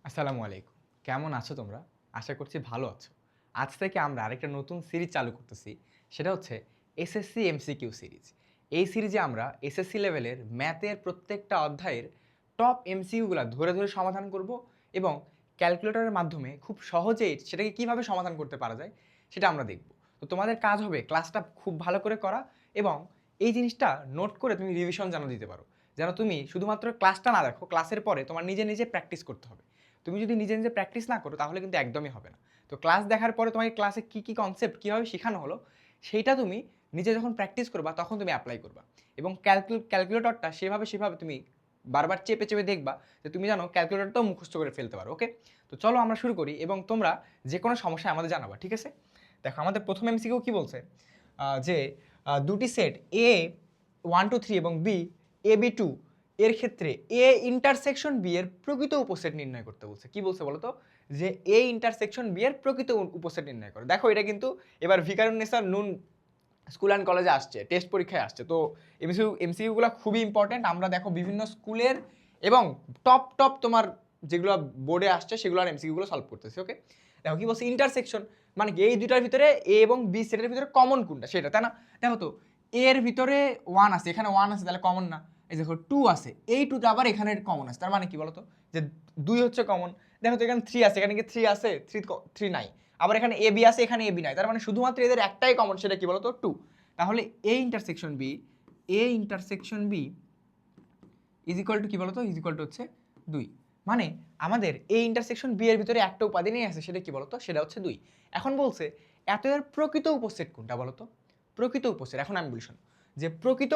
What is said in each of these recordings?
আসসালামু আলাইকুম। কেমন আছো তোমরা? আশা করছি ভালো আছো। আজ থেকে আমরা আরেকটা নতুন সিরিজ চালু করতেছি। সেটা হচ্ছে এসএসসি এমসিকিউ সিরিজ। এই সিরিজে আমরা এসএসসি লেভেলের ম্যাথের প্রত্যেকটা অধ্যায়ের টপ এমসিকিউগুলা ধরে, ধরে সমাধান করব এবং ক্যালকুলেটরের মাধ্যমে খুব সহজেই সেটাকে কিভাবে সমাধান করতে পারা যায় সেটা আমরা দেখব। তো তোমাদের কাজ হবে ক্লাসটা খুব ভালো করে করা এবং এই জিনিসটা নোট করে তুমি রিভিশন যেন দিতে পারো। যেন তুমি শুধুমাত্র ক্লাসটা না দেখো, ক্লাসের পরে তোমার নিজে, নিজে প্র্যাকটিস করতে হবে। তুমি যদি নিজে নিজে প্র্যাকটিস না করো তাহলে কিন্তু একদমই হবে না। তো ক্লাস দেখার পরে তোমাকে ক্লাসে কী কী কনসেপ্ট কীভাবে শেখানো হলো সেইটা তুমি নিজে যখন প্র্যাকটিস করবা তখন তুমি অ্যাপ্লাই করবা এবং ক্যালকুলেটরটা সেভাবে তুমি বারবার চেপে চেপে দেখবা যে তুমি জানো ক্যালকুলেটরটাও মুখস্থ করে ফেলতে পারো। ওকে, তো চলো আমরা শুরু করি এবং তোমরা যে কোনো সমস্যায় আমাদের জানাবা, ঠিক আছে? দেখো আমাদের প্রথম এমসিকিউ কি বলছে যে দুটি সেট এ 1 2 3 এবং বি এ বি 2 এর ক্ষেত্রে এ ইন্টারসেকশন বি এর প্রকৃত উপসেট নির্ণয় করতে বলছে। কি বলছে বলো তো? যে এ ইন্টারসেকশন বি এর প্রকৃত উপসেট নির্ণয় করো। দেখো এটা কিন্তু এবার ভিকারুন্নেসা নুন স্কুল অ্যান্ড কলেজে আসছে, টেস্ট পরীক্ষায় আসছে। তো এমসিকিউগুলো খুবই ইম্পর্টেন্ট। আমরা দেখো বিভিন্ন স্কুলের এবং টপ টপ তোমার যেগুলো বোর্ডে আসছে সেগুলোর এমসিকিউগুলো সলভ করতেছি। ওকে, দেখো কি বলছে, ইন্টারসেকশন মানে কি এই দুটার ভিতরে এ এবং বি সেটের ভিতরে কমন কোনটা সেটা, তাই না? দেখো তো এর ভিতরে 1 আছে, এখানে 1 আছে, তাহলে কমন না। এই দেখো 2 আছে, এই 2টা আবার এখানে কমন আছে, তার মানে কি বলতো যে 2 হচ্ছে কমন। দেখো তো এখানে 3 আছে, এখানে কি 3 আছে? 3 নাই। আবার এখানে এ বি আছে, এখানে এ বি নাই, তার মানে শুধুমাত্র এদের একটাই কমন, সেটা কি বলতো? 2। তাহলে A intersection B is equal to কি বলতো? ইজ ইকুয়াল টু হচ্ছে 2। মানে আমাদের এই ইন্টারসেকশন বি এর ভিতরে একটা উপাদানই আছে, সেটা কি বলতো? সেটা হচ্ছে 2। এখন বলছে এত এর প্রকৃত উপসেট কোনটা বলতো? প্রকৃত উপসেট এখন আমি বলি শোনো, যে প্রকৃত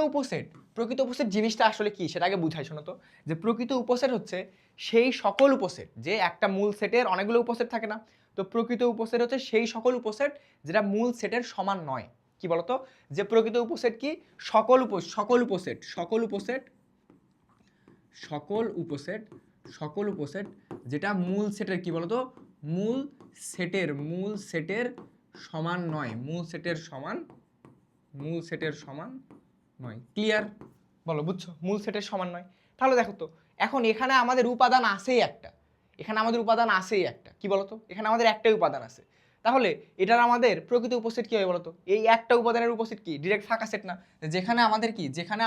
উপসেট জিনিসটা আসলে কি সেটা আগে বুঝাই। শোনো তো, যে প্রকৃত উপসেট হচ্ছে সেই সকল উপসেট, যে একটা মূল সেটের অনেকগুলো উপসেট থাকে না, তো প্রকৃত উপসেট হচ্ছে সেই সকল উপসেট যেটা মূল সেটের সমান নয়। কি বলতো? যে প্রকৃত উপসেট কি? সকল উপসেট যেটা মূল সেটের কি বলতো? মূল সেটের সমান নয়, মূল সেটের সমান নয়। ক্লিয়ার? বলো, বুঝছো? মূল সেটের সমান নয়। তাহলে দেখো তো এখন এখানে আমাদের উপাদান আছেই একটা, কি বলতো? এখানে আমাদের একটাই উপাদান আছে। তাহলে এটার আমাদের প্রকৃত উপসেট কি হবে বলতো? এই একটা উপাদানের উপসেট কি ডিরেক্ট ফাঁকা সেট না? যেখানে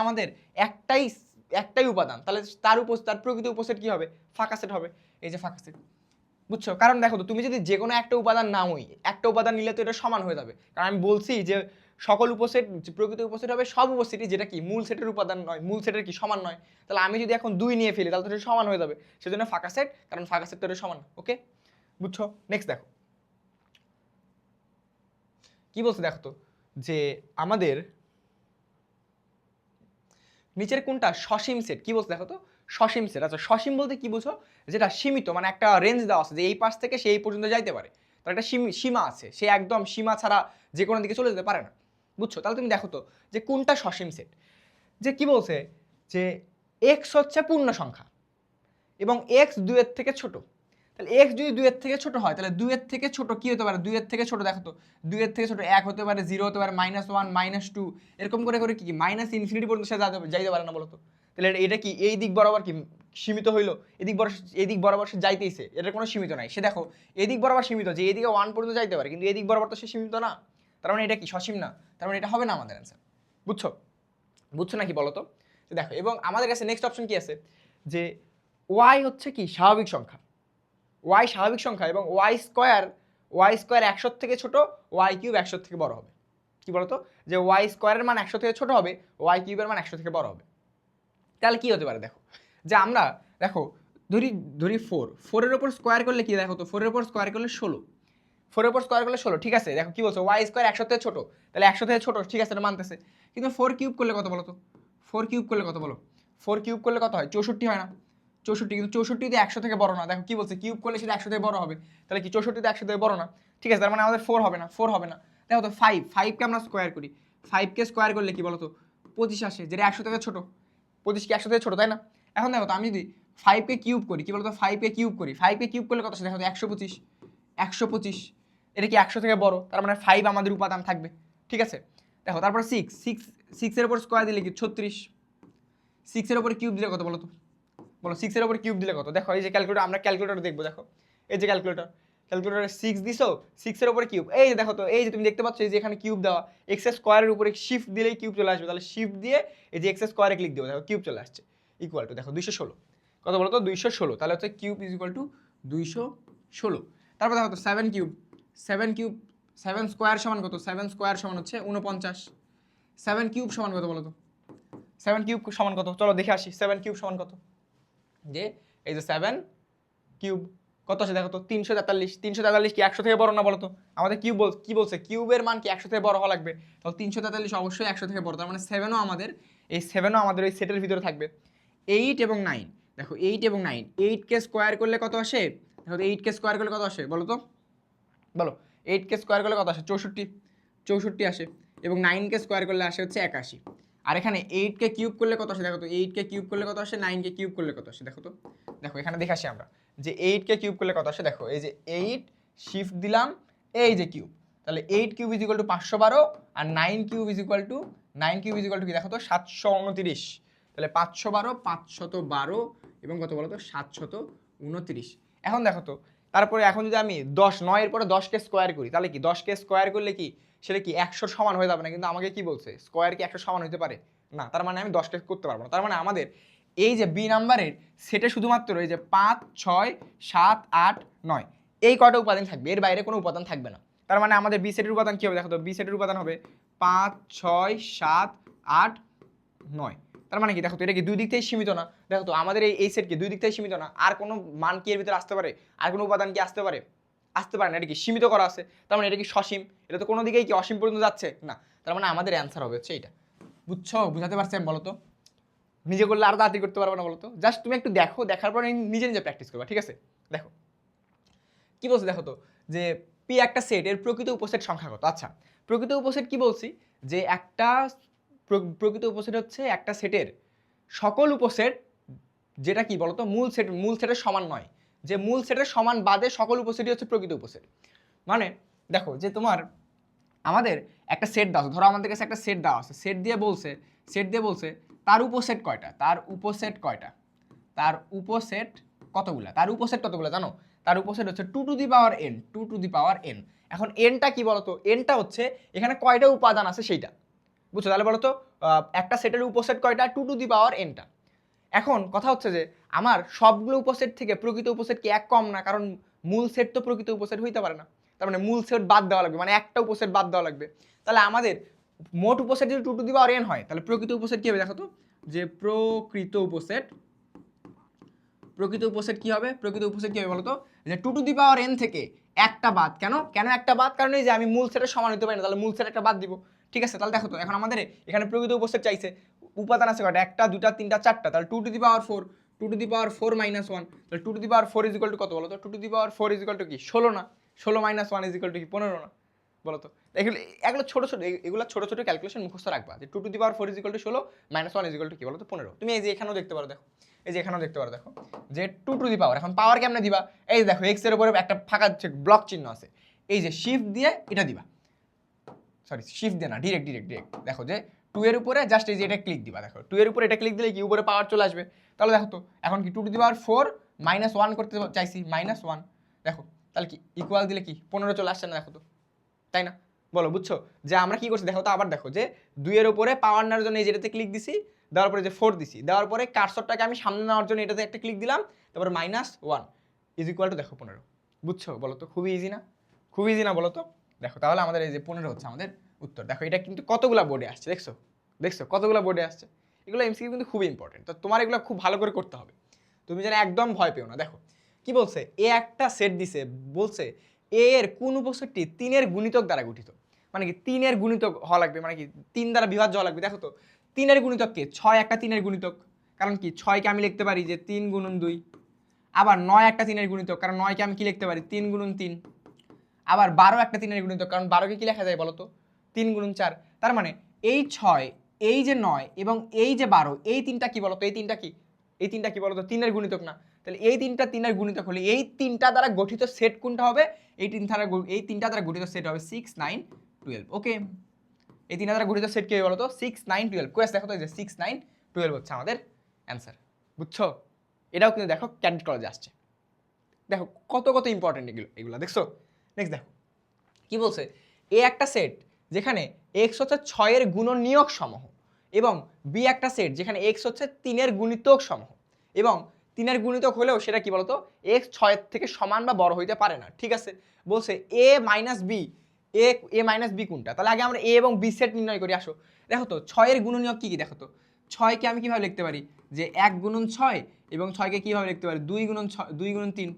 আমাদের একটাই উপাদান, তাহলে তার প্রকৃত উপসেট কি হবে? ফাঁকা সেট হবে। এই যে ফাঁকা সেট, বুঝছো? কারণ দেখো তো তুমি যদি যে কোনো একটা উপাদান নাওই, একটা উপাদান নিলে তো এটা সমান হয়ে যাবে। কারণ আমি বলছি যে সকল উপসেট, প্রকৃত উপসেট হবে সব উপসেটই যেটা কি মূল সেটের উপাদান নয়, মূল সেটের কি সমান নয়। তাহলে আমি যদি এখন 2 নিয়ে ফেলি তাহলে তো এটা সমান হয়ে যাবে, সেজন্য ফাঁকা সেট, কারণ ফাঁকা সেট তো এটা সমান। ওকে, বুঝছো? নেক্সট দেখো কি বলছে, দেখো তো যে আমাদের নিচের কোনটা সসীম সেট? কি বলছে দেখো তো? সসীম সেট। আচ্ছা, সসীম বলতে কি বুঝো? যেটা সীমিত, মানে একটা রেঞ্জ দেওয়া আছে যে এই পাশ থেকে সেই পর্যন্ত যাইতে পারে, তার একটা সীমা আছে, সে একদম সীমা ছাড়া যে কোনো দিকে চলে যেতে পারে না। বুঝছো? তাহলে তুমি দেখো তো যে কোনটা সসীম সেট। যে কি বলছে, যে এক্স হচ্ছে পূর্ণ সংখ্যা এবং এক্স 2 এর থেকে ছোট। তাহলে এক্স যদি 2 এর থেকে ছোট হয় তাহলে 2 এর থেকে ছোট কি হতে পারে? 2 এর থেকে ছোট দেখো তো, 2 এর থেকে ছোট 1 হতে পারে, 0 হতে পারে, -1 -2, এরকম করে করে কি মাইনাস ইনফিনিটি পর্যন্ত সে যাইতে পারে না বলো তো? তাহলে এটা কি এই দিক বরাবর কি সীমিত হইলো? এদিক বরাবর সে যাইতেইছে, এটার কোনো সীমিত নাই। সে দেখো এদিক বরাবর সীমিত, যে এদিকে 1 পর্যন্ত যাইতে পারে, কিন্তু এদিক বরাবর তো সে সীমিত না। তার মানে এটা কি সসীম না? তার মানে এটা হবে না আমাদের অ্যান্সার। বুঝছো? বুঝছো নাকি বলো তো? দেখো, এবং আমাদের কাছে নেক্সট অপশন কি আছে, যে ওয়াই হচ্ছে কি স্বাভাবিক সংখ্যা, ওয়াই স্বাভাবিক সংখ্যা এবং ওয়াই স্কোয়ার 100 থেকে ছোট, ওয়াই কিউব 100 থেকে বড় হবে। কি বলতো? যে ওয়াই স্কোয়ারের মান 100 থেকে ছোট হবে, ওয়াই কিউবের মান 100 থেকে বড় হবে। তাহলে কি হতে পারে দেখো, যে আমরা দেখো ধরি 4 এর উপর স্কোয়ার করলে কি, দেখো তো 4 এর উপর স্কোয়ার করলে 16, 4 এর উপর স্কোয়ার করলে 16, ঠিক আছে? দেখো কি বলছো, ওয়াই স্কোয়ার 100 থেকে ছোট, তাহলে 100 থেকে ছোট, ঠিক আছে, এটা মানতেছে। কিন্তু 4 কিউব করলে কত বলো তো? 4 কিউব করলে কত বলো? 4 কিউব করলে কত হয়? 64 হয় না? 64, কিন্তু 64 দিয়ে 100 থেকে বড় না। দেখো কি বলছে, কিউব করলে সেটা 100 থেকে বড় হবে, তাহলে কি 64 দিয়ে 100 থেকে বড় না? ঠিক আছে, তার মানে আমাদের 4 হবে না। দেখো তো 5কে আমরা স্কোয়ার করি, 5কে স্কোয়ার করলে কি বলো তো? 25 আসে, যেটা 100 থেকে ছোট। 25 কি 100 থেকে ছোট, তাই না? এখন দেখো তো আমি যদি 5কে কিউব করি, কি বলতো? 5কে কিউব করলে কত আসে? দেখো তো 125, এটা কি 100 থেকে বড়, তার মানে 5 আমাদের উপাদান থাকবে। ঠিক আছে, দেখো তারপর 6 এর উপর স্কোয়ার দিলে কি 36, 6 এর উপরে কিউব দিলে কত বলো তো? বলো 6 এর উপরে কিউব দিলে কত? দেখো এই যে ক্যালকুলেটর, আমরা ক্যালকুলেটর দেখবো, দেখো এই যে ক্যালকুলেটরে 6 দিছো, 6 এর উপরে কিউব, এই যে দেখো তো, এই যে তুমি দেখতে পাচ্ছ এই যে এখানে কিউব দেওয়া, এক্স স্কোয়ারের উপরে শিফট দিলেই কিউব চলে আসবে, তাহলে শিফট দিয়ে এই যে এক্স স্কোয়ারে ক্লিক দিও, দেখো কিউব চলে আসছে, ইকুয়াল টু দেখো 216, কত বলো তো 216, তাহলে হচ্ছে কিউব ইজ ইকুয়াল টু 216। তারপর দেখো তো 7 কিউব, 7 স্কোয়ার সমান কত? 7 স্কোয়ার সমান হচ্ছে 49। 7 কিউব সমান কত বলো তো? 7 কিউব সমান কত? চলো দেখে আসি 7 কিউব সমান কত। যে এই যে 7 কিউব কত আছে দেখো তো? 343। 343 কি 100 থেকে বড় না বলো তো? আমাদের কিউব কি বলছে? কিউবের মান কি 100 থেকে বড় হওয়া লাগবে, তাহলে 343 অবশ্যই 100 থেকে বড়, তার মানে 7ও আমাদের এই সেটের ভিতরে থাকবে। 8 এবং 9, দেখো 8 এবং 9, 8 কে স্কোয়ার করলে কত আসে? দেখো তো 8 কে স্কোয়ার করলে কত আসে বলো তো? বলো 8 কে স্কোয়ার করলে কত আসে? 64 আসে, এবং 9 কে স্কোয়ার করলে আসে হচ্ছে 81। আর এখানে 8 কে কিউব করলে কত আসে দেখো তো? 8 কে কিউব করলে কত আসে? 9 কে কিউব করলে কত আসে দেখো তো? দেখো এখানে দেখে আসি আমরা যে 8 কে কিউব করলে কত আসে, দেখো এই যে 8 শিফট দিলাম, এই যে কিউব, তাহলে 8 কিউব ইজ ইকুয়াল টু 512, আর 9 কিউব ইজ ইকুয়াল টু কি দেখো তো? 729। তাহলে 512 512 এবং কত বলো তো? 729। এখন দেখো তো, তারপরে এখন যদি আমি 9 এর পরে 10 কে স্কোয়ার করি, তাহলে কি 10 কে স্কোয়ার করলে কি সেটা কি 100 সমান হয়ে যাবে না? কিন্তু আমাকে কি বলছে? স্কোয়ার কি 100 সমান হতে পারে না, তার মানে আমি 10 কে করতে পারবো না। তার মানে আমাদের এই যে বি নাম্বারের সেটে শুধুমাত্র এই যে 5 6 7 8 9 এই কয়টা উপাদান থাকবে, এর বাইরে কোনো উপাদান থাকবে না। তার মানে আমাদের বি সেটের উপাদান কি হবে দেখো তো? বি সেটের উপাদান হবে 5 6 7 8 9। তার মানে কি দেখো তো, এটা কি দুই দিক থেকে সীমিত না? দেখো তো আমাদের এই সেট কি দুই দিক থেকে সীমিত না? আর কোনো মান কি এর ভিতরে আসতে পারে? আর কোনো উপাদান কি আসতে পারে? আসতে পারে না। এটা কি সীমিত করা আছে, তার মানে এটা কি সসীম? এটা তো কোনো দিকেই কি অসীম পর্যন্ত যাচ্ছে না। তার মানে আমাদের অ্যান্সার হবে হচ্ছে এইটা। বুঝছো? বুঝাতে পারছি আমি বলো তো? নিজে করলে আরো তাড়াতাড়ি করতে পারবো না বলো তো? জাস্ট তুমি একটু দেখো, দেখার পর নিজে নিজে প্র্যাকটিস করবা, ঠিক আছে? দেখো কি বলছে দেখো তো, যে পি একটা সেট, এর প্রকৃত উপসেট সংখ্যা কত? আচ্ছা, প্রকৃত উপসেট কি বলছি? যে একটা প্রকৃত উপসেট হচ্ছে একটা সেটের সকল উপসেট, যেটা কি বলতো? মূল সেটের সমান নয়, যে মূল সেটের সমান বাদে সকল উপসেটই হচ্ছে প্রকৃত উপসেট। মানে দেখো যে তোমার আমাদের একটা সেট দাও, ধরো আমাদের কাছে একটা সেট দেওয়া আছে, সেট দিয়ে বলছে তার উপসেট কয়টা? তার উপসেট কতগুলা জানো? তার উপসেট হচ্ছে 2 টু দি পাওয়ার n। এখন nটা কি বলতো? nটা হচ্ছে এখানে কয়টা উপাদান আছে সেইটা, বুঝছো? তাহলে বলতো একটা সেটের উপসেট কয়টা? 2 টু দি পাওয়ার nটা। এখন কথা হচ্ছে যে আমার সবগুলো উপসেট থেকে প্রকৃত উপসেট কি এক কম না? কারণ মূল সেট তো প্রকৃত উপসেট হইতে পারে না, তার মানে মূল সেট বাদ দেওয়া লাগবে, মানে একটা উপসেট বাদ দেওয়া লাগবে। তাহলে আমাদের মোট উপসেট যদি 2 টু দি পাওয়ার n হয়, তাহলে প্রকৃত উপসেট কি হবে দেখো তো? যে প্রকৃত উপসেট কি হবে? প্রকৃত উপসেট কি হবে বলতো? যে 2 টু দি পাওয়ার n থেকে একটা বাদ। কেন একটা বাদ? কারণ এই যে আমি মূল সেটের সমান হতে পারি না, তাহলে মূল সেট একটা বাদ দিব, ঠিক আছে? তাহলে দেখো তো এখন আমাদের এখানে প্রকৃত উপসেট চাইছে, উপাদান আছে কয়টা? একটা, দুটা, তিনটা, চারটা, তাহলে 2 to the power 4, 2 to the power 4 minus 1, তাহলে 2 to the power 4 is equal two কত বলো তো? 2 to the power 4 is equal to কি 16 না? 16 মাইনাস 1 ইজ ইকুয়াল টু কি 15 না? বলো তো? এগুলো ছোট ছোট ক্যালকুলেশন মুখস্থ রাখবা, যে 2 to the power 4 is equal two 16 minus 1 is equal to কি বলো তো? 15। তুমি এই যে এখানেও দেখতে পারো, দেখো এই যে এখানেও দেখতে পারো, দেখো যে 2 টু দি পাওয়ার, এখন পাওয়ার কেমনে দিবা? এই দেখো এক্স এর উপরে একটা ফাঁকা ব্লক চিহ্ন আছে, এই যে শিফট দিয়ে এটা দিবা, সরি শিফট দিয়ে না, ডিরেক্ট দেখো যে 2 এর উপরে জাস্ট এই যে এটা ক্লিক দিবা, দেখো 2 এর উপরে এটা ক্লিক দিলে কি উপরে পাওয়ার চলে আসবে। তাহলে দেখো তো এখন কি 2 টু দি পাওয়ার 4 মাইনাস 1 করতে চাইছি, মাইনাস 1, দেখো তাহলে কি ইকুয়াল দিলে কি 15 চলে আসছে না? দেখো তো, তাই না? বলো বুঝছো যে আমরা কি করছি? দেখো তো আবার দেখো যে 2 এর উপরে পাওয়ার নেওয়ার জন্য এই যেটাতে ক্লিক দিছি, দেওয়ার পরে যে 4 দিছি, দেওয়ার পরে কার্সরটাকে আমি সামনে নেওয়ার জন্য এটাতে একটা ক্লিক দিলাম, তারপরে মাইনাস 1 ইজ ইকুয়াল টু দেখো 15। বুঝছো? বলো তো খুবই ইজি না? খুবই ইজি না বলো তো? দেখো তাহলে আমাদের এই যে 15 হচ্ছে আমাদের উত্তর। দেখো এটা কিন্তু কতগুলা বোর্ডে আসছে, দেখছো কতগুলা বোর্ডে আসছে। এগুলো এমসিকিউ কিন্তু খুবই ইম্পর্টেন্ট, তো তোমার এগুলো খুব ভালো করে করতে হবে, তুমি যেন একদম ভয় পেও না। দেখো কি বলছে, এ একটা সেট দিছে, বলছে এ এর কোন উপসেটটি 3 এর গুণিতক দ্বারা গঠিত। মানে কি 3 এর গুণিতক হওয়া লাগবে, মানে কি 3 দ্বারা বিভাজ্য হওয়া লাগবে। দেখো তো 3 এর গুণিতক কে? 6 একটা 3 এর গুণিতক, কারণ কি 6 কে আমি লিখতে পারি যে 3 গুণন 2। আবার 9 একটা 3 এর গুণিতক, কারণ 9 কে আমি কি লিখতে পারি 3 গুণন 3। আবার 12 একটা 3 এর গুণিতক, কারণ 12 কে কি লেখা যায় বলো তো? 3 গুণন 4। তার মানে এই 6, এই যে 9 এবং এই যে 12, এই তিনটা কি বলো তো? এই তিনটা কি বলো তো? 3 এর গুণিতক না? তাহলে এই তিনটা 3 এর গুণিতক হলে এই তিনটা দ্বারা গঠিত সেট কোনটা হবে? এই তিনটা দ্বারা গঠিত সেট হবে 6 9 12। ওকে, এই তিনটা দ্বারা গঠিত সেট কি হবে বলো তো? 6 9 12। কোয়েস দেখো তো, এই যে 6 9 12 হচ্ছে আমাদের অ্যান্সার। বুঝছো? এটাও কিন্তু দেখো ক্যাডেট কলেজে আসছে। দেখো কত কত ইম্পর্টেন্ট এগুলো দেখছো। নেক্সট দেখো কি বলছে, এ একটা সেট যেখানে এক্স হচ্ছে 6-এর গুণনীয়ক সমূহ এবং বি একটা সেট যেখানে এক্স হচ্ছে 3-এর গুণিতক সমূহ এবং 3-এর গুণিতক হলেও সেটা কি বলতো এক্স 6-এর থেকে সমান বা বড় হইতে পারে না। ঠিক আছে, বলছে এ মাইনাস বি, এ মাইনাস বি কোনটা, তাহলে আগে আমরা এ এবং বি সেট নির্ণয় করি। আসো দেখো তো 6-এর গুণনীয়ক কি কি, দেখো তো 6কে আমি কিভাবে লিখতে পারি, যে 1 গুণন 6 এবং 6কে কিভাবে লিখতে পারি 2 গুণন 6 2 গুণন 3।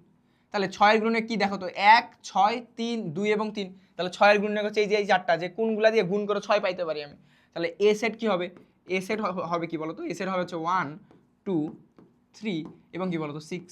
তাহলে 6-এর গুণনীয়ক কি দেখো তো 1 6 3 2 এবং 3। তাহলে 6-এর গুণনীয়ক হচ্ছে এই যে এই চারটা, যে কোনগুলা দিয়ে গুণ করে 6 পাইতে পারি আমি। তাহলে এ সেট কি হবে, এ সেট হবে কি বলতো, এ সেট হবে হচ্ছে 1 2 3 এবং কি বলতো 6,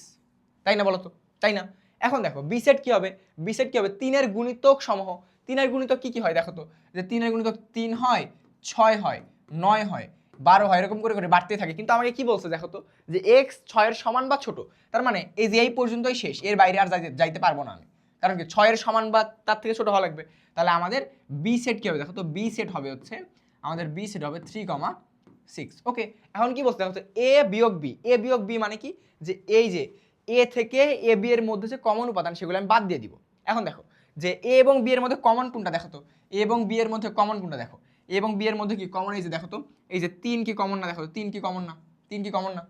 তাই না বলতো, তাই না। এখন দেখো বি সেট কি হবে, বি সেট কি হবে 3-এর গুণিতক সমূহ। 3-এর গুণিতক কি কি হয় দেখো তো, যে 3-এর গুণিতক 3 হয় 6 হয় 9 হয় 12 হয়, এরকম করে করে বাড়তে থাকে। কিন্তু আমাকে কি বলছে দেখো তো, যে এক্স 6-এর সমান বা ছোট, তার মানে এই যে এই পর্যন্তই শেষ, এর বাইরে আর যাইতে পারবো না আমি, কারণ কি 6-এর সমান বা তার থেকে ছোট হওয়া লাগবে। তাহলে আমাদের বি সেট কি হবে দেখো তো, বি সেট হবে হচ্ছে আমাদের বি সেট হবে 3,6। ওকে, এখন কি বলছে দেখো তো এ বিয়োগ বি, এ বিয়োগ বি মানে কি, যে এই যে এ থেকে এ বি এর মধ্যে যে কমন উপাদান সেগুলো আমি বাদ দিয়ে দিব। এখন দেখো যে এ এবং বি এর মধ্যে কমন কোনটা দেখো তো, এ এবং বি এর মধ্যে কমন কোনটা দেখো, এ এবং বি এর মধ্যে কি কমন, এই যে দেখো তো এই যে 3 কি কমন না, দেখো 3 কি কমন না, 3 কি কমন না,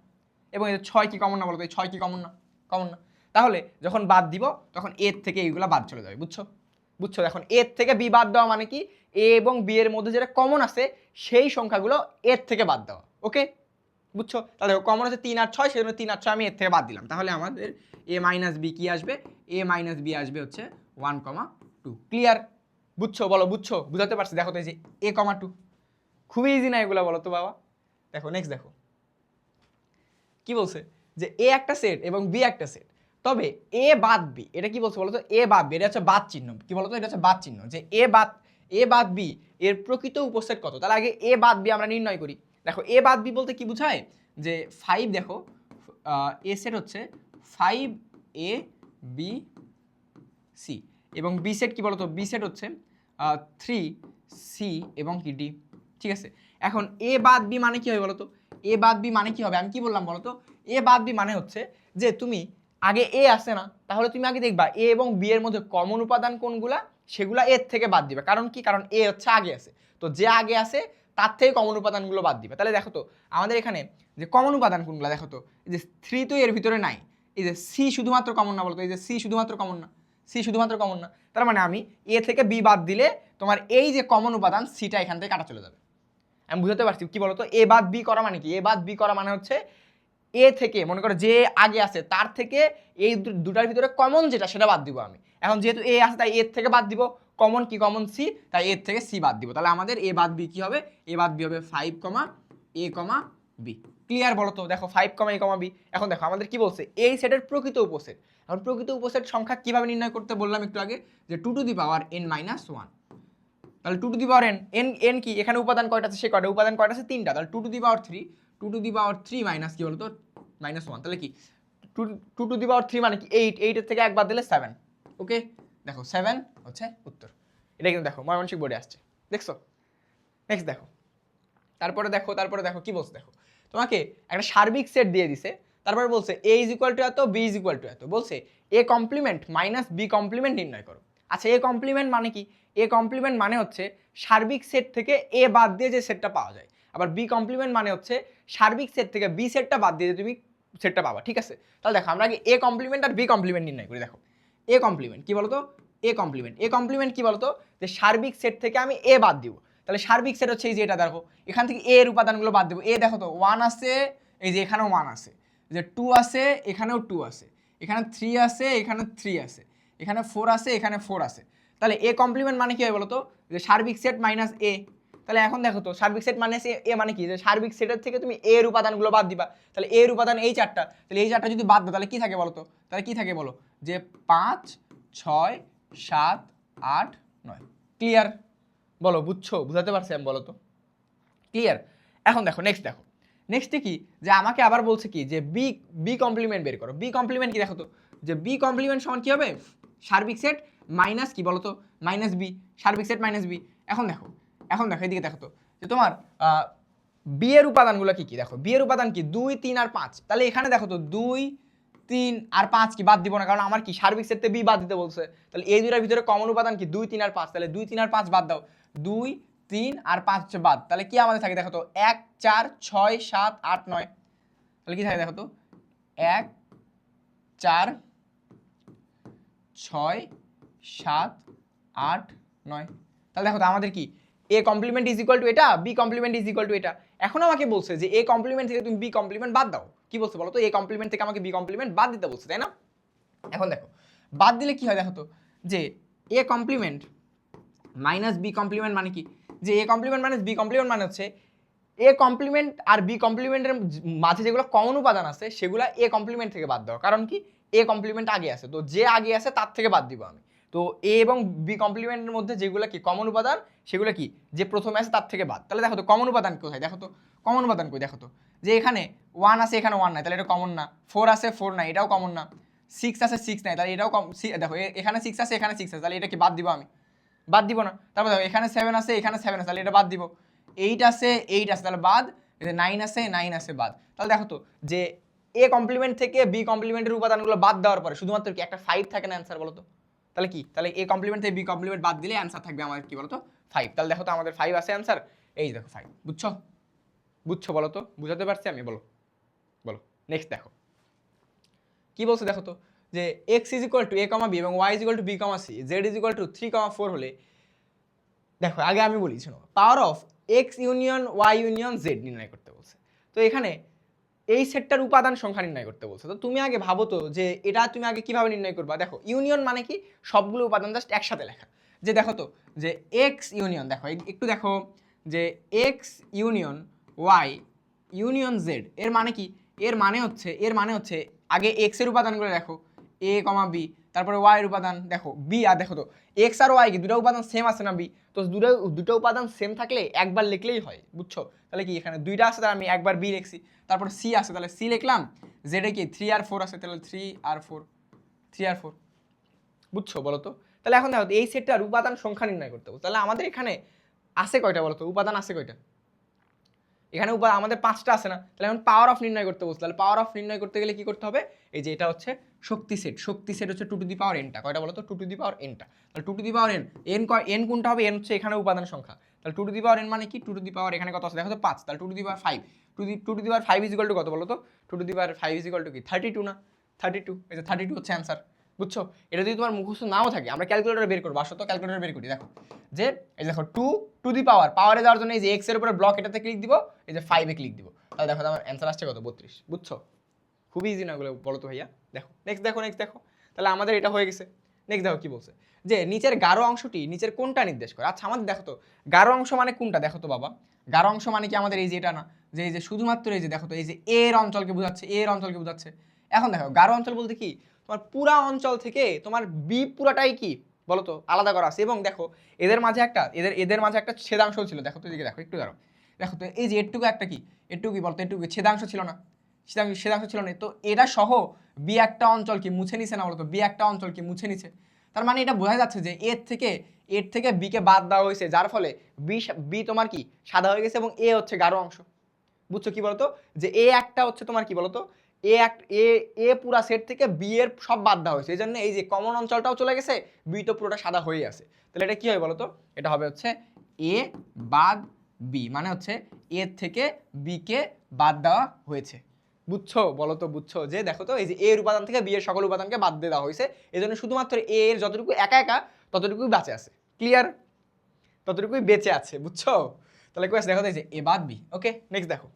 এবং এই যে 6 কি কমন না বলো তো, এই 6 কি কমন না, কমন না। তাহলে যখন বাদ দিব তখন এর থেকে এইগুলা বাদ চলে যাবে, বুঝছো, বুঝছো। এখন এর থেকে বি বাদ দেওয়া মানে কি, এ এবং বি এর মধ্যে যেটা কমন আছে সেই সংখ্যাগুলো এর থেকে বাদ দেওয়া। ওকে, বুঝছো। তাহলে কমন হচ্ছে 3 আর 6, সেজন্য 3 আর 6 আমি এর থেকে বাদ দিলাম। তাহলে আমাদের এ মাইনাস বি কি আসবে, এ মাইনাস বি আসবে হচ্ছে 1,2। ক্লিয়ার, বুঝছো, বলো বুঝছো, বুঝাতে পারছি। দেখো তো এই যে a,2 খুবই ইজি না এগুলো, বলো তো বাবা। দেখো নেক্সট দেখো কি বলছে, যে এ একটা সেট এবং বি একটা সেট, তবে এ বাদ বি, এটা কি বলছে বলতো, এ বাদ বি, এটা হচ্ছে বাদ চিহ্ন, কি বলতো এটা হচ্ছে বাদ চিহ্ন, যে এ বাদ বি এর প্রকৃত উপসেট কত। তাহলে আগে এ বাদ বি আমরা নির্ণয় করি। দেখো এ বাদ বি বলতে কি বোঝায়, যে 5, দেখো এ সেট হচ্ছে 5 এ বি সি এবং বি সেট কি বলতো, বি সেট হচ্ছে 3 সি এবং কি ডি। ঠিক আছে, এখন এ বাদ বি মানে কি হবে বলতো, এ বাদ বি মানে কি হবে, আমি কি বললাম বলতো, এ বাদ বি মানে হচ্ছে যে তুমি আগে এ আসে না, তাহলে তুমি আগে দেখবা এ এবং বি এর মধ্যে কমন উপাদান কোনগুলা, সেগুলা এর থেকে বাদ দিবে। কারণ কি, কারণ এ হচ্ছে আগে আছে, তো যে আগে আছে তার থেকে কমন উপাদানগুলো বাদ দিবে। তাহলে দেখো তো আমাদের এখানে যে কমন উপাদান কোনগুলো দেখো তো, এই যে 3 তো এর ভিতরে নাই, এই যে সি শুধুমাত্র কমন না বলতো, এই যে সি শুধুমাত্র কমন না, সি শুধুমাত্র কমন না, তার মানে আমি এ থেকে বি বাদ দিলে তোমার এই যে কমন উপাদান সিটা এখান থেকে কাটা চলে যাবে। আমি বুঝতে পারছি কি বলতো, এ বাদ বি করা মানে কি, এ বাদ বি করা মানে হচ্ছে এ থেকে মনে করো যে আগে আছে তার থেকে এই দুটার ভিতরে কমন যেটা সেটা বাদ দিব আমি। এখন যেহেতু এ আছে তাই এর থেকে বাদ দিব, কমন কি কমন সি, তাই এর থেকে সি বাদ দিব। তাহলে আমাদের এ বাদ বি কি হবে, এ বাদ বি হবে 5, এ, বি। ক্লিয়ার বলো তো, দেখো 5, এ, বি। এখন দেখো আমাদের কি বলছে, এই সেটের প্রকৃত উপসেট। এখন প্রকৃত উপসেট সংখ্যা কিভাবে নির্ণয় করতে বললাম একটু আগে, যে 2 to the power n minus 1। তাহলে 2 টু দি পাওয়ার n কি, এখানে উপাদান কয়টা আছে, সে কয়টা উপাদান কয়টা আছে, 3টা। তাহলে 2 to the power 3, 2 to the power 3 minus কি বলতো -1, তাহলে কি 2 টু দি পাওয়ার 3 মানে কি 8, 8 এর থেকে এক বাদ দিলে 7। ওকে, দেখো 7 হচ্ছে উত্তর। এটা কিন্তু দেখো ময়মনসিংহ বোর্ডে আসছে, দেখছো। নেক্সট দেখো, তারপরে দেখো কি বলছে, দেখো তোমাকে একটা সার্বিক সেট দিয়ে দিছে, তারপরে বলছে a ইজ ইকুয়াল টু এত, b ইজ ইকুয়াল টু এত, বলছে a complement minus b complement নির্ণয় করো। আচ্ছা a কমপ্লিমেন্ট মানে কি, a কমপ্লিমেন্ট মানে হচ্ছে সার্বিক সেট থেকে a বাদ দিয়ে যে সেটটা পাওয়া যায়, আবার b কমপ্লিমেন্ট মানে হচ্ছে সার্বিক সেট থেকে b সেটটা বাদ দিয়ে তুমি সেটটা পাবা। ঠিক আছে, তাহলে দেখো আমরা আগে a কমপ্লিমেন্ট আর b কমপ্লিমেন্ট নির্ণয় করি। দেখো a কমপ্লিমেন্ট কি বলতো, a কমপ্লিমেন্ট কি বলতো, যে সার্বিক সেট থেকে আমি a বাদ দিব। তাহলে সার্বিক সেট হচ্ছে এই যে এটা, দেখো এখান থেকে এ এর উপাদানগুলো বাদ দেবো। এ দেখো তো 1 আছে, এই যে এখানেও 1 আছে, যে 2 আছে, এখানেও 2 আছে, এখানে 3 আছে, এখানে 3 আছে, এখানে 4 আছে, এখানে 4 আছে। তাহলে এ কমপ্লিমেন্ট মানে কি হয় বলো তো, যে সার্বিক সেট মাইনাস এ। তাহলে এখন দেখো তো সার্বিক সেট মাইনাস এ মানে কি, যে সার্বিক সেটের থেকে তুমি এ এর উপাদানগুলো বাদ দিবা। তাহলে এ এর উপাদান এই চারটা, তাহলে এই চারটা যদি বাদ দাও তাহলে কি থাকে বলো তো, তাহলে কি থাকে বলো, যে 5 6 7 8 9। ক্লিয়ার, বলো বুঝছো, বুঝাতে পারছি আমি, বলো তো ক্লিয়ার। এখন দেখো নেক্সটে কি, যে আমাকে আবার বলছে কি, যে বি কমপ্লিমেন্ট বের করো। বি কমপ্লিমেন্ট কি দেখো তো, যে বি কমপ্লিমেন্ট সমান কি হবে, সার্বিক সেট মাইনাস কি বলো তো, মাইনাস বি, সার্বিক সেট মাইনাস বি। এখন দেখো এদিকে দেখো তো, যে তোমার বি এর উপাদানগুলো কি কি দেখো, বি এর উপাদান কি 2 3 আর 5। তাহলে এখানে দেখো তো 2 3 আর 5 কি বাদ দিব না, কারণ আমার কি সার্বিক সেটতে বি বাদ দিতে বলছে। তাহলে এই দুইটার ভিতরে কমন উপাদান কি 2 3 আর 5। তাহলে 2 3 আর 5 বাদ দাও, 2 3 আর 5 হচ্ছে বাদ। তাহলে কি আমাদের থাকে দেখো তো 1 4 6 7 8 9। তাহলে কি থাকে দেখো তো 1 4 6 7 8 9। তাহলে দেখো তো আমাদের কি A complement is equal to এটা, B complement is equal to এটা। এখন আমাকে বলছে যে এ কমপ্লিমেন্ট থেকে তুমি বি কমপ্লিমেন্ট বাদ দাও। কি বলছে বলো তো, এ কমপ্লিমেন্ট থেকে আমাকে বি কমপ্লিমেন্ট বাদ দিতে বলছে, তাই না? এখন দেখো বাদ দিলে কি হয় দেখো তো, যে A complement minus B complement মানে কি, যে A complement minus B complement মানে হচ্ছে এ কমপ্লিমেন্ট আর বি কমপ্লিমেন্টের মাঝে যেগুলো কমন উপাদান আছে সেগুলো এ কমপ্লিমেন্ট থেকে বাদ দাও। কারণ কি এ কমপ্লিমেন্ট আগে আছে, তো যে আগে আছে তার থেকে বাদ দিব আমি। তো এ এবং বি কমপ্লিমেন্টের মধ্যে যেগুলো কি কমন উপাদান সেগুলো কি যে প্রথমে আছে তার থেকে বাদ। তাহলে দেখো তো কমন উপাদান কোথায়, দেখো তো কমন উপাদান কই, দেখো তো যে এখানে 1 আছে এখানে 1 নাই, তাহলে এটা কমন না। 4 আছে 4 নাই, এটাও কমন না। 6 আছে 6 নাই, তাহলে এটাও কম। দেখো এখানে 6 আছে এখানে 6 আছে, তাহলে এটা কি বাদ দিব আমি? বাদ দিব না। তারপর দেখো এখানে 7 আছে এখানে 7 আছে, তাহলে এটা বাদ দিব। 8 আছে 8 আছে, তাহলে বাদ। 9 আছে 9 আছে, বাদ। তাহলে দেখো তো যে এ কমপ্লিমেন্ট থেকে বি কমপ্লিমেন্টের উপাদানগুলো বাদ দেওয়ার পরে শুধুমাত্র কি একটা 5 থাকে না অ্যান্সার, বলো তো? তাহলে কি, তাহলে এ কমপ্লিমেন্ট থেকে বি কমপ্লিমেন্ট বাদ দিলে অ্যান্সার থাকবে আমাদের কি বলো তো 5। তাহলে দেখো তো আমাদের 5 আছে অ্যান্সার, এই দেখো 5। বুঝছো? বুঝছো বলো তো? বুঝাতে পারছি আমি? বলো বলো। নেক্সট দেখো কি বলছে, দেখো তো যে X is equal to A comma B এবং Y is equal to B comma C, Z is equal to 3,4 হলে দেখো আগে আমি বলি শোনো, power of X union Y union Z নির্ণয় করতে বলছে। তো এখানে এই সেটটার উপাদান সংখ্যা নির্ণয় করতে বলছে। তো তুমি আগে ভাবো তো যে এটা তুমি আগে কিভাবে নির্ণয় করবা। দেখো ইউনিয়ন মানে কি, সবগুলো উপাদান জাস্ট একসাথে লেখা। যে দেখো তো যে এক্স ইউনিয়ন, দেখো একটু দেখো যে X union Y union Z এর মানে কি, এর মানে হচ্ছে আগে এক্স এর উপাদানগুলো দেখো এ কমা বি, তারপরে ওয়াই এর উপাদান দেখো বি। আর দেখো তো এক্স আর ওয়াই কি দুটো উপাদান সেম আছে না বি, তো দুটো উপাদান সেম থাকলে একবার লিখলেই হয়। বুঝছো? তাহলে কি এখানে দুইটা আছে তাহলে আমি একবার বি লিখছি, তারপর সি আছে তাহলে সি লিখলাম, জেডে কি 3 আর 4 আছে তাহলে 3 আর 4। বুঝছো বলো তো? তাহলে এখন দেখো এই সেটটার উপাদান সংখ্যা নির্ণয় করতে হবে। তাহলে আমাদের এখানে আছে কয়টা বলো তো, উপাদান আছে কয়টা? এখানে আমাদের 5টা আছে না? তাহলে এখন পাওয়ার অফ নির্ণয় করতে বলছে। তাহলে পাওয়ার অফ নির্ণয় করতে গেলে কি করতে হবে, এই যে এটা হচ্ছে শক্তি সেট হচ্ছে 2 টু দি পাওয়ার এনটা, কয়টা বলো তো 2 টু দি পাওয়ার এনটা। তাহলে 2 টু দি পাওয়ার এন কোনটা হবে, এন হচ্ছে এখানে উপাদান সংখ্যা। তাহলে 2 টু দি পাওয়ার এন মানে কি, 2 টু দি পাওয়ার এখানে কত আছে দেখো তো 5, তাহলে 2 to the power 5, 2 to the power 5 is equal two কত বলো তো, 2 to the power 5 is equal to কি 32 না, 32। এই যে 32 হচ্ছে অ্যান্সার। বুঝছো? এটা যদি তোমার মুখস্থ নাও থাকে আমরা ক্যালকুলেটরে বের করবো, আসো তো ক্যালকুলেটর বের করি। দেখো যে এই দেখো 2 টু দি পাওয়ারে যাওয়ার জন্য এই যে এক্স এর উপরে ব্লক এটাতে ক্লিক দিব, এই যে 5 এ ক্লিক দিব, তাহলে দেখো আমার অ্যান্সার আসছে কত 32। বুঝছো? খুবই ইজি না এগুলো, বলো তো ভাইয়া? দেখো নেক্সট দেখো তাহলে আমাদের এটা হয়ে গেছে। নেক্সট দেখো কি বলছে, যে নিচের গাঢ় অংশটি নিচের কোনটা নির্দেশ করে। আচ্ছা আমাদের দেখো তো গাঢ় অংশ মানে কোনটা, দেখো তো বাবা গাঢ় অংশ মানে কি আমাদের এই যে এটা না, যে এই যে শুধুমাত্র এই যে দেখো তো এই যে এর অঞ্চলকে বোঝাচ্ছে। এখন দেখো গাঢ় অঞ্চল বলতে কি, তোমার পুরা অঞ্চল থেকে তোমার বি পুরাটাই কি বলো তো আলাদা করা আছে। এবং দেখো এদের মাঝে একটা ছেদাংশ ছিল, দেখো তো এদিকে দেখো একটু দেখো তো এই যে এটুকু একটা কি, এটুকু কি বলতো, এটুকু ছেদাংশ ছিল না, ছেদাংশ ছিল না। তো এটা সহ বি একটা অঞ্চল কি মুছে নিছে না বলতো, বি একটা অঞ্চল কি মুছে নিছে। তার মানে এটা বোঝা যাচ্ছে যে এর থেকে বি কে বাদ দেওয়া হয়েছে, যার ফলে বি তোমার কি সাদা হয়ে গেছে এবং এ হচ্ছে গাঢ় অংশ। বুঝছো কি বলতো, যে এ একটা হচ্ছে তোমার কি বলতো এ পুরা সেট থেকে বি এর সব বাদ দেওয়া হয়েছে, এই জন্য এই যে কমন অঞ্চলটাও চলে গেছে, বি তো পুরোটা সাদা হয়ে আছে। তাহলে এটা কি হয় বলতো, এটা হবে হচ্ছে এ বাদ বি, মানে হচ্ছে এর থেকে বি কে বাদ দেওয়া হয়েছে। বুঝছো বলতো? বুঝছো যে দেখো তো এই যে এর উপাদান থেকে বি এর সকল উপাদানকে বাদ দিয়ে দেওয়া হয়েছে, এই জন্য শুধুমাত্র এ এর যতটুকু একা ততটুকুই বেঁচে আছে। ক্লিয়ার? ততটুকুই বেঁচে আছে। বুঝছো? তাহলে কোয়েস দেখো তো এই যে এ বাদ বি। ওকে নেক্সট দেখো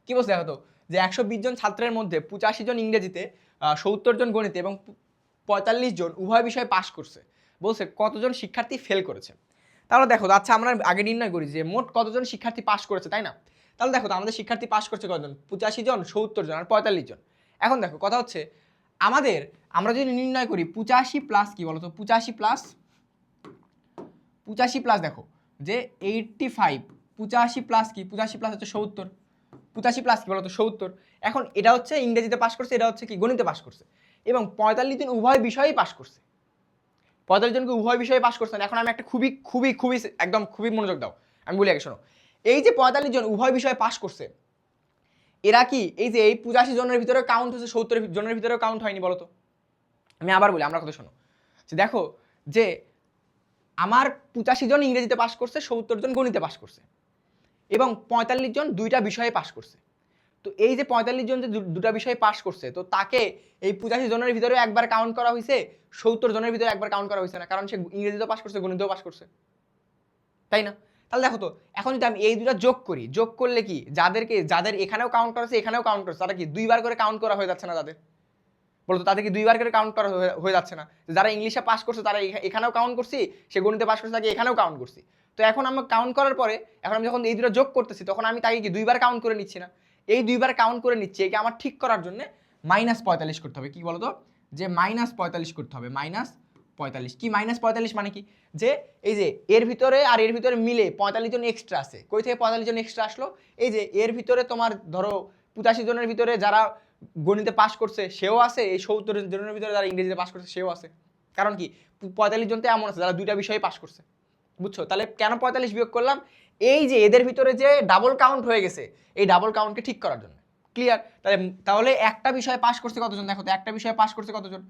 কি বলছে, দেখো তো যে 120 জন ছাত্রের মধ্যে 85 জন ইংরেজিতে, 70 জন গণিতে এবং 45 জন উভয় বিষয়ে পাশ করছে। বলছে কতজন শিক্ষার্থী ফেল করেছে। তাহলে দেখো আচ্ছা আমরা আগে নির্ণয় করি যে মোট কতজন শিক্ষার্থী পাশ করেছে, তাই না? তাহলে দেখো তো আমাদের শিক্ষার্থী পাশ করছে কতজন, 85 জন, 70 জন আর 45 জন। এখন দেখো কথা হচ্ছে আমরা যদি নির্ণয় করি 85 প্লাস কি বলতো, 85 প্লাস দেখো যে 85, 85 প্লাস কি, 85 প্লাস হচ্ছে 70, 85 প্লাস কি বলতো 70। এখন এটা হচ্ছে ইংরেজিতে পাশ করছে, এটা হচ্ছে কি গণিতে পাশ করছে, এবং 45 জন উভয় বিষয়েই পাশ করছে। 45 জনকে উভয় বিষয়ে পাশ করছেন। এখন আমি একটা খুবই একদম খুবই মনোযোগ দাও, আমি বলি আগে শোনো, এই যে 45 জন উভয় বিষয়ে পাশ করছে, এরা কি এই যে এই 85 জনের ভিতরে কাউন্ট হচ্ছে 70 জনের ভিতরে কাউন্ট হয়নি বলো তো? আমি আবার বলি, আমরা কথা শোনো, যে দেখো যে আমার 85 জন ইংরেজিতে পাশ করছে, 70 জন গণিতে পাশ করছে, এবং 45 জন দুইটা বিষয়ে পাশ করছে। তো এই যে 45 জন যে দুটা বিষয়ে পাশ করছে, তো তাকে এই 85 জনের ভিতরে একবার কাউন্ট করা হয়েছে, 70 জনের ভিতরে একবার কাউন্ট করা হয়েছে না, কারণ সে ইংরেজিতেও পাশ করছে, গণিতেও পাশ করছে, তাই না? তাহলে দেখো তো, এখন যদি আমি এই দুটা যোগ করি, যোগ করলে কি যাদের এখানেও কাউন্ট করা হয়েছে এখানেও কাউন্ট করছে, তারা কি দুইবার করে কাউন্ট করা হয়ে যাচ্ছে না তাদের? বলতো তাদেরকে দুইবার করে কাউন্ট করা হয়ে যাচ্ছে না? যারা ইংলিশে পাস করছে তারা এখানেও কাউন্ট করছি, সে গণিতে পাস করছে তাকে এখানেও কাউন্ট করছি। তো এখন আমরা কাউন্ট করার পরে এখন আমি যখন এই দুটো যোগ করতেছি, তখন আমি তাকে কি দুইবার কাউন্ট করে নিচ্ছি না? এই দুইবার কাউন্ট করে নিচ্ছি, একে আমার ঠিক করার জন্য -45 করতে হবে। কি বলতো, যে -45 করতে হবে। -45 কি -45 মানে কি, যে এই যে এর ভিতরে আর এর ভিতরে মিলে 45 জন এক্সট্রা আছে। কই থেকে 45 জন এক্সট্রা আসলো? এই যে এর ভিতরে তোমার ধরো 85 জনের ভিতরে যারা গণিতে পাশ করছে সেও আছে, এই 70 জনের ভিতরে যারা ইংরেজিতে পাশ করছে সেও আছে। কারণ কি 45 জন তো এমন আছে যারা দুইটা বিষয়ে পাশ করছে, বুঝছো? তাহলে কেন 45 বিয়োগ করলাম? এই যে এদের ভিতরে যে ডাবল কাউন্ট হয়ে গেছে, এই ডাবল কাউন্টকে ঠিক করার জন্য। ক্লিয়ার? তাহলে একটা বিষয়ে পাশ করছে কতজন, দেখো তো একটা বিষয়ে পাশ করছে কতজন,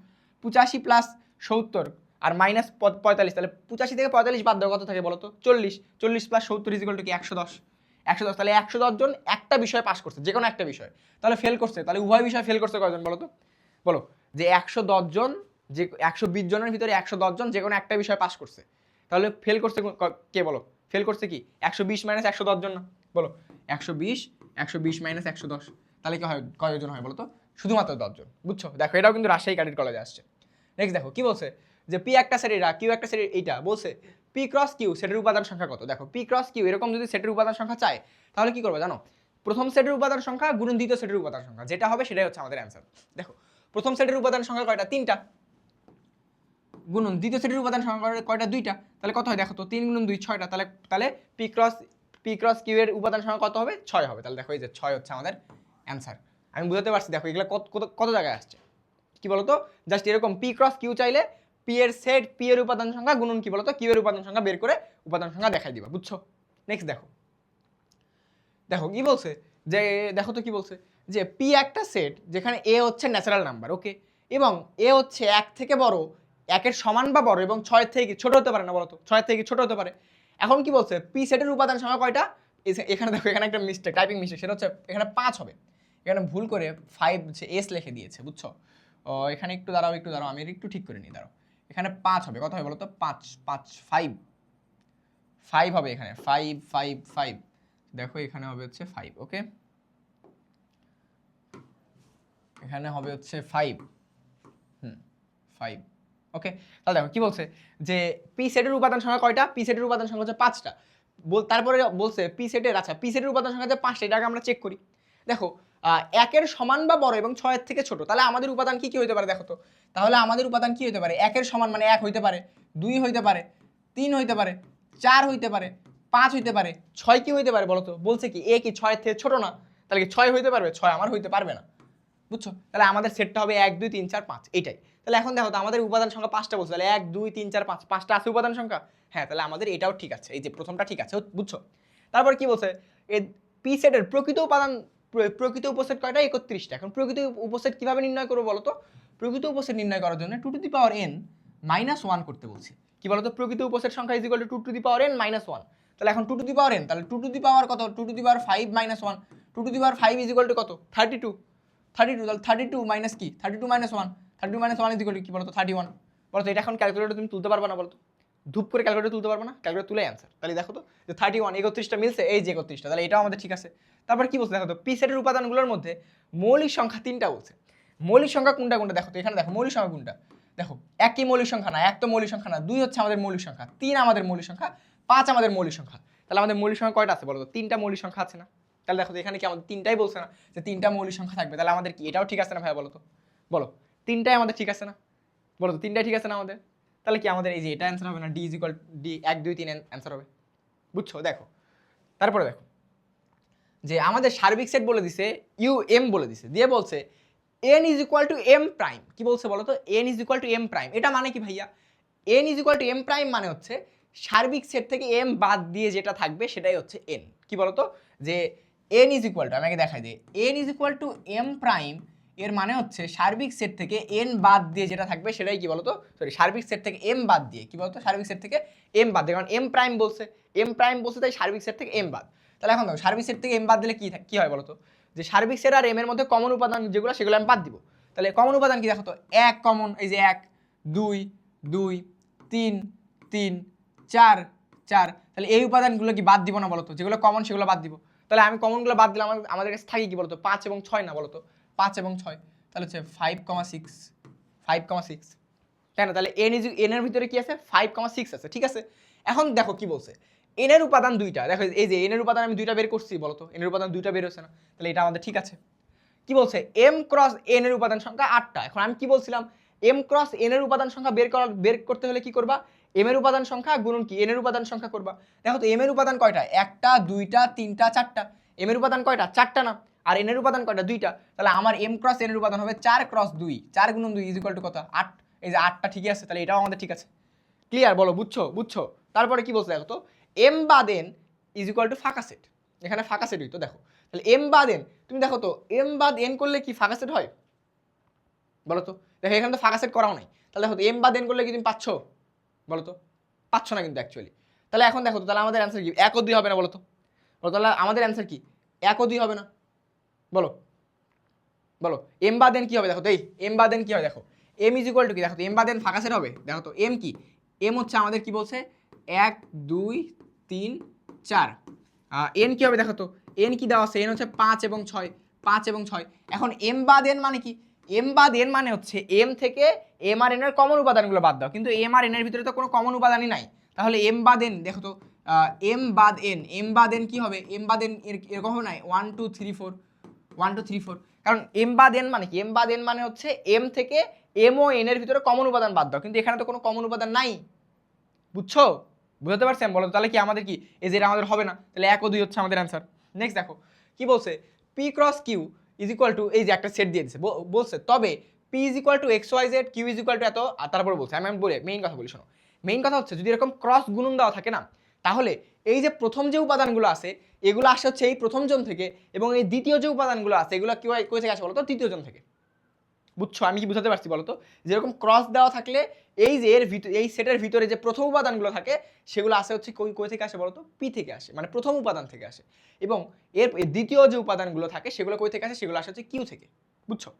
85 প্লাস 70 আর -45, তাহলে 85 থেকে 45 বাদ দাও, কত থাকে বলো তো? 40। 40 প্লাস 70 ইকুয়াল টু কি 110। 110, তাহলে 110 জন একটা বিষয়ে পাশ করছে, যে কোনো একটা বিষয়। তাহলে ফেল করছে, তাহলে উভয় বিষয়ে ফেল করছে কয়জন বলো তো? বলো, যে 110 জন, যে 120 জনের ভিতরে 110 জন যে কোনো একটা বিষয়ে পাশ করছে, তাহলে ফেল করছে কে বলো? ফেল করছে কি 120 মাইনাস 110 জন না? বলো 120 মাইনাস 110, তাহলে কি হয়, কয়জন হয় বলো তো? শুধুমাত্র 10 জন। বুঝছো? দেখো এটাও কিন্তু রাজশাহী ক্যাডেট কলেজে আসছে। নেক্সট দেখো কি বলছে, যে পি একটা সেটের কিউ একটা সেটের, এইটা বলছে পি ক্রস কিউ সেটের উপাদান সংখ্যা কত। দেখো পি ক্রস কিউ এরকম যদি সেটের উপাদান সংখ্যা চায়, তাহলে কি করবে জানো? প্রথম সেটের উপাদান সংখ্যা গুণন দ্বিতীয় সেটের উপাদান সংখ্যা, যেটা হবে সেটাই হচ্ছে আমাদের অ্যান্সার। দেখো প্রথম সেটের উপাদান সংখ্যা কয়টা? 3টা, গুণন দ্বিতীয় সেটের উপাদান সংখ্যা কয়টা? 2টা, তাহলে কত হয় দেখো তো? 3 গুণন 2 6টা, তাহলে পি ক্রস কিউ এর উপাদান সংখ্যা কত হবে? 6 হবে। তাহলে দেখো এই যে 6 হচ্ছে আমাদের অ্যান্সার। আমি বুঝাতে পারছি? দেখো এগুলো কত জায়গায় আসছে, কি বলতো? জাস্ট এরকম পি ক্রস কিউ চাইলে পি এর সেট, পি এর উপাদান সংখ্যা গুণন কি বলতো কিউ এর উপাদান সংখ্যা বের করে উপাদান সংখ্যা দেখাই দিবা, বুঝছো? নেক্সট দেখো, দেখো কি বলছে, যে দেখো তো কি বলছে, যে পি একটা সেট যেখানে এ হচ্ছে ন্যাচারাল নাম্বার, ওকে, এবং এ হচ্ছে 1 থেকে বড়, 1-এর সমান বা বড়, এবং 6 থেকে ছোট হতে পারে না বলতো? 6 থেকে ছোট হতে পারে। এখন কি বলছে, পি সেটের উপাদান সংখ্যা কয়টা? এখানে দেখো, এখানে একটা মিস্টেক, টাইপিং মিস্টেক, সেটা হচ্ছে এখানে 5 হবে, এখানে ভুল করে 5 এস লিখে দিয়েছে, বুঝছো? এখানে একটু দাঁড়াও, আমি একটু ঠিক করে নিই, দাঁড়াও। এখানে 5 হবে, কত হবে বলো তো? 5 হবে, এখানে 5 দেখো এখানে হবে হচ্ছে 5, ওকে, এখানে হবে হচ্ছে 5, 5, ওকে। তাহলে দেখো কি বলছে, যে পি সেটের উপাদান সংখ্যা কয়টা? পি সেটের উপাদান সংখ্যা হচ্ছে 5টা। তারপরে বলছে পি সেটের, আচ্ছা পি সেটের উপাদান সংখ্যা হচ্ছে 5টা, এটাকে আমরা চেক করি। দেখো 1-এর সমান বা বড় এবং 6-এর থেকে ছোট, তাহলে আমাদের উপাদান কি কি হতে পারে দেখো তো? তাহলে আমাদের উপাদান কি হতে পারে? 1-এর সমান মানে 1 হইতে পারে, 2 হইতে পারে, 3 হইতে পারে, 4 হইতে পারে, 5 হইতে পারে, 6 কি হইতে পারে বলো তো? বলছে কি এ কি 6-এর থেকে ছোট না? তাহলে কি 6 হইতে পারবে? 6 আমার হইতে পারবে না, বুঝছো? তাহলে আমাদের সেটটা হবে 1 2 3 4 5, এইটাই। তাহলে এখন দেখো তো আমাদের উপাদান সংখ্যা 5টা বলছে, তাহলে 1 2 3 4 5, 5টা আছে উপাদান সংখ্যা। হ্যাঁ, তাহলে আমাদের এটাও ঠিক আছে, এই যে প্রথমটা ঠিক আছে, বুঝছো? তারপর কি বলছে, এই পি সেটের প্রকৃত উপাদান, প্রকৃত উপসেট কয়টা? 31টা। এখন প্রকৃত উপসেট কিভাবে নির্ণয় করবো বলো তো? প্রকৃত উপসেট নির্ণয় করার জন্য 2 টু দি পাওয়ার n -1 করতে বলছি। কি বলতো? প্রকৃত উপসেট সংখ্যা is equal two 2 to the power n -1। তাহলে এখন 2 টু দি পাওয়ার n, তাহলে 2 টু দি পাওয়ার কত? 2 to the power 5 -1, 2 to the power 5 is equal two কত? 32, তাহলে 32 মাইনাস কি? 32 minus 1, 32 minus 1 is equal to কি বলতো? 31। বলতো এটা এখন ক্যালকুলেটর তুমি তুলতে পারবা না বলতো? ধূপ করে ক্যালকুলেটর তুলতে পারবা না? ক্যালকুলেটর তুলে অ্যান্সার। তাহলে দেখো তো, যে 31 31টা মিলছে, এই যে 31টা, তাহলে এটাও আমাদের ঠিক আছে। তারপর কি বলছে দেখো তো, পি সেটের উপাদানগুলোর মধ্যে মৌলিক সংখ্যা 3টা বলছে। মৌলিক সংখ্যা কোনটা কোনটা দেখো তো, এখানে দেখো মৌলিক সংখ্যা কোনটা। দেখো একই মৌলিক সংখ্যা না, এক তো মৌলিক সংখ্যা না, 2 হচ্ছে আমাদের মৌলিক সংখ্যা, 3 আমাদের মৌলিক সংখ্যা, 5 আমাদের মৌলিক সংখ্যা। তাহলে আমাদের মৌলিক সংখ্যা কয়টা আছে বলো তো? 3টা মৌলিক সংখ্যা আছে না? তাহলে দেখো তো এখানে কি আমাদের 3টাই বলছে না, যে 3টা মৌলিক সংখ্যা থাকবে, তাহলে আমাদের কি এটাও ঠিক আছে না ভাইয়া বলো তো? বলো 3টাই আমাদের ঠিক আছে না? বলো তো 3টাই ঠিক আছে না আমাদের? তাহলে কি আমাদের এই যে এটা অ্যান্সার হবে না? D is equal D 1 2 3 answer হবে, বুঝছো? দেখো তারপরে দেখো, যে আমাদের সার্বিক সেট বলে দিছে, ইউ এম বলে দিছে, দিয়ে বলছে n is equal to M prime. কি বলছে বলো তো? n is equal to M prime. এটা মানে কি ভাইয়া? n is equal to M prime মানে হচ্ছে সার্বিক সেট থেকে m বাদ দিয়ে যেটা থাকবে সেটাই হচ্ছে n। কি কি বলতো যে এন ইজ ইকুয়াল টু, আমি আগে দেখাই দিই, N is equal to M prime, এর মানে হচ্ছে সার্বিক সেট থেকে এন বাদ দিয়ে যেটা থাকবে সেটাই কি বলতো, সরি সার্বিক সেট থেকে এম বাদ দিয়ে, কি বলতো সার্বিক সেট থেকে এম বাদ দিয়ে, কারণ এম প্রাইম বলছে তাই সার্বিক সেট থেকে এম বাদ। তাহলে এখন দেখো সার্বিক সেট থেকে এম বাদ দিলে কি হয় বলতো, যে সার্বিক সেট আর এম এর মধ্যে কমন উপাদান যেগুলো সেগুলো আমি বাদ দিব। তাহলে কমন উপাদান কি দেখো তো, এক কমন, এই যে 1 2 2 3 3 4 4, তাহলে এই উপাদানগুলো কি বাদ দিব না বলতো, যেগুলো কমন সেগুলো বাদ দিব। তাহলে আমি কমনগুলো বাদ দিলাম, আমাদের কাছে থাকি কি বলতো 5 এবং 6 না বলতো, 5 এবং 6, তাহলে হচ্ছে 5,6 তাই না। তাহলে এন এর ভিতরে কি আছে 5,6 আছে, ঠিক আছে। এখন দেখো কি বলছে, এন এর উপাদান দুইটা, দেখো এই যে এন এর উপাদান আমি দুইটা বের করছি বলতো, এন এর উপাদান দুইটা বের হচ্ছে না, তাহলে এটা আমাদের ঠিক আছে। কি বলছে এম ক্রস এন এর উপাদান সংখ্যা 8টা। এখন আমি কি বলছিলাম, এম ক্রস এন এর উপাদান সংখ্যা বের করতে হলে কি করবা, এম এর উপাদান সংখ্যা গুণন কি এন এর উপাদান সংখ্যা করবা। দেখো তো এম এর উপাদান কয়টা, 1টা 2টা 3টা 4টা, এম এর উপাদান কয়টা 4টা না, আর এন এর উপাদান কয়টা 2টা, তাহলে আমার এম ক্রস এন এর উপাদান হবে 4 ক্রস 2, 4 গুণন 2 ইজ ইকুয়াল টু কত 8, এই যে 8টা ঠিকই আছে, তাহলে এটাও আমাদের ঠিক আছে। ক্লিয়ার, বলো বুঝছো। তারপরে কি বলছে দেখো তো, এম বাদ এন ইজ ইকুয়াল টু ফাঁকা সেট, এখানে ফাঁকা সেট হইতো দেখো, তাহলে এম বাদ এন, তুমি দেখো তো এম বাদ এন করলে কি ফাঁকা সেট হয় বলো তো, দেখো এখানে তো ফাঁকা সেট করাও নাই, তাহলে দেখো এম বাদ এন করলে কি তুমি পাচ্ছ বলো তো, পাচ্ছ না কিন্তু অ্যাকচুয়ালি। তাহলে এখন দেখো তো, তাহলে আমাদের অ্যান্সার কি 1 ও 2 হবে না বলো তো, তাহলে আমাদের অ্যান্সার কি 1 ও 2 হবে না, বলো এম বাদ এন কি হবে দেখো তো, এই এম বাদ এন কি হবে দেখো, এম ইজ ইকুয়াল টু কি দেখো তো, এম বাদ এন ফাঁকা সেট হবে, দেখো তো এম কি, এম হচ্ছে আমাদের কি বলছে 1 2 3 4, এন কি হবে দেখো তো, এন কি দেওয়া আছে, এন হচ্ছে 5 এবং 6। এখন এম বাদ এন মানে কি, এম বাদ এন মানে হচ্ছে এম থেকে এম আর এন এর কমন উপাদানগুলো বাদ দাও, কিন্তু এম আর এন এর ভিতরে তো কোনো কমন উপাদানই নাই, তাহলে এম বাদ এন দেখো তো, এম বাদ এন কি হবে, এম বাদ এন এরকম হবে না 1 2 3 4, 1 2 3 4, কারণ এম বাদ এন মানে কি, এম বাদ এন মানে হচ্ছে এম থেকে এম ও এন এর ভিতরে কমন উপাদান বাদ দাও, কিন্তু এখানে তো কোনো কমন উপাদান নাই, বুঝছো, বুঝতে পারছেন বলো, তাহলে কি আমাদের কি এই যে এটা আমাদের হবে না, তাহলে 1 ও 2 হচ্ছে আমাদের অ্যান্সার। নেক্সট দেখো কি বলছে, P cross Q is equal to, এই যে একটা সেট দিয়ে দিচ্ছে, বলছে তবে P is equal to X Y Z, Q is equal to এত, আর তারপরে বলছে আমি বলি মেইন কথা বলি শোনো, মেইন কথা হচ্ছে যদি এরকম ক্রস গুণন দেওয়া থাকে না, তাহলে এই যে প্রথম যে উপাদানগুলো আছে এগুলো আসে হচ্ছে এই প্রথম জন থেকে, এবং এই দ্বিতীয় যে উপাদানগুলো আছে এগুলো কি কই থেকে আসে বলো তো, তৃতীয় জন থেকে, বুঝছো আমি কি বুঝাতে পারছি বলো তো, যেরকম ক্রস দেওয়া থাকলে এই যে এর ভিতরে এই সেটের ভিতরে যে প্রথম উপাদানগুলো থাকে সেগুলো আসে হচ্ছে কই থেকে আসে বলো তো, পি থেকে আসে, মানে প্রথম উপাদান থেকে আসে, এবং এর দ্বিতীয় যে উপাদানগুলো থাকে সেগুলো কই থেকে আসে, সেগুলো আসে হচ্ছে কিউ থেকে, বুঝছো।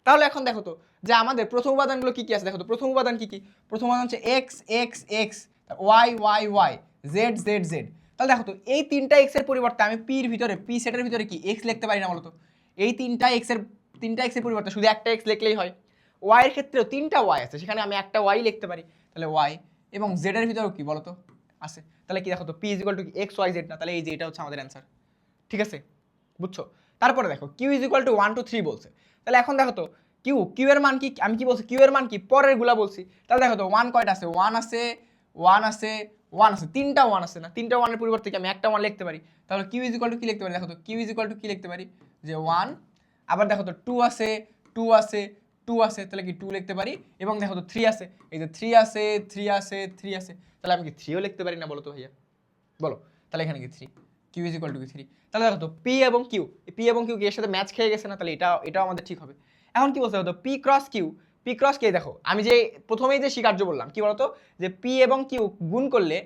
তাহলে এখন দেখো তো যে আমাদের প্রথম উপাদানগুলো কি কি আছে, দেখো তো প্রথম উপাদান কি কি, প্রথম উপাদান হচ্ছে X X X, Y Y Y, Z Z Z. তাহলে দেখো তো এই তিনটা এক্স এর পরিবর্তে আমি পির ভিতরে, পি সেটের ভিতরে কি এক্স লিখতে পারি না বলো তো, এই তিনটা এক্স এর পরিবর্তে শুধু একটা এক্স লিখলেই হয়। ওয়াই এর ক্ষেত্রেও তিনটা ওয়াই আছে, সেখানে আমি একটা ওয়াই লিখতে পারি, তাহলে ওয়াই, এবং জেড এর ভিতরেও কি বলতো আছে, তাহলে কি দেখো তো P is equal to X Y Z না, তাহলে এই যে এটা হচ্ছে আমাদের অ্যান্সার, ঠিক আছে, বুঝছো। তারপরে দেখো কিউ ইজ ইকুয়াল টু 1 2 3 বলছে, তাহলে এখন দেখো তো কিউ এর মান কি, আমি কি বলছি কিউ এর মান কি পরের গুলা বলছি, তাহলে দেখো তো 1 কয়টা আছে, 1 আছে 1 আছে 1 আছে, তিনটা 1 আছে না, তিনটা 1 এর পরিবর্তে কি আমি একটা 1 লিখতে পারি, তাহলে কিউ ইজ ইকুয়াল টু কি লিখতে পারি, দেখো তো কিউ ইজ ইকুয়াল টু কি লিখতে পারি যে 1, আবার দেখো তো 2 আছে 2 আছে 2 আছে, তাহলে কি 2 লিখতে পারি, এবং দেখো তো 3 আছে, এই যে 3 আছে 3 আছে 3 আছে, তাহলে আমি কি 3ও লিখতে পারি না বলো তো ভাইয়া, বলো, তাহলে এখানে কি 3, কিউ ইজ ইকুয়াল টু কি 3, তাহলে দেখো তো পি এবং কিউ কি এর সাথে ম্যাচ খেয়ে গেছে না, তাহলে এটাও আমাদের ঠিক হবে। এখন কি বলতে হতো পি ক্রস কে, দেখো আমি যে প্রথমেই যে স্বীকার্য বললাম কি বলতো, যে পি এবং কিউ গুণ করলে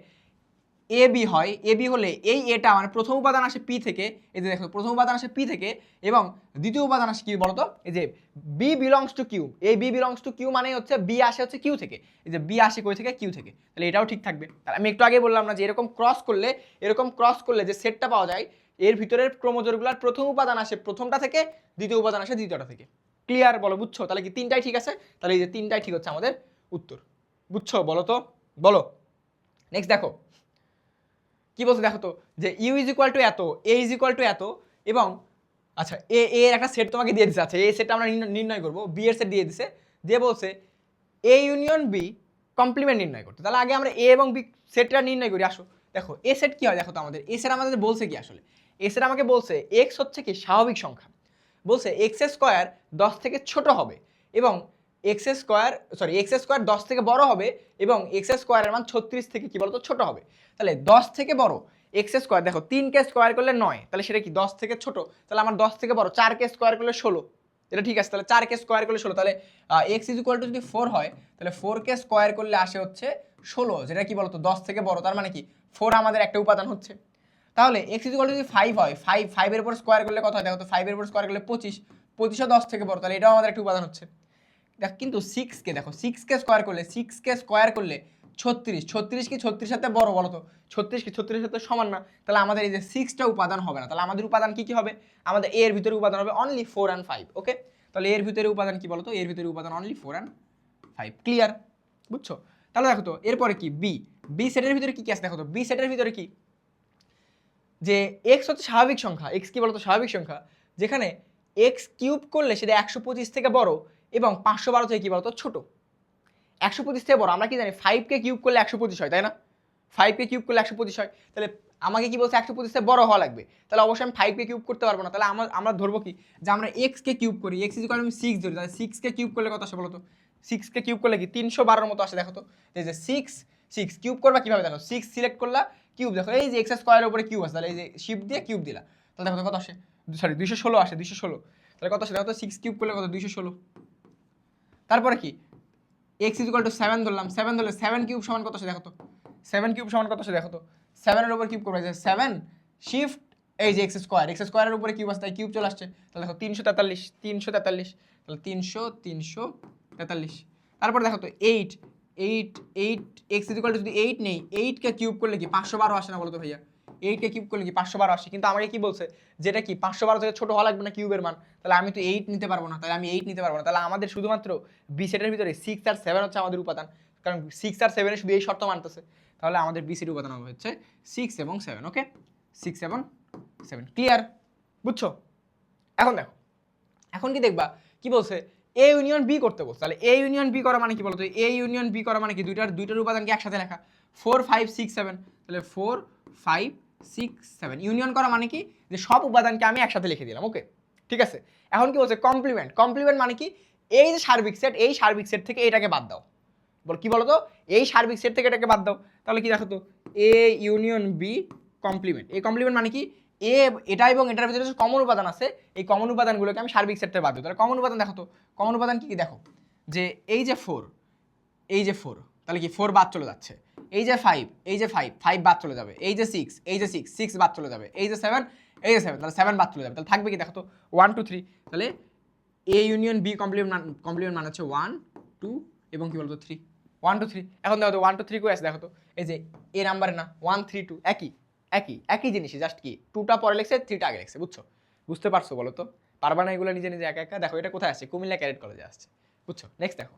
এ বি হয়, এ বি হলে এই এটা মানে প্রথম উপাদান আসে পি থেকে, এই যে দেখো প্রথম উপাদান আসে পি থেকে, এবং দ্বিতীয় উপাদান আসে কি বলতো, এই যে বি বিলংস টু কিউ, এই বি বিলংস টু কিউ মানে হচ্ছে বি আসে হচ্ছে কিউ থেকে, এই যে বি আসে কই থেকে, কিউ থেকে, তাহলে এটাও ঠিক থাকবে। তাহলে আমি একটু আগে বললাম না যে এরকম ক্রস করলে যে সেটটা পাওয়া যায় এর ভিতরের ক্রোমোজোরগুলোর প্রথম উপাদান আসে প্রথমটা থেকে, দ্বিতীয় উপাদান আসে দ্বিতীয়টা থেকে। ক্লিয়ার, বলো বুঝছো, তাহলে কি তিনটাই ঠিক আছে, তাহলে এই যে তিনটাই ঠিক হচ্ছে আমাদের উত্তর, বুঝছো বলো তো, বলো। নেক্সট দেখো কি বলছে, দেখো তো যে ইউ ইজ ইকুয়াল টু এত, এ ইজ ইকুয়াল টু এত, এবং আচ্ছা এর একটা সেট তোমাকে দিয়ে দিচ্ছে, আচ্ছা এই সেটটা আমরা নির্ণয় করবো, বি এর সেট দিয়ে দিছে, দিয়ে বলছে এ ইউনিয়ন বি কমপ্লিমেন্ট নির্ণয় করতে, তাহলে আগে আমরা এ এবং বি সেটটা নির্ণয় করি, আসো দেখো এ সেট কি হয়, দেখো তো আমাদের এ সেট আমাদের বলছে কি, আসলে এ সেট আমাকে বলছে এক্স হচ্ছে কি স্বাভাবিক সংখ্যা, বলছে এক্স স্কোয়ার 10 থেকে ছোট হবে, এবং এক্স স্কোয়ার 10 থেকে বড় হবে, এবং এক্স স্কোয়ারের মান 36 থেকে কি বলতো ছোট হবে, তাহলে 10 থেকে বড় এক্স স্কোয়ার দেখো 3কে স্কোয়ার করলে 9, তাহলে সেটা কি 10 থেকে ছোট, তাহলে আমার 10 থেকে বড়। 4কে স্কোয়ার করলে 16, এটা ঠিক আছে, তাহলে 4কে স্কোয়ার করলে 16, তাহলে এক্স ইজ ইকুয়াল টু যদি 4 হয় তাহলে 4কে স্কোয়ার করলে আসে হচ্ছে 16, যেটা কি বলতো 10 থেকে বড়, তার মানে কি 4 আমাদের একটা উপাদান হচ্ছে। তাহলে এক্স ইজ ইকুয়াল টু যদি 5 হয়, 5 এর উপর স্কোয়ার করলে কত হয় দেখো তো, 5 এর উপর স্কোয়ার করলে 25, 25ও 10 থেকে বড়, তাহলে এটাও আমাদের একটা উপাদান হচ্ছে। দেখ কিন্তু 6কে দেখো, 6কে স্কোয়ার করলে 36, 36 কি 36 সাথে বড় বলো তো, 36 কি 36 সাথে সমান না, তাহলে আমাদের এই যে 6টা উপাদান হবে না, তাহলে আমাদের উপাদান কি কি হবে, আমাদের এ এর ভিতরে উপাদান হবে অনলি 4 and 5। ওকে, তাহলে এর ভিতরে উপাদান কি বলো তো, এর ভিতরে উপাদান অনলি 4 and 5। ক্লিয়ার, বুঝছো? তাহলে দেখো তো এরপরে কি বি সেটের ভিতরে কি কি আছে দেখো তো, বি সেটের ভিতরে কি, যে এক্স হচ্ছে স্বাভাবিক সংখ্যা, এক্স কি বলতো স্বাভাবিক সংখ্যা, যেখানে এক্স কিউব করলে সেটা 125 থেকে বড় এবং 512 থেকে কি বলতো ছোট। 125 থেকে বড়, আমরা কি জানি 5কে কিউব করলে 125 হয়, তাই না? 5কে কিউব করলে 125 হয়, তাহলে আমাকে কি বলছে 125 থেকে বড় হওয়া লাগবে, তাহলে অবশ্যই আমি 5কে কিউব করতে পারবো না, তাহলে আমরা ধরবো কি যে আমরা এক্সকে কিউব করি, এক্স ইজ ইকুয়াল আমি 6 ধরি, তাহলে 6কে কিউব করলে কত আসে বলো তো, 6কে কিউব করলে কি 312 এর মতো আসে। দেখো তো এই যে 6 কিউব করবা কিভাবে, দেখো 6 সিলেক্ট করলা, কিউব দেখো এই যে এক্স স্কোয়ারের উপরে কিউব আছে, তাহলে এই যে শিফট দিয়ে কিউব দিলা, তাহলে দেখো তো কত আসে, সরি 216 আসে, 216, তাহলে কত আসে দেখো তো, 6 কিউব করলে কত 216। তারপরে কি x ইজ ইকুয়াল টু 7 ধরলাম, 7 ধরলে 7 কিউব সমান কত আসে দেখো তো, 7 কিউব সমান কত আসে দেখো তো, 7 এর উপর কিউব করবে যে 7 শিফট এই যে এক্স স্কোয়ারের উপরে কিউব আছে তাই কিউব চলে আসছে, তাহলে দেখো 343, তাহলে 343। তারপর দেখো তো 8 x ইজ ইকুয়াল টু যদি 8 নেই, 8কে কিউব করলে কি 512 আসে না বলো তো ভাইয়া, 8কে কিউব করলে কি 512 আসে, কিন্তু আমাকে কি বলছে যেটা কি 512 থেকে ছোট হওয়া লাগবে না কিউবের মান, তাহলে আমি তো 8 নিতে পারবো না, তাহলে আমাদের শুধুমাত্র বি সেটের ভিতরে 6 আর 7 হচ্ছে আমাদের উপাদান, কারণ 6 আর 7 এর শুধু এই শর্ত মানতেছে, তাহলে আমাদের বি সেটের উপাদান হবে হচ্ছে 6 এবং 7। ওকে, 6 এবং 7 ক্লিয়ার, বুঝছো? এখন দেখো, এখন কি দেখবা কি বলছে, এ ইউনিয়ন বি করতে বলছে, তাহলে এ ইউনিয়ন বি করা মানে কি বলতো, এ ইউনিয়ন বি করা মানে কি দুইটার উপাদানকে একসাথে লেখা, 4 5 6 7, তাহলে 4 5 6 7 ইউনিয়ন করা মানে কি যে সব উপাদানকে আমি একসাথে লিখে দিলাম। ওকে, ঠিক আছে। এখন কি বলছে কমপ্লিমেন্ট মানে কি, এই যে সার্বিক সেট, এই সার্বিক সেট থেকে এটাকে বাদ দাও, কি বলতো, এই সার্বিক সেট থেকে এটাকে বাদ দাও, তাহলে কি দেখো তো এ ইউনিয়ন বি কমপ্লিমেন্ট, এই কমপ্লিমেন্ট মানে কি এ এটা এবং এটার ভিতরে যে কমন উপাদান আছে এই কমন উপাদানগুলোকে আমি সার্বিক সেট থেকে বাদ দিই, তাহলে কমন উপাদান দেখো তো, কমন উপাদান কি কি দেখো, যে এই যে 4 তাহলে কি 4 বাদ চলে যাচ্ছে, এই যে 5 বাদ চলে যাবে, এই যে 6 বাদ চলে যাবে, এই যে 7 তাহলে 7 বাদ চলে যাবে, তাহলে থাকবে কি দেখো তো 1 2 3, তাহলে এ ইউনিয়ন বি কমপ্লিমেন্ট মানে হচ্ছে 1 2 এবং কি বলতো 3, 1 2 3। এখন দেখো তো 1 2 3 কই আছে দেখো তো, এই যে এ নাম্বারে না 1 3 2 একই জিনিসই, জাস্ট কি 2টা পরে লিখছে 3টা আগে লিখছে, বুঝতে পারছো বলো তো? পারবা না এগুলো নিজে নিজে একা একা? দেখো এটা কোথায় আসছে, কুমিল্লা ক্যাডেট কলেজে আসছে, বুঝছো? নেক্সট দেখো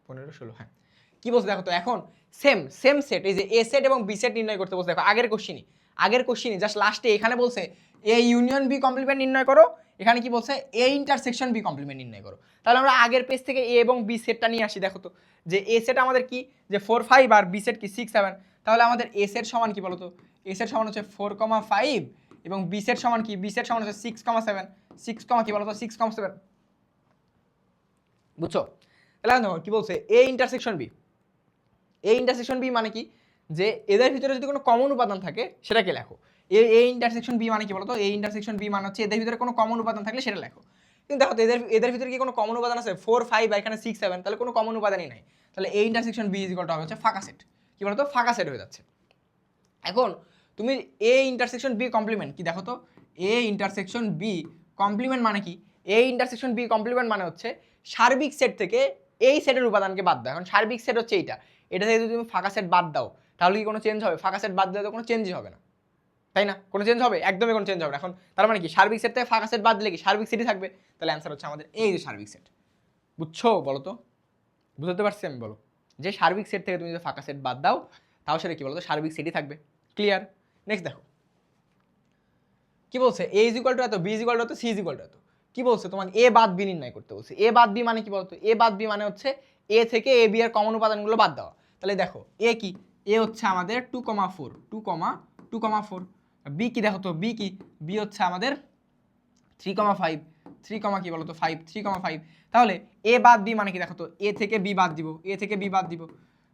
15 16, হ্যাঁ কি বলছে দেখো তো, এখন সেম সেট, এই যে এ সেট এবং বি সেট নির্ণয় করতে বলছে। দেখো আগের কোশ্চিনই জাস্ট লাস্টে এখানে বলছে এ ইউনিয়ন বি কমপ্লিমেন্ট নির্ণয় করো, এখানে কি বলছে এ ইন্টারসেকশন বি কমপ্লিমেন্ট নির্ণয় করো। তাহলে আমরা আগের পেজ থেকে এ এবং বি সেটটা নিয়ে আসি। দেখো তো যে এ সেট আমাদের কি, যে 4 5 আর বি সেট কি 6 7, তাহলে আমাদের এ সেট সমান কি বলতো, এ সেট সমান হচ্ছে 4 5 এবং বি সেট সমান কি, বি সেট সমান হচ্ছে 6 7, 6 কি বলতো 6 7, বুঝছো? তাহলে দেখো কি বলছে এ ইন্টারসেকশন বি মানে কি, যে এদের ভিতরে যদি কোনো কমন উপাদান থাকে সেটাকে লেখো। এ ইন্টারসেকশন বি মানে কি বলতো, এ ইন্টারসেকশন বি মানে হচ্ছে এদের ভিতরে কোনো কমন উপাদান থাকলে সেটা লেখো। কিন্তু দেখো এদের ভিতরে কি কোনো কমন উপাদান আছে, 4 5 বা এখানে 6 7, তাহলে কোনো কমন উপাদানই নাই, তাহলে A intersection B is equal to হবে হচ্ছে ফাঁকা সেট। কি বলতো, ফাঁকা সেট হয়ে যাচ্ছে। এখন তুমি এ ইন্টারসেকশন বি কমপ্লিমেন্ট কি দেখো তো, এ ইন্টারসেকশন বি কমপ্লিমেন্ট মানে কি, এ ইন্টারসেকশন বি কমপ্লিমেন্ট মানে হচ্ছে সার্বিক সেট থেকে এই সেটের উপাদানকে বাদ দাও। এখন সার্বিক সেট হচ্ছে এটা থেকে যদি তুমি ফাঁকা সেট বাদ দাও তাহলে কি কোনো চেঞ্জ হবে? ফাঁকা সেট বাদ দিলে তো কোনো চেঞ্জই হবে না, তাই না? কোনো চেঞ্জ হবে? একদমই কোনো চেঞ্জ হবে না। এখন তার মানে কি সার্বিক সেট থেকে ফাঁকা সেট বাদ দিলে কি সার্বিক সেটই থাকবে, তাহলে অ্যান্সার হচ্ছে আমাদের এই যে সার্বিক সেট। বুঝছো? বলো তো, বুঝতে পারছি আমি? বলো যে সার্বিক সেট থেকে তুমি যদি ফাঁকা সেট বাদ দাও তাও সেটা কি বলো তো সার্বিক সেটই থাকবে। ক্লিয়ার? নেক্সট দেখো কি বলছে, এ ইজ ইকুয়াল টু এত, বি ইজ ইকুয়াল টু এত, সি ইজ ইকুয়াল টু এত। কি বলছে তোমাকে এ বাদ বি নির্ণয় করতে বলছে। এ বাদ বি মানে কি বলতো, এ বাদ বি মানে হচ্ছে এ থেকে এ বি এর কমন উপাদানগুলো বাদ দেওয়া। তাহলে দেখো এ কি, এ হচ্ছে আমাদের 2,4, বি কি দেখো তো, বি কি, বি হচ্ছে আমাদের 3,5, 3 কমা কি বলো তো 5 3 কমা 5 তাহলে এ বাদ বি মানে কি দেখো তো এ থেকে বি বাদ দিব এ থেকে বি বাদ দিব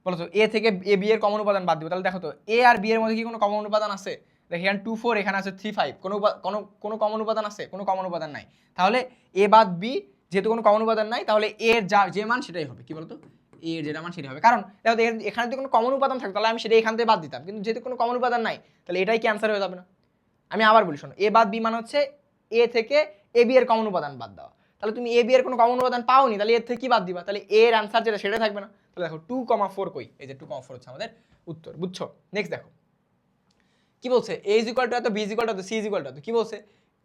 বলো তো এ থেকে এ বি এর কমন উপাদান বাদ দিব তাহলে দেখো তো এ আর বি এর মধ্যে কি কোনো কমন উপাদান আছে দেখো এখানে 2 4 এখানে আছে 3 5 কোনো কমন উপাদান আছে কোনো কমন উপাদান নাই তাহলে এ বাদ বি যেহেতু কোনো কমন উপাদান নাই তাহলে এর যে মান সেটাই হবে কি বলতো এর যেটা মান সেটাই হবে কারণ দেখো এখানে যদি কোনো কমন উপাদান থাকতো তাহলে আমি সেটা এখান থেকে বাদ দিতাম কিন্তু যেহেতু কোনো কমন উপাদান নাই তাহলে এটাই কি অ্যান্সার হয়ে যাবে না আমি আবার বলি শোনো এ বাদ বি মানে হচ্ছে এ থেকে এ বি এর কমন উপাদান বাদ দেওয়া তাহলে তুমি এ বি এর কোনো কমন উপাদান পাওনি তাহলে এর থেকে কি বাদ দিবা তাহলে এর অ্যান্সার যেটা সেটা থাকবে না তাহলে দেখো 2,4 কই এই যে 2,4 হচ্ছে আমাদের উত্তর বুঝছো নেক্সট দেখো কি বলছে a ইজ ইকুয়াল টু এত b ইজ ইকুয়াল টু এত c ইজ ইকুয়াল টু এত কি বলছে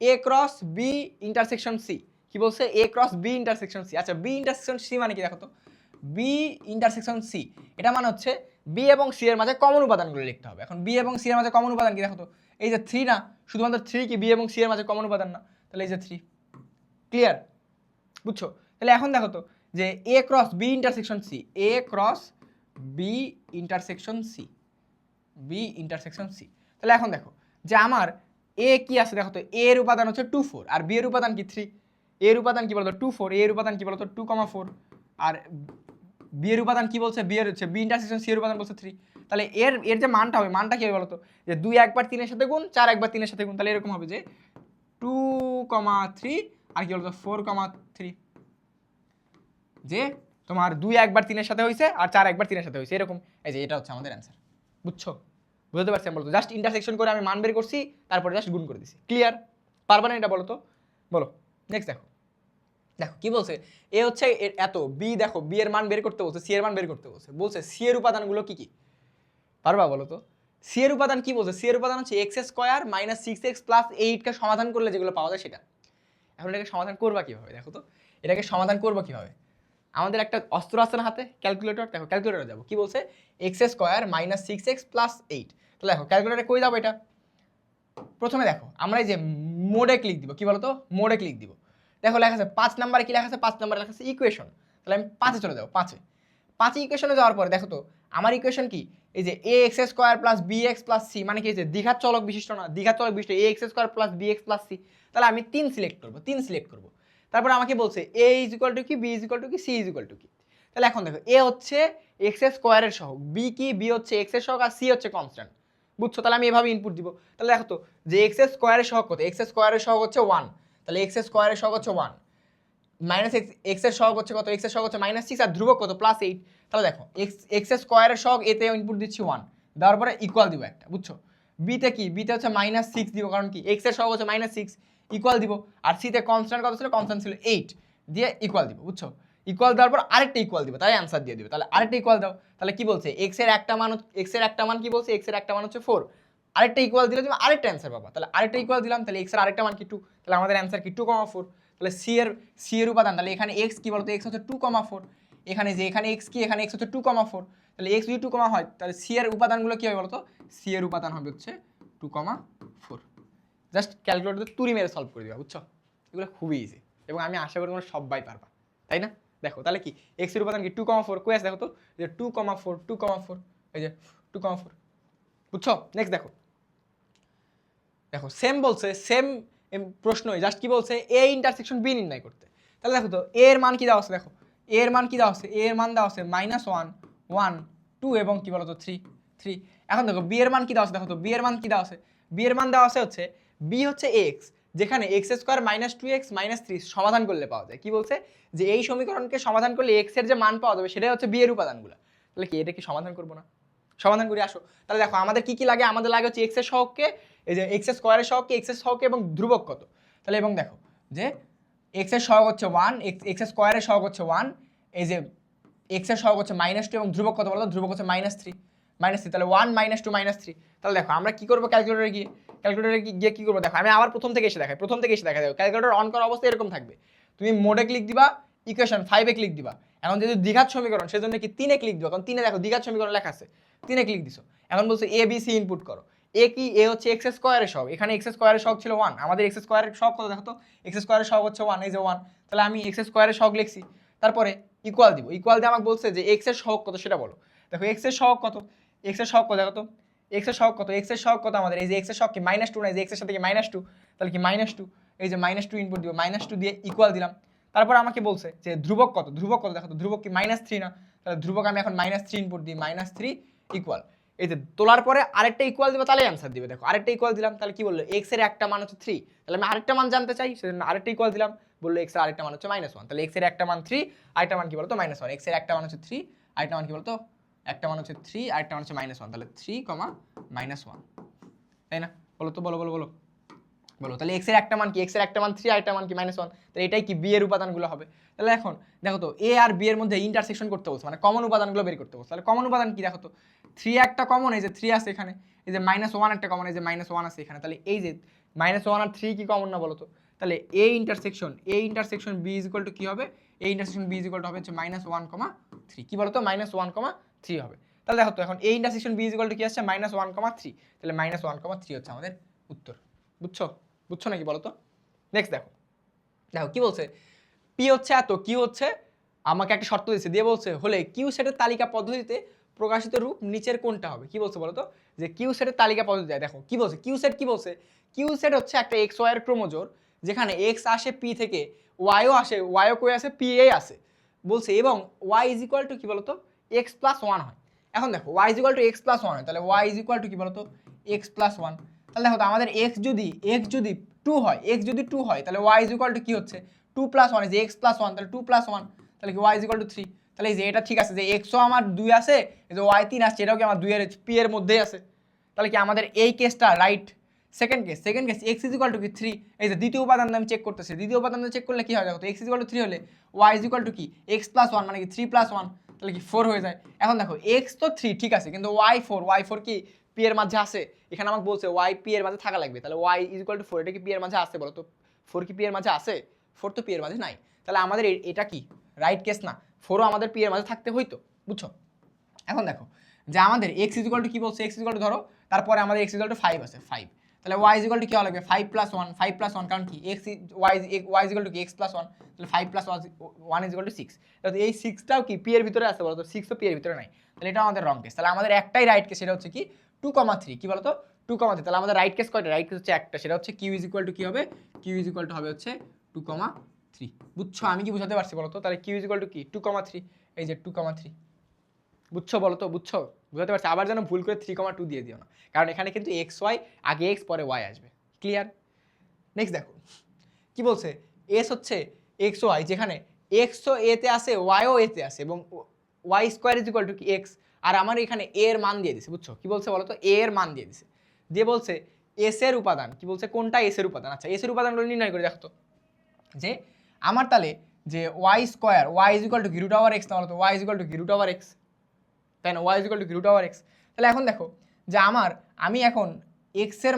a cross b intersection c কি বলছে a cross b intersection c আচ্ছা b ইন্টারসেকশন c মানে কি দেখো তো b ইন্টারসেকশন c এটা মানে হচ্ছে b এবং c এর মাঝে কমন উপাদানগুলো লিখতে হবে এখন b এবং c এর মাঝে কমন উপাদান কি দেখো তো এই যে 3 না শুধুমাত্র 3 কি b এবং c এর মাঝে কমন উপাদান না তাহলে এই যে 3 ক্লিয়ার বুঝছো তাহলে এখন দেখো তো যে a cross b intersection c a cross b intersection c b intersection c তাহলে এখন দেখো যে আমার a কি আছে দেখো তো a এর উপাদান হচ্ছে 2 4 আর b এর উপাদান কি 3 a এর উপাদান কি বলতো 2 4 a এর উপাদান কি বলতো 2,4 আর b এর উপাদান কি বলছে b এর হচ্ছে b ইন্টারসেকশন c এর উপাদান বলছে 3 তাহলে এর যে মানটা হবে মানটা কি হবে বলতো যে 2 একবার 3 এর সাথে গুণ 4 একবার 3 এর সাথে গুণ তাহলে এরকম হবে যে 2,3 আর কি বলতো 4,3 যে তোমার 2 একবার 3 এর সাথে হইছে আর 4 একবার 3 এর সাথে হইছে এরকম এই যে এটা হচ্ছে আমাদের অ্যানসার বুঝছো বুঝতে পারছি আমি বলতো জাস্ট ইন্টারসেকশন করে আমি মান বের করছি তারপরে জাস্ট গুণ করে দিছি ক্লিয়ার পারবা না এটা বলো তো বলো নেক্সট দেখো দেখো কি বলছে এ হচ্ছে এত বি দেখো বি এর মান বের করতে বলছে সি এর মান বের করতে বলছে বলছে সি এর উপাদানগুলো কি কি পারবা বলো তো সি এর উপাদান কি বলছে সি এর উপাদান হচ্ছে x square minus 6x plus 8 কে সমাধান করলে যেগুলো পাওয়া যায় সেটা এখন এটাকে সমাধান করবা কিভাবে দেখো তো এটাকে সমাধান করবা কিভাবে আমাদের একটা অস্ত্র আছে না হাতে ক্যালকুলেটর দেখো ক্যালকুলেটরে যাবো কি বলছে x square minus 6x plus 8 তাহলে দেখো ক্যালকুলেটরে কই যাবো এটা প্রথমে দেখো আমরা এই যে মোডে ক্লিক দিব কি বলতো মোডে ক্লিক দিব দেখো লেখা আছে 5 নম্বরে কি লেখা আছে 5 নম্বরে লেখা আছে ইকুয়েশন তাহলে আমি 5 চলে যাবো 5 ইকুয়েশনে যাওয়ার পরে দেখো তো আমার ইকুয়েশন কি এই যে A X square plus B X plus C মানে কি যে দ্বিঘাত চলক বিশিষ্ট না দ্বিঘাত চলক বিশিষ্ট A X square plus B X plus C তাহলে আমি 3 সিলেক্ট করবো তারপরে আমাকে বলছে এ ইজ ইকুয়াল টু কি বি ইজ ইকুয়াল টু কি সি ইজ ইকুয়াল টু কি তাহলে এখন দেখো এ হচ্ছে এক্স স্কোয়ারের সহগ বি কি বি হচ্ছে এক্স এর সহগ আর সি হচ্ছে কনস্ট্যান্ট বুঝছো তাহলে আমি এভাবে ইনপুট দিব তাহলে দেখো তো যে এক্স স্কোয়ারের সহগ কত এক্স স্কোয়ারের সহগ হচ্ছে 1 তাহলে এক্স স্কোয়ারের সহগ হচ্ছে 1 মাইনাস এক্স এর সহগ হচ্ছে কত এক্স এর সহগ হচ্ছে -6 আর ধ্রুবক কত +8 তাহলে দেখো এক্স স্কোয়ারের সহগ এতে ইনপুট দিচ্ছি 1 দেওয়ার পরে ইকুয়াল দিব একটা বুঝছো বিতে কি বিতে হচ্ছে -6 দিব কারণ কি এক্স এর সহগ হচ্ছে -6 ইকুয়াল দিব আর সিতে কনস্ট্যান্ট কত ছিল কনস্ট্যান্ট ছিল 8 দিয়ে ইকুয়াল দিব বুঝছো ইকুয়াল দেওয়ার পর আরেকটা ইকুয়াল দিব তাই অ্যান্সার দিয়ে দিবে তাহলে আরেকটা ইকুয়াল দাও তাহলে কি বলছে এক্স এর একটা মান কি বলছে এক্স এর একটা মান হচ্ছে 4 আরেকটা ইকুয়াল দিলে তুমি আরেকটা অ্যান্সার পাবা তাহলে আরেকটা ইকুয়াল দিলাম তাহলে এক্স এর আরেকটা মান কি 2 তাহলে আমাদের অ্যান্সার কি 2,4 তাহলে সি এর উপাদান তাহলে এখানে x কি বলতো x হচ্ছে 2,4 এখানে যে এখানে x কি এখানে x হচ্ছে 2,4 তাহলে x যদি 2, হয় তাহলে সি এর উপাদানগুলো কি হবে বলতো সি এর উপাদান হবে হচ্ছে 2,4 জাস্ট ক্যালকুলেটরে তুড়ি মেরে সলভ করে দিবা বুঝছো এগুলো খুবই ইজি এবং আমি আশা করি তোমরা সবাই পারবা তাই না দেখো তাহলে কি x এর উপাদান কি 2,4 কই আছে দেখো তো যে 2,4 এই যে 2,4 বুঝছো নেক্সট দেখো সেম বলছে সেম প্রশ্নই জাস্ট কি বলছে এ ইন্টারসেকশন বি নির্ণয় করতে তাহলে দেখো তো এ এর মান কি দেওয়া আছে দেখো এ এর মান কি দেওয়া আছে এ এর মান দেওয়া আছে -1 1 2 এবং কি বলতো 3 এখন দেখো বি এর মান কি দেওয়া আছে দেখো তো বি এর মান কি দেওয়া আছে বি এর মান দেওয়া আছে হচ্ছে বি হচ্ছে এক্স যেখানে এক্স স্কোয়ার -2x -3 সমাধান করলে পাওয়া যায় কি বলছে যে এই সমীকরণকে সমাধান করলে এক্স এর যে মান পাওয়া যাবে সেটাই হচ্ছে বি এর উপাদানগুলো তাহলে কি এটা কি সমাধান করবো না সমাধান করি আসো তাহলে দেখো আমাদের কি লাগে আমাদের লাগে হচ্ছে এক্স এর সহগকে এই যে এক্স স্কোয়ারের সহগকে এক্স এর সহগকে এবং ধ্রুবক কত তাহলে এবং দেখো যে এক্স এর সহগ হচ্ছে 1 এক্স স্কোয়ারের সহগ হচ্ছে 1 এই যে এক্স এর সহগ হচ্ছে -2 এবং ধ্রুবক কত বলো ধ্রুবক হচ্ছে -3 তাহলে 1 -2 -3 তাহলে দেখো আমরা কি করবো ক্যালকুলেটরে গিয়ে কি করবো দেখো আমি আবার প্রথম থেকে এসে দেখাই দেখো ক্যালকুলেটর অন করা অবস্থায় এরকম থাকবে তুমি মোডে ক্লিক দিবা ইকুয়েশন 5 এ ক্লিক দিবা এখন যেহেতু দ্বিঘাত সমীকরণ সেজন্য কি 3 এ ক্লিক দিবা কারণ 3 এ দেখো দ্বিঘাত সমীকরণ লেখা আছে 3 এ ক্লিক দিছো এখন বলছো এ বি সি ইনপুট করো এ কি এ হচ্ছে এক্স স্কোয়ারের সহগ এখানে এক্স স্কোয়ারের সহগ ছিল 1 আমাদের এক্স স্কোয়ারের সহগ কত দেখো তো এক্স স্কোয়ারের সহগ হচ্ছে 1 এই যে 1 তাহলে আমি এক্স স্কোয়ারের সহগ লিখছি তারপরে ইকুয়াল দিব ইকুয়াল দিয়ে আমাকে বলছে যে এক্স এর সহগ কত সেটা বলো দেখো এক্স এর সহগ কত এক্স এর সহগ কত দেখো তো এক্স এর সহগ কত আমাদের এই যে এক্স এর সহগ কি -2 না এই যে এক্স এর সাথে কি -2 তাহলে কি -2 এই যে -2 ইনপুট দিব, -2 দিয়ে ইকুয়াল দিলাম। তারপর আমাকে বলছে যে ধ্রুবক কত, দেখো তো ধ্রুবক কি -3 না, তাহলে ধ্রুবক আমি এখন -3 ইনপুট দিই, -3 ইকুয়াল, এই যে তোলার পরে আরেকটা ইকুয়াল দিবে, তাহলে অ্যান্সার দিবে। দেখো আরেকটা ইকুয়াল দিলাম, তাহলে কি বললো, x এর একটা মান হচ্ছে 3, তাহলে আমি আরেকটা মান জানতে চাই, সেজন্য আরেকটা ইকুয়াল দিলাম, বললো x এর আরেকটা মান হচ্ছে -1, তাহলে x এর একটা মান 3, আরেকটা মান কি বলতো -1, x এর একটা মান হচ্ছে 3, আরেকটা মান কি বলতো, একটা মান হচ্ছে 3, আরেকটা মান হচ্ছে -1, তাহলে 3, -1, তাই না? বলো তো, বলো বলো বলো বলো, তাহলে x এর একটা মান কি, x এর একটা মান 3, আরেকটা মান কি -1, তাহলে এটাই কি b এর উপাদানগুলো হবে। তাহলে এখন দেখো তো a আর b এর মধ্যে ইন্টারসেকশন করতে বলছে, মানে কমন উপাদানগুলো বের করতে বলছে। তাহলে কমন উপাদান কি, দেখো তো 3 একটা কমন, এই যে 3 আছে এখানে, এই যে -1 একটা কমন, এই যে -1 আছে এখানে, তাহলে এই যে -1 আর 3 কি কমন না বলো তো, তাহলে a intersection b is equal to কি হবে, a intersection b is equal to হবে হচ্ছে -1,3, কি বলো তো -1,3 হবে। তাহলে দেখো তো এখন a intersection b is equal to কি আসছে, -1,3, তাহলে -1,3 হচ্ছে আমাদের উত্তর। বুঝছো নাকি বলো তো? নেক্সট দেখো কি বলছে, পি হচ্ছে এত, কিউ হচ্ছে, আমাকে একটা শর্ত দিয়েছে, দিয়ে বলছে হলে কিউ সেটের তালিকা পদ্ধতিতে প্রকাশিত রূপ নিচের কোনটা হবে। কি বলছে বলো তো, যে কিউ সেটের তালিকা পদ্ধতি, দেখো কি বলছে, কিউ সেট হচ্ছে একটা এক্স ওয়াই এর ক্রোমোজোর, যেখানে এক্স আসে পি থেকে, ওয়াইও আসে, ওয়াইও কই আসে, পি এ আসে বলছে, এবং ওয়াই ইজ ইকুয়াল টু কি বলতো x+1 হয়। এখন দেখো Y is equal two x+1 হয়, তাহলে ওয়াই ইজ ইকুয়াল টু কি বলতো x+1, তাহলে দেখো তো আমাদের x যদি 2 হয়, তাহলে y ইজ ইকুয়াল টু কি হচ্ছে 2+1, এই যে x+1, তাহলে 2+1, তাহলে কি y ইজ ইকুয়াল টু 3, তাহলে এই যে এটা ঠিক আছে, যে x ও আমার 2 আছে, এই যে y 3 আসছে, এটাও কি আমার 2 এর p এর মধ্যেই আছে, তাহলে কি আমাদের এই কেসটা right. Second case x is equal to কি 3, এই যে দ্বিতীয় উপাদান আমি চেক করতেছি, দ্বিতীয় উপাদান চেক করলে কি হয়, দেখো তো x ইজ ইকুয়াল টু 3 হলে y ইজ ইকুয়াল টু কি x+1, মানে কি 3+1, তাহলে কি 4 হয়ে যায়। এখন দেখো x তো 3 ঠিক আছে, কিন্তু y4 কি p এর মাঝে আছে, এখানে আমাকে বলছে y p এর মাঝে থাকা লাগবে, তাহলে y ইজ ইকুয়াল টু 4, এটা কি p এর মাঝে আছে বলো তো, 4 কি p এর মাঝে আছে, 4 তো p এর মাঝে নাই, তাহলে আমাদের এটা কি রাইট কেস না, 4ও আমাদের p এর মাঝে থাকতে হইতো। বুঝছো? এখন দেখো যে আমাদের x ইজ ইকুয়াল টু কি বলছে, x ইজ ইকুয়াল টু ধরো, তারপরে আমাদের x ইজ ইকুয়াল টু 5 আছে, 5, তাহলে y ইজ ইকুয়াল টু কি হওয়া লাগবে 5+1, কারণ কি y ইজ ইকুয়াল টু কি x+1, তাহলে 5+1 ইজ ইকুয়াল টু 6, তাহলে এই 6টাও কি p এর ভিতরে আছে বলো তো, 6 তো p এর ভিতরে নাই, তাহলে এটা আমাদের রং কেস। তাহলে আমাদের একটাই রাইট কেস, সেটা হচ্ছে কি 2,3, কি বলো তো 2,3, তাহলে আমাদের রাইট কেস কয়টা, রাইট কেস হচ্ছে একটা, সেটা হচ্ছে q ইজ ইকুয়াল টু কি হবে, q ইজ ইকুয়াল টু হবে হচ্ছে 2,3। বুঝছো আমি কি বুঝাতে পারছি বলো তো, তাহলে q ইজ ইকুয়াল টু কি 2,3, এই যে 2,3, বুঝছো বলো তো, বুঝাতে পারছি, আবার যেন ভুল করে 3,2 দিয়ে দিও না, কারণ এখানে কিন্তু এক্স ওয়াই, আগে এক্স পরে ওয়াই আসবে। ক্লিয়ার? নেক্সট দেখো কি বলছে, এস হচ্ছে এক্স ওয়াই, যেখানে এক্সও এতে আসে, ওয়াইও এতে আসে, এবং Y square is equal to কি এক্স, আর আমার এখানে এ এর মান দিয়ে দিছে। বুঝছো কি বলছে বলো তো, এ এর মান দিয়ে দিছে, দিয়ে বলছে এস এর উপাদান, কি বলছে কোনটা এস এর উপাদান। আচ্ছা এস এর উপাদানগুলো নির্ণয় করে দেখো তো, যে আমার তাহলে যে Y square, Y is equal to কি রুট ওভার এক্স, তাহলে তো ওয়াই ইজ ইকুয়াল টু কি রুট ওভার এক্স, তাই না, Y is equal to root over X. তাহলে এখন দেখো যে আমি এখন এক্স এর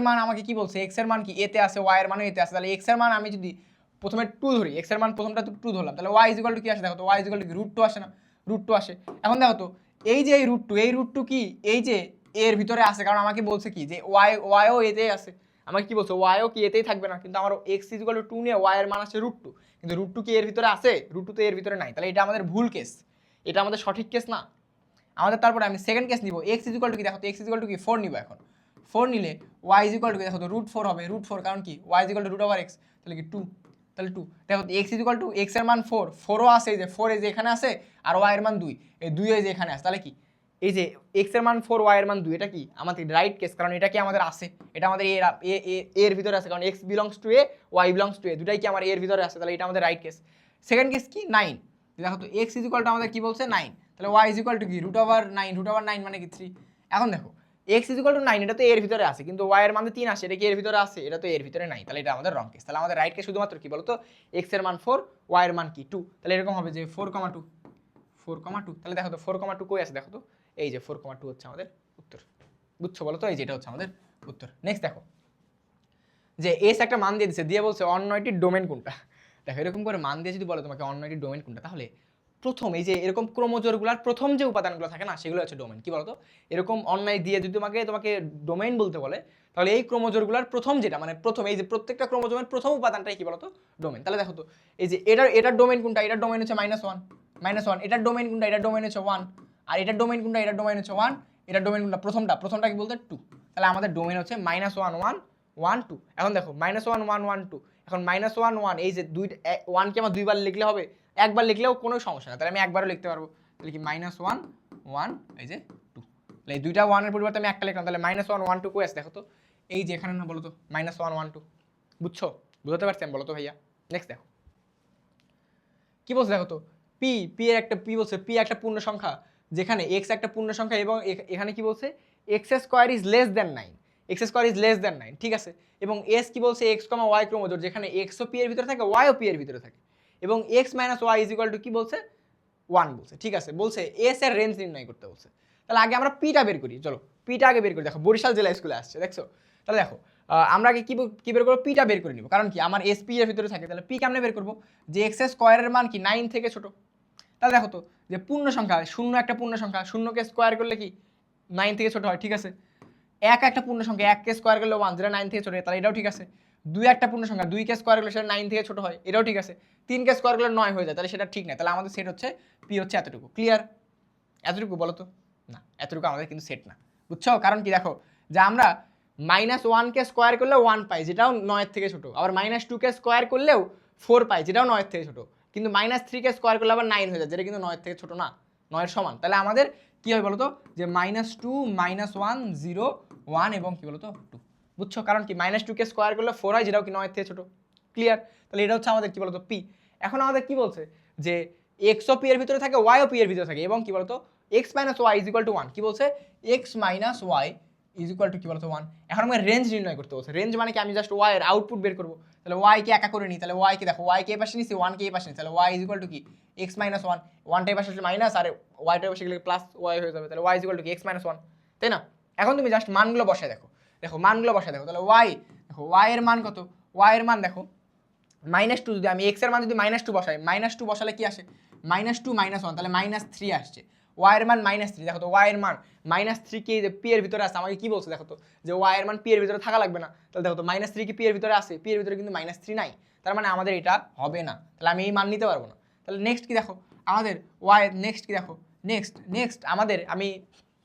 মান আমাকে কি বলছে, এক্স এর মান কি এতে আসে, ওয়াই এর মানও এতে আসে, তাহলে এক্স এর মান আমি যদি প্রথমে 2 ধরি, এক্স এর মান প্রথমটা 2 ধরলাম, তাহলে ওয়াই ইজ ইকুয়াল টু কি আসে, দেখো তো Y is equal to root 2 আসে না, রুট 2 আসে। এখন দেখো তো এই যে এই রুট টু কি এই যে এর ভিতরে আসে, কারণ আমাকে বলছে কি যে ওয়াইও এতেই আসে, আমাকে কি বলছে ওয়াইও কি এতেই থাকবে না, কিন্তু আমার এক্স ইজ ইকুয়াল টু 2 নিয়ে ওয়াই এর মান আসে রুট 2, কিন্তু রুট 2 কি এর ভিতরে আসে, রুট 2 তো এর ভিতরে নাই, তাহলে এটা আমাদের ভুল কেস, এটা আমাদের সঠিক কেস না আমাদের। তারপরে আমি সেকেন্ড কেস নিব, এক্স ইজ ইকুয়াল টু কি, দেখো তো এক্স ইজ ইকুয়াল টু কি 4 নিব, এখন 4 নিলে ওয়াই ইজ ইকুয়াল টু কি, দেখো তো রুট 4 হবে, রুট 4, কারণ কি Y is equal to root over X, তাহলে কি 2, তাহলে 2, দেখো X is equal to X এর মান 4, 4ও আসে, এই যে 4 এই যে এখানে আসে, আর ওয়াই এর মান 2, এই 2 এই যে এখানে আসে, তাহলে কি এই যে এক্স এর মান 4, ওয়াই এর মান 2, এটা কি আমাদের রাইট কেস, কারণ এটা কি আমাদের আসে, এটা আমাদের এর ভিতরে আছে, কারণ X belongs to A, Y belongs to A, দুটাই কি আমার এর ভিতরে আছে, তাহলে এটা আমাদের রাইট কেস। সেকেন্ড কেস কি 9, দেখো তো এক্স ইজ ইকুয়াল টু আমাদের কি বলছে 9, তাহলে ওয়াই ইজ ইকুয়াল টু কি রুট ওভার 9 মানে কি 3। এখন দেখো এক্স ইজ ইকুয়াল টু 9, এটা তো এর ভিতরে আছে, কিন্তু ওয়াই এর মান 3 আসে, এটা কি এর ভিতরে আছে, এটা তো এর ভিতরে নাই, তাহলে এটা আমাদের রং কেস। তাহলে আমাদের রাইট কেস শুধুমাত্র কি বলতো, এক্স এর মান 4, ওয়াই এর মান কি 2, তাহলে এরকম হবে যে 4,2, তাহলে দেখো তো 4,2 কই আছে, দেখো তো এই যে 4,2 হচ্ছে আমাদের উত্তর। বুঝছো বলো তো, এই যে এটা হচ্ছে আমাদের উত্তর। নেক্সট দেখো যে এস একটা মান দিয়ে দিচ্ছে, দিয়ে বলছে অন্যটির ডোমেন কোনটা। দেখো এরকম করে মান দিয়ে যদি বলে তোমাকে অন্যটির ডোমেন কোনটা, তাহলে প্রথম এই যে এরকম ক্রোমোজোরগুলোর প্রথম যে উপাদানগুলো থাকে না, সেগুলো হচ্ছে ডোমেন। কি বলতো, এরকম অন্যায় দিয়ে যদি তোমাকে ডোমেন বলতে বলে, তাহলে এই ক্রোমোজোরগুলোর প্রথম যেটা, মানে প্রথম এই যে প্রত্যেকটা ক্রোমোজোমের প্রথম উপাদানটাই কি বলতো ডোমেন। তাহলে দেখো তো এই যে এটার ডোমেন কোনটা, এটার ডোমেন হচ্ছে -1, এটার ডোমেন কোনটা, এটার ডোমেন হচ্ছে 1, আর এটার ডোমেন কোনটা, এটার ডোমেন হচ্ছে 1, এটার ডোমেন কোনটা প্রথমটা কি বলতে 2, তাহলে আমাদের ডোমেন হচ্ছে -1 1 1 2। এখন দেখো -1 1 1 2, এখন -1 1, এই যে 1 কে আমার দুইবার লিখলে হবে, একবার লিখলেও কোনো সমস্যা না, তাহলে আমি একবারও লিখতে পারবো। তাহলে কি -1 1 এই যে 2, তাহলে এই দুইটা 1 এর পরিবর্তে আমি একটা লিখলাম, তাহলে -1 1 2 কই আছে দেখো তো, এই যে এখানে না, বলো তো -1 1 2, বুঝছো? বুঝতে পারছেন বলো তো ভাইয়া? নেক্সট দেখো কি বলছে দেখো তো, পি এর একটা পি বলছে পি একটা পূর্ণ সংখ্যা যেখানে এক্স একটা পূর্ণ সংখ্যা এবং এখানে কি বলছে x square is less than 9, x square is less than 9, ঠিক আছে। এবং এস কি বলছে এক্স কমা ওয়াই ক্রোমোজোর যেখানে এক্স ও পি এর ভিতরে থাকে, ওয়াই ও পি এর ভিতরে থাকে, এবং X minus Y is equal to কি বলছে 1 বলছে, ঠিক আছে। বলছে এস এর রেঞ্জ নির্ণয় করতে বলছে। তাহলে আগে আমরা পিটা বের করি, চলো পিটা আগে বের করি। দেখো বরিশাল জেলা স্কুলে আসছে, দেখছো? তাহলে দেখো আমরা আগে কি বের করবো, পিটা বের করে নিব, কারণ কি আমার এস পি এর ভিতরে থাকে। তাহলে পি কেমনে বের করবো, যে এক্স স্কোয়ারের মান কি 9 থেকে ছোট। তাহলে দেখো তো যে পূর্ণ সংখ্যা, শূন্য একটা পূর্ণ সংখ্যা, শূন্যকে স্কোয়ার করলে কি 9 থেকে ছোট হয়, ঠিক আছে। এক একটা পূর্ণ সংখ্যা, 1 কে স্কোয়ার করলে 1, যেটা 9 থেকে ছোট হয়, তাহলে এটাও ঠিক আছে। 2 একটা পূর্ণ সংখ্যা, 2 কে স্কোয়ার করলে সেটা 9 থেকে ছোট হয়, এটাও ঠিক আছে। 3 কে স্কোয়ার করলে 9 হয়ে যায়, তাহলে সেটা ঠিক না। তাহলে আমাদের সেট হচ্ছে পি হচ্ছে এতটুকু। ক্লিয়ার? এতটুকু বলো তো? না, এতটুকু আমাদের কিন্তু সেট না, বুঝছো? কারণ কি দেখো, যে আমরা -1 কে স্কোয়ার করলেও 1 পাই, যেটাও 9 থেকে ছোট, আবার -2 কে স্কোয়ার করলেও 4 পাই, যেটাও 9 থেকে ছোট, কিন্তু -3 কে স্কোয়ার করলে আবার 9 হয়ে যায়, যেটা কিন্তু 9 থেকে ছোট না, 9 এর সমান। তাহলে আমাদের কি হয় বলতো, যে -2 -1 0 1 এবং কি বলতো 2, বুঝছো? কারণ কি -2 কে স্কোয়ার করলে 4 হয়, যেটাও কি 9 থেকে ছোট। ক্লিয়ার? তাহলে এটা হচ্ছে আমাদের কি বলতো পি। এখন আমাদের কি বলছে, যে এক্স ও পি এর ভিতরে থাকে, ওয়াই ও পি এর ভিতরে থাকে, এবং কি বলতো x minus Y is equal to 1, কি বলছে x minus Y is equal to কি বলতো 1। এখন আমাকে রেঞ্জ নির্ণয় করতে বলছে। রেঞ্জ মানে কি, আমি জাস্ট ওয়াই এর আউটপুট বের করবো। তাহলে ওয়াই কে একা করে নিই, তাহলে ওয়াই কে দেখো, ওয়াই কে এই পাশে নিছি, 1 কে এই পাশে নিছি, তাহলে ওয়াই ইজ ইকুয়াল টু কি x মাইনাস 1, 1 টা এই পাশে আসলে মাইনাস, আর ওয়াই টা এই পাশে গেলে প্লাস ওয়াই হয়ে যাবে, তাহলে ওয়াই ইজ ইকুয়াল টু কি x মাইনাস 1, তাই না? এখন তুমি জাস্ট মানগুলো বসায় দেখো, দেখো মানগুলো বসায় দেখো, তাহলে ওয়াই দেখো, ওয়াই এর মান কত, ওয়াই এর মান দেখো -2, যদি আমি x এর মান যদি -2 বসাই, -2 বসালে কি আসে, -2 -1, তাহলে -3 আসছে। y এর মান -3, দেখো তো y এর মান -3 কি যে p এর ভিতরে আছে, আমাকে কি বলছে দেখো তো, যে y এর মান p এর ভিতরে থাকা লাগবে না। তাহলে দেখো তো -3 কি p এর ভিতরে আছে, p এর ভিতরে কিন্তু -3 নাই, তার মানে আমাদের এটা হবে না, তাহলে আমি এই মান নিতে পারবো না। তাহলে নেক্সট কি দেখো আমাদের y, নেক্সট কি দেখো, নেক্সট আমাদের আমি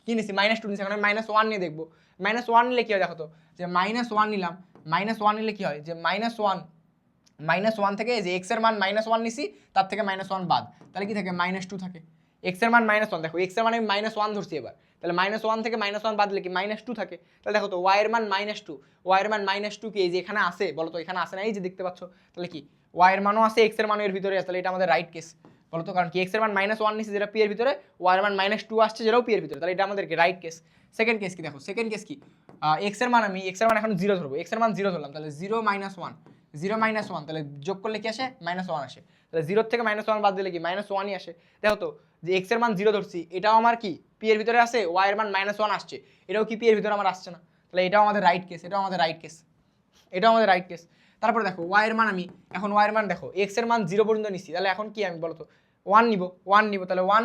কি নিছি, -2 নিছি, এখন আমি -1 নিয়ে দেখবো। -1 নিলে কি হয় দেখো তো, যে -1 নিলাম, -1 নিলে কি হয়, যে -1 থেকে যে x এর মান -1 নিছি, তার থেকে -1 বাদ, তাহলে কি থাকে -2 থাকে। x এর মান -1, দেখো x এর মান আমি -1 ধরছি এবার, তাহলে -1 থেকে -1 বাদ দিলে কি -2 থাকে। তাহলে দেখো তো y এর মান -2, y এর মান -2 কি এই যে এখানে আছে, বলো তো এখানে আছে না, এই যে দেখতে পাচ্ছ, তাহলে কি y এর মানও আছে, x এর মানও এর ভিতরে আছে, তাহলে এটা আমাদের রাইট কেস, বলো তো। কারণ কি x এর মান -1 নিছি, যেটা p এর ভিতরে, y এর মান -2 আসছে, যেটাও p এর ভিতরে, তাহলে এটা আমাদের রাইট কেস। সেকেন্ড কেস কি দেখো, সেকেন্ড কেস কি, x এর মান এখন 0 ধরবো, x এর মান 0 ধরলাম, তাহলে 0 - 1, 0 - 1, তাহলে যোগ করলে কি আসে, -1 আসে, তাহলে 0 থেকে -1 বাদ দিলে কি -1ই আসে। দেখো তো যে x এর মান 0 ধরছি, এটাও আমার কি p এর ভিতরে আছে, y এর মান -1 আসছে, এটাও কি p এর ভিতরে আমার আসছে না, তাহলে এটাও আমাদের রাইট কেস, এটাও আমাদের রাইট কেস, এটাও আমাদের রাইট কেস। তারপরে দেখো y এর মান এখন y এর মান দেখো x এর মান 0 পর্যন্ত নিছি, তাহলে এখন কি আমি বলো তো 1 নিব, তাহলে 1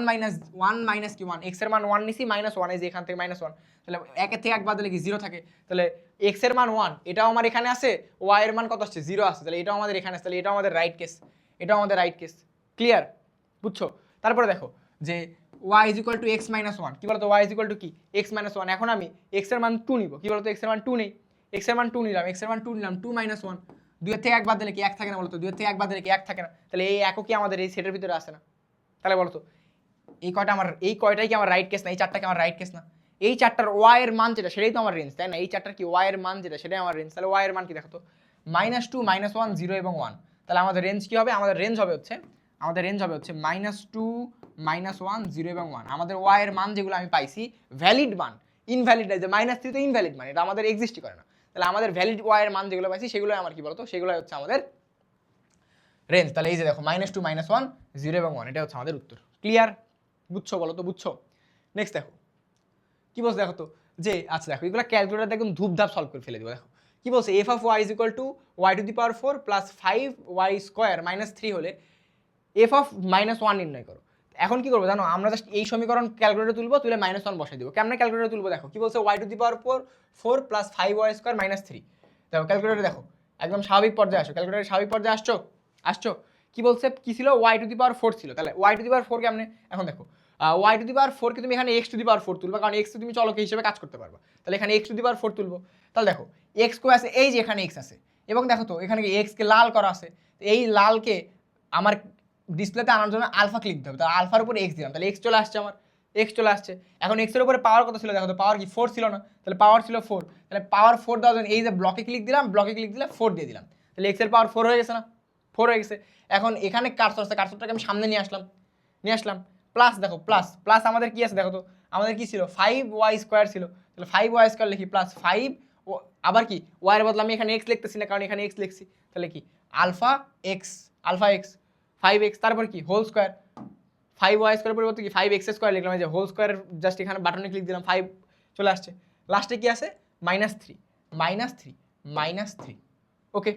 মাইনাস কি 1, x এর মান 1 নিছি, -1, এই যে এখান থেকে -1, তাহলে 1 এর থেকে 1 বাদ দিলে কি 0 থাকে, তাহলে x এর মান 1, এটাও আমার এখানে আছে, y এর মান কত আসছে 0 আসছে, তাহলে এটাও আমাদের এখানে আছে, তাহলে এটাও আমাদের রাইট কেস, এটাও আমাদের রাইট কেস। ক্লিয়ার? বুঝছো? তারপরে দেখো যে y is equal two x minus 1, কি বলতো y ইজ ইকুয়াল টু কি x মাইনাস 1, এখন আমি x এর মান 2 নিব, কি বলতো x এর মান 2 নেই, x এর মান 2 নিলাম, x এর মান 2 নিলাম, 2 - 1, 2 এর থেকে 1 বাদ দিলে কি 1 থাকে না, বলতো 2 এর থেকে 1 বাদ দিলে কি 1 থাকে না, তাহলে এই একও কি আমাদের এই সেটের ভিতরে আসে না, তাহলে বলতো এই কয়টাই কি আমার রাইট কেস না, এই চারটা কি আমার রাইট কেস না, এই চারটার y এর মান যেটা সেটাই তো আমার রেঞ্জ, তাই না, এই চারটার কি y এর মান যেটা সেটাই আমার রেঞ্জ, তাহলে y এর মান কি দেখো তো -2 -1 0 এবং 1, তাহলে আমাদের রেঞ্জ কি হবে, আমাদের রেঞ্জ হবে হচ্ছে -2 -1 0 এবং 1, আমাদের y এর মান যেগুলো আমি পাইছি ভ্যালিড মান, ইনভ্যালিড না, যে -3 তো ইনভ্যালিড মান, এটা আমাদের এক্সিস্টই করে না, তাহলে আমাদের ভ্যালিড y এর মান যেগুলো পাইছি সেগুলো আমার কি বলতো, সেগুলো হচ্ছে আমাদের রেঞ্জ। তাহলে এই যে দেখো -2 -1 0 এবং 1, এটা হচ্ছে আমাদের উত্তর। ক্লিয়ার? বুঝছো বলো তো? বুঝছো? নেক্সট দেখো কি বলছে দেখো তো, যে আচ্ছা দেখো এগুলো ক্যালকুলেটার একদম ধূপধাপ সলভ করে ফেলে দিব। দেখো কি বলছে, f of y is equal two y⁴ plus 5y² minus 3 হলে f অফ -1 নির্ণয় করো। এখন কি করবো জানো, আমরা জাস্ট এই সমীকরণ ক্যালকুলেটর তুলবো, তুলে -1 বসাই দিব। কেমন ক্যালকুলেটর তুলবো দেখো, কি বলছে y⁴ প্লাস 5y² মাইনাস 3, দেখো ক্যালকুলেটর দেখো একদম স্বাভাবিক পর্যায়ে আসো, ক্যালকুলেটর স্বাভাবিক পর্যায়ে আসছো কি বলছে, কি ছিল y⁴ ছিল, তাহলে y⁴ কেমনে, এখন দেখো y⁴ কে তুমি এখানে x⁴ তুলবা, কারণ x তুমি চলক হিসেবে কাজ করতে পারবা, তাহলে এখানে x⁴ তুলবো, তাহলে দেখো এক্স কই আছে, এই যে এখানে এক্স আছে, এবং দেখো তো এখানে এক্সকে লাল করা আছে, এই লালকে আমার ডিসপ্লেতে আনার জন্য আলফা ক্লিক দিতে হবে, তাহলে আলফার উপরে এক্স দিলাম, তাহলে এক্স চলে আসছে, আমার এক্স চলে আসছে। এখন এক্সের উপরে পাওয়ার কত ছিল দেখো তো, পাওয়ার কি 4 ছিল না, তাহলে পাওয়ার ছিল 4, তাহলে পাওয়ার 4 দেওয়ার জন্য এই যে ব্লকে ক্লিক দিলাম, ব্লকে ক্লিক দিলে 4 দিয়ে দিলাম, তাহলে এক্সের পাওয়ার 4 হয়ে গেছে না, 4 হয়ে গেছে। এখন এখানে কার্সর আছে, কার্সরটাকে আমি সামনে নিয়ে আসলাম প্লাস, দেখো প্লাস প্লাস আমাদের কি আছে দেখো তো, আমাদের কি ছিল 5y² ছিল, তাহলে 5y² লিখি প্লাস 5, আবার কি ওয়াইয়ের বদলে আমি এখানে এক্স লিখতেছি না, কারণ এখানে এক্স লিখছি, তাহলে কি আলফা এক্স 5x, তারপর কি হোল স্কোয়ার, 5y² পরিবর্তে কি 5x² লিখলাম, এই যে হোল স্কোয়ার জাস্ট এখানে বাটনে ক্লিক দিলাম, 5 চলে আসছে, লাস্টে কি আছে -3, ওকে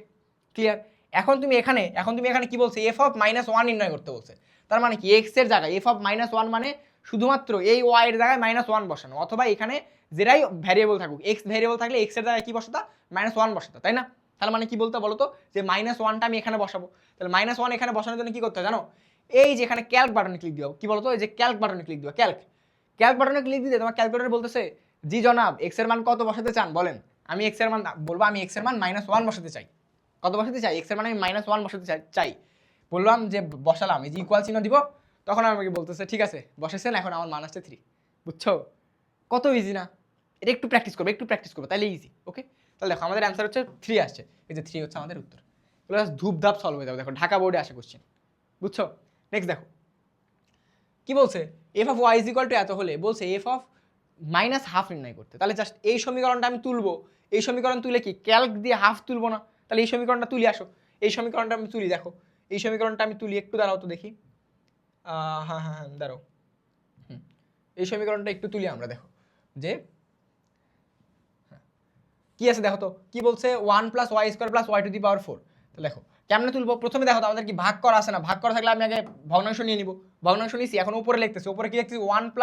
ক্লিয়ার। এখন তুমি এখানে কি বলছে, f অফ -1 নির্ণয় করতে বলছে, তার মানে কি x এর জায়গায় f অফ -1 মানে শুধুমাত্র এই y এর জায়গায় -1 বসানো, অথবা এখানে যেটাই ভ্যারিয়েবল থাকুক, x ভ্যারিয়েবল থাকলে x এর জায়গায় কি বসাতা, -1 বসাতা, তাই না? তাহলে মানে কি বলতে বলো তো, যে -1টা আমি এখানে বসাবো, তাহলে -1 এখানে বসানোর জন্য কি করতে হয় জানো, এই যে এখানে ক্যালক বাটনে ক্লিক দিও, কি বলতো, এই যে ক্যালক বাটনে ক্লিক দিও, ক্যালক বাটনে ক্লিক দিলে তোমার ক্যালকুলেটর বলতেছে, জি জনাব x এর মান কত বসাতে চান বলেন, আমি x এর মান বলবো, আমি x এর মান -1 বসাতে চাই, কত বসাতে চাই, x এর মান আমি -1 বসাতে চাই, বললাম যে বসালাম, এই যে ইকুয়াল চিহ্ন দিব, তখন আমাকে বলতেছে ঠিক আছে বসেছেন, এখন আমার মান আসছে 3, বুঝছো কত ইজি না, এটা একটু প্র্যাকটিস করবে তাহলে ইজি, ওকে। তাহলে দেখো আমাদের অ্যান্সার হচ্ছে 3 আসছে, এই যে 3 হচ্ছে আমাদের উত্তর, এগুলো ধূপধাপ সলভ হয়ে যাবে, দেখো ঢাকা বোর্ডে আসে কোশ্চেন, বুঝছো। নেক্সট দেখো কি বলছে, F of Y is equal to এত হলে বলছে এফ অফ -½ নির্ণয় করতে, তাহলে জাস্ট এই সমীকরণটা আমি তুলবো, এই সমীকরণ তুলে কি ক্যালক দিয়ে হাফ তুলবো না, তাহলে এই সমীকরণটা তুলি, আসো এই সমীকরণটা আমি তুলি, দেখো এই সমীকরণটা আমি তুলি, একটু দাঁড়াও তো দেখি, হ্যাঁ দাঁড়াও, এই সমীকরণটা একটু তুলি আমরা, দেখো যে কি আছে দেখো তো, কি বলছে 1 + y² + y⁴, তাহলে দেখো কেমনে তুলবো, প্রথমে দেখো তো আমাদের কি ভাগ করা আছে না, ভাগ করা থাকলে আমি আগে ভগ্নাংশ নিয়ে নিব, ভগ্নাংশ নিছি, এখন উপরে লিখতেছি, উপরে কি লিখতেছি 1 +